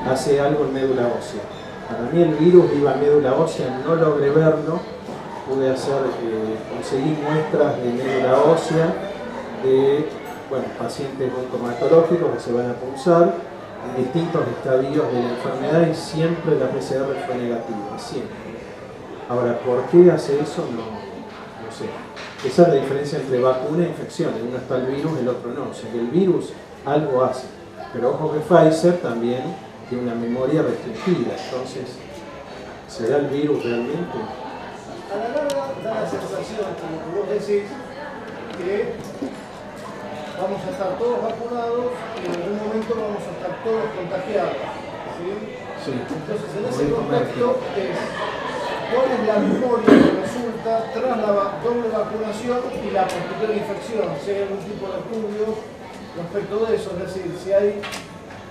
Speaker 6: hace algo en médula ósea. Para mí el virus iba a médula ósea, no logré verlo, pude conseguir muestras de médula ósea de pacientes oncomatológicos que se van a pulsar en distintos estadios de la enfermedad y siempre la PCR fue negativa, siempre. Ahora, ¿por qué hace eso? No sé. Esa es la diferencia entre vacuna e infección. En uno está el virus, el otro no. O sea, que el virus algo hace. Pero ojo que Pfizer también tiene una memoria restringida. Entonces, ¿será el virus realmente?
Speaker 7: A la larga da la sensación, como vos decís, que vamos a estar todos vacunados y en algún momento vamos a estar todos contagiados. ¿Sí? Entonces, en ese contexto ¿cuál es la memoria que resulta tras la doble vacunación y la posterior infección? Si hay algún tipo de estudio respecto de eso, es decir, si hay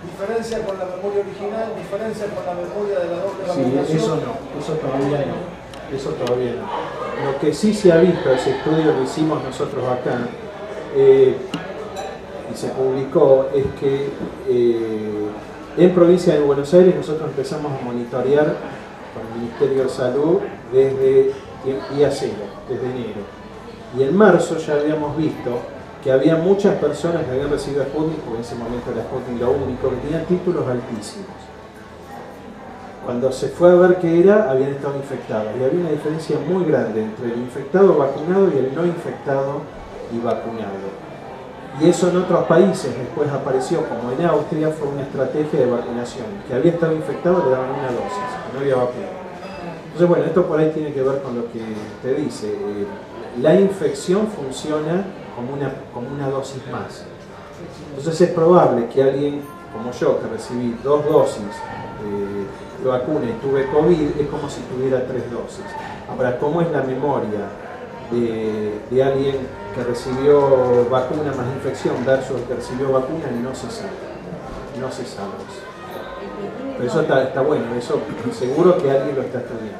Speaker 7: diferencia con la memoria original, diferencia con la memoria de la doble vacunación.
Speaker 6: Sí, eso no, eso todavía no. Eso todavía no. Lo que sí se ha visto, ese estudio lo hicimos nosotros acá, y se publicó, es que en provincia de Buenos Aires nosotros empezamos a monitorear con el Ministerio de Salud desde día cero, desde enero. Y en marzo ya habíamos visto que había muchas personas que habían recibido Sputnik, porque en ese momento era Sputnik lo único, que tenían títulos altísimos. Cuando se fue a ver qué era, habían estado infectados. Y había una diferencia muy grande entre el infectado vacunado y el no infectado y vacunado. Y eso en otros países después apareció, como en Austria, fue una estrategia de vacunación. Que había estado infectado le daban una dosis, no había vacuna. Entonces, bueno, esto por ahí tiene que ver con lo que te dice. La infección funciona como una dosis más. Entonces es probable que alguien como yo, que recibí 2 dosis de vacuna y tuve COVID, es como si tuviera 3 dosis. Ahora, ¿cómo es la memoria de alguien que recibió vacuna más infección versus el que recibió vacuna? No se sabe. No se sabe eso. Pero eso está bueno, eso seguro que alguien lo está estudiando.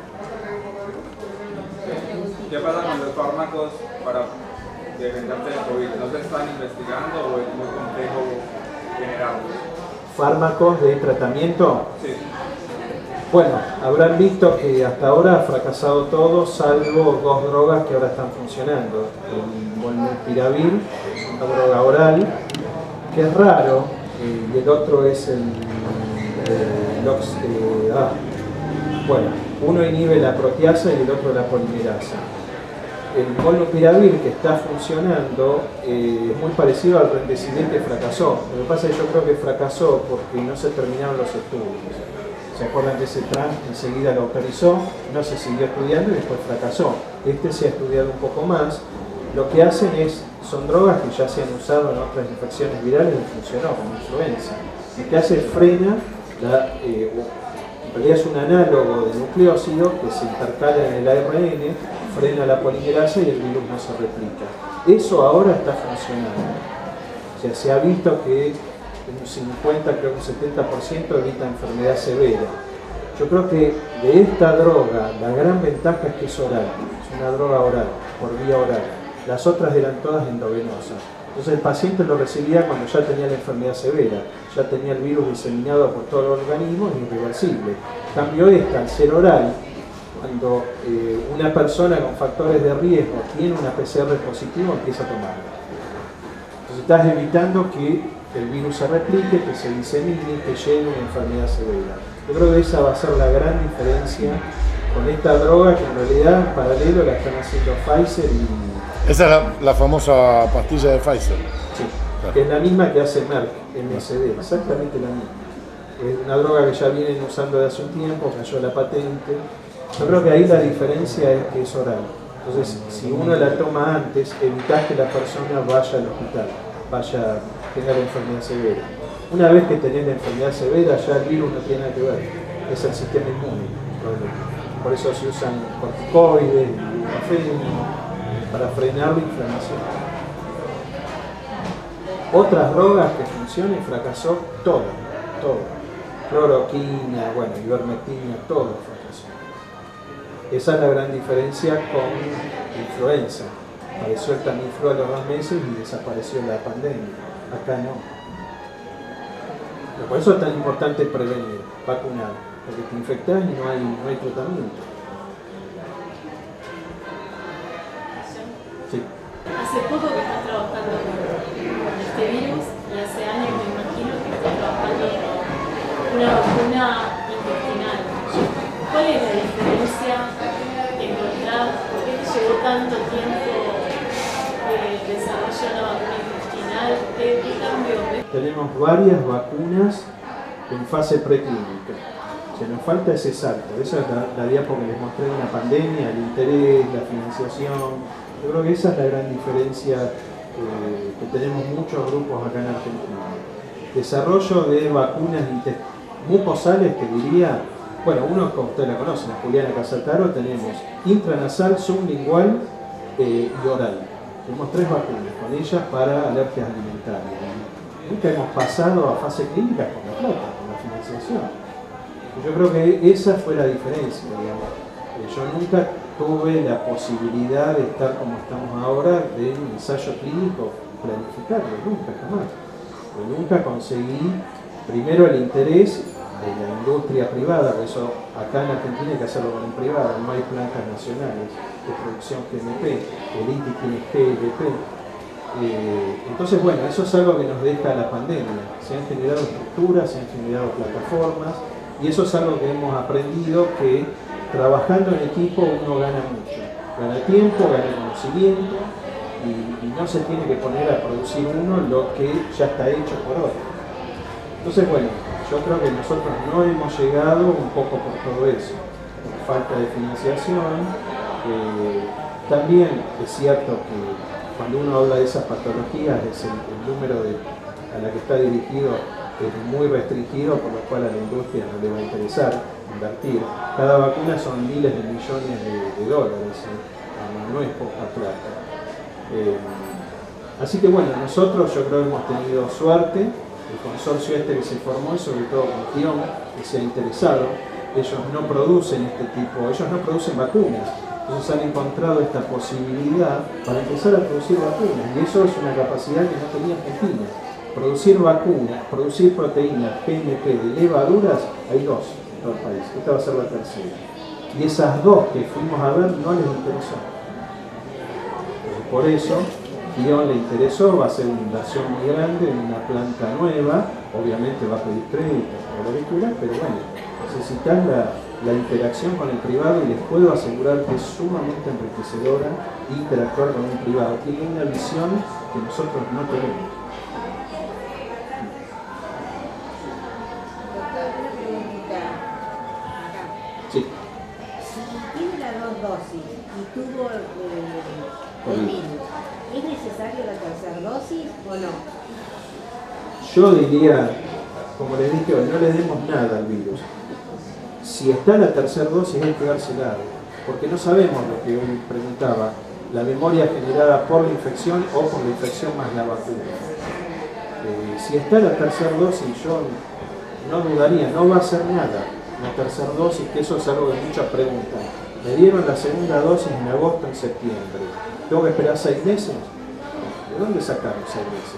Speaker 15: ¿Qué pasa con los fármacos para defenderte del COVID? ¿No se están investigando o es muy complejo generarlos?
Speaker 6: ¿Fármacos de tratamiento?
Speaker 15: Sí.
Speaker 6: Bueno, habrán visto que hasta ahora ha fracasado todo, salvo 2 drogas que ahora están funcionando. El molnupiravir, una droga oral, que es raro, y el otro es el bueno, uno inhibe la proteasa y el otro la polimerasa. El molnupiravir que está funcionando es muy parecido al remdesivir que fracasó. Lo que pasa es que yo creo que fracasó porque no se terminaron los estudios. ¿Se acuerdan que ese Trump enseguida lo autorizó? No se siguió estudiando y después fracasó. Este se ha estudiado un poco más. Lo que hacen son drogas que ya se han usado en otras infecciones virales y funcionó, como influenza. Lo que hace es frena, en realidad es un análogo de nucleócido que se intercala en el ARN, frena la polimerasa y el virus no se replica. Eso ahora está funcionando. O sea, se ha visto que un 50, creo un 70% evita enfermedad severa. Yo creo que de esta droga la gran ventaja es que es oral, es una droga oral, por vía oral. Las otras eran todas endovenosas. Entonces el paciente lo recibía cuando ya tenía la enfermedad severa, ya tenía el virus diseminado por todo el organismo y irreversible. En cambio esta, al ser oral, cuando una persona con factores de riesgo tiene una PCR positiva, empieza a tomarla. Entonces estás evitando que el virus se replique, que se disemine, que llegue una enfermedad severa. Yo creo que esa va a ser la gran diferencia con esta droga que en realidad en paralelo la están haciendo Pfizer y...
Speaker 9: Esa es la famosa pastilla de Pfizer.
Speaker 6: Sí, que es la misma que hace Merck, MSD, exactamente la misma. Es una droga que ya vienen usando de hace un tiempo, cayó la patente. Yo creo que ahí la diferencia es que es oral. Entonces, si uno la toma antes, evitás que la persona vaya al hospital, tenga la enfermedad severa. Una vez que tenés la enfermedad severa, ya el virus no tiene nada que ver, es el sistema inmune. Por eso se usan corticoides, ibuprofeno, para frenar la inflamación. Otras drogas que funcionan, fracasó todo. Cloroquina, bueno, ivermectina, todo fracasó. Esa es la gran diferencia con influenza. Apareció el Tamiflu a los 2 meses y desapareció la pandemia. Acá no. Por eso es tan importante prevenir, vacunar, porque te infectás y no hay tratamiento. Sí.
Speaker 1: Hace poco que estás trabajando con este virus y hace años me imagino que estás trabajando con una vacuna intestinal. ¿Cuál es la diferencia que encontrás? ¿Por qué te llevó tanto tiempo desarrollar una vacuna intestinal? ¿Qué cambió?
Speaker 6: Tenemos varias vacunas en fase preclínica. Se nos falta ese salto. Esa es la diapo que les mostré de una pandemia, el interés, la financiación. Yo creo que esa es la gran diferencia que tenemos muchos grupos acá en Argentina. Desarrollo de vacunas mucosales, que diría, bueno, uno como ustedes la conocen, la Juliana Casataro, tenemos intranasal, sublingual y oral. Tenemos 3 vacunas con ellas para alergias alimentarias. Nunca hemos pasado a fase clínica con la plata, con la financiación. Yo creo que esa fue la diferencia, digamos. Yo nunca tuve la posibilidad de estar como estamos ahora, de un ensayo clínico, planificarlo, nunca, jamás. Yo nunca conseguí, primero, el interés de la industria privada, por eso acá en Argentina hay que hacerlo con un privado, no hay plantas nacionales de producción GMP, el ITI tiene GLP. Entonces, bueno, eso es algo que nos deja la pandemia. Se han generado estructuras, se han generado plataformas, y eso es algo que hemos aprendido, que trabajando en equipo uno gana mucho. Gana tiempo, gana conocimiento, y no se tiene que poner a producir uno lo que ya está hecho por otro. Entonces, bueno, yo creo que nosotros no hemos llegado un poco por todo eso, por falta de financiación. También es cierto que cuando uno habla de esas patologías, el número a la que está dirigido es muy restringido, por lo cual a la industria no le va a interesar invertir. Cada vacuna son miles de millones de dólares, no es poca plata. Así que bueno, nosotros yo creo que hemos tenido suerte. El consorcio este que se formó, y sobre todo con Kion, que se ha interesado, ellos no producen ellos no producen vacunas. Entonces han encontrado esta posibilidad para empezar a producir vacunas, y eso es una capacidad que no tenía Argentina. Producir vacunas, producir proteínas, PNP de levaduras, hay dos en todo el país. Esta va a ser la tercera. Y esas dos que fuimos a ver no les interesó. Por eso, Kion le interesó, va a hacer una inversión muy grande en una planta nueva, obviamente va a pedir créditos por lo que quiera, pero bueno, necesitan la interacción con el privado, y les puedo asegurar que es sumamente enriquecedora interactuar con un privado. Tiene una visión que nosotros no tenemos. Sí.
Speaker 8: Si tiene las dos dosis y tuvo el virus, ¿es necesario la tercera dosis o no?
Speaker 6: Yo diría, como les dije hoy, no le demos nada al virus. Si está la tercera dosis hay que dársela, porque no sabemos lo que hoy preguntaba, la memoria generada por la infección o por la infección más la vacuna. Si está la tercera dosis, yo no dudaría, no va a hacer nada la tercera dosis, que eso es algo de muchas preguntas. Me dieron la segunda dosis en agosto, en septiembre. ¿Tengo que esperar 6 meses? ¿De dónde sacaron 6 meses?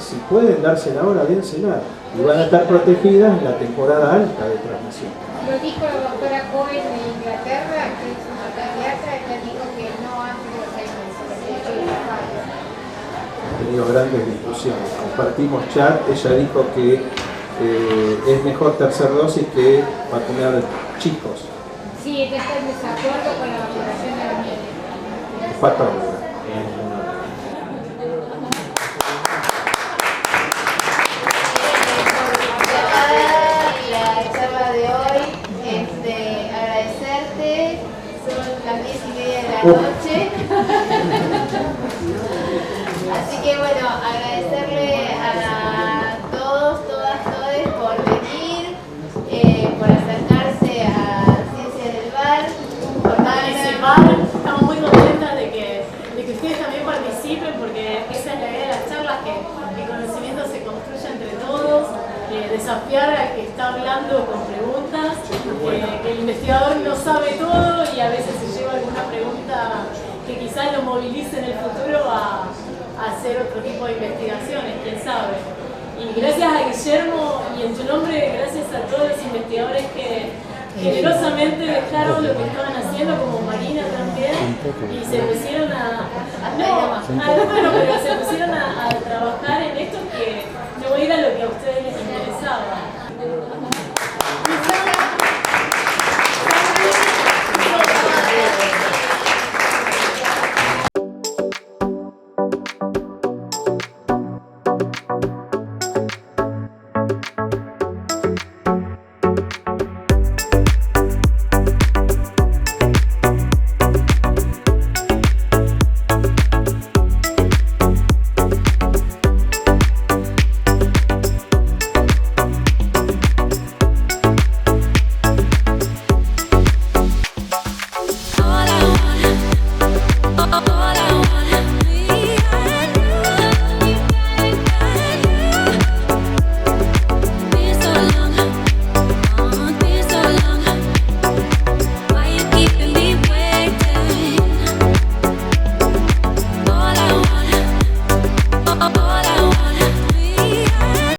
Speaker 6: Si pueden dársela ahora, dénsela. Y van a estar protegidas en la temporada alta de transmisión.
Speaker 11: Lo dijo la doctora Cohen de Inglaterra, que es una pediatra, ella dijo que no antes de los 6 meses.
Speaker 6: He tenido grandes discusiones. Compartimos chat, ella dijo que es mejor tercera dosis que vacunar chicos.
Speaker 11: Sí, ella está en desacuerdo con la vacunación de los niños.
Speaker 6: Patóloga.
Speaker 4: La charla de hoy, agradecerte, son las 10:30 de la noche. Así que bueno, agradecerle a todos, todas, todes por venir, por acercarse a Ciencias del Bar, por
Speaker 1: participar. Estamos muy contentas de que ustedes también participen, porque esa es la idea de las charlas, que el conocimiento se construya entre todos, desafiar al que está hablando con preguntas, que el investigador no sabe todo y a veces se lleva alguna pregunta que quizás lo movilice en el futuro a hacer otro tipo de investigaciones, quién sabe. Y gracias a Guillermo, y en tu nombre, gracias a todos los investigadores que generosamente dejaron lo que estaban haciendo, como Marina también, y se pusieron a trabajar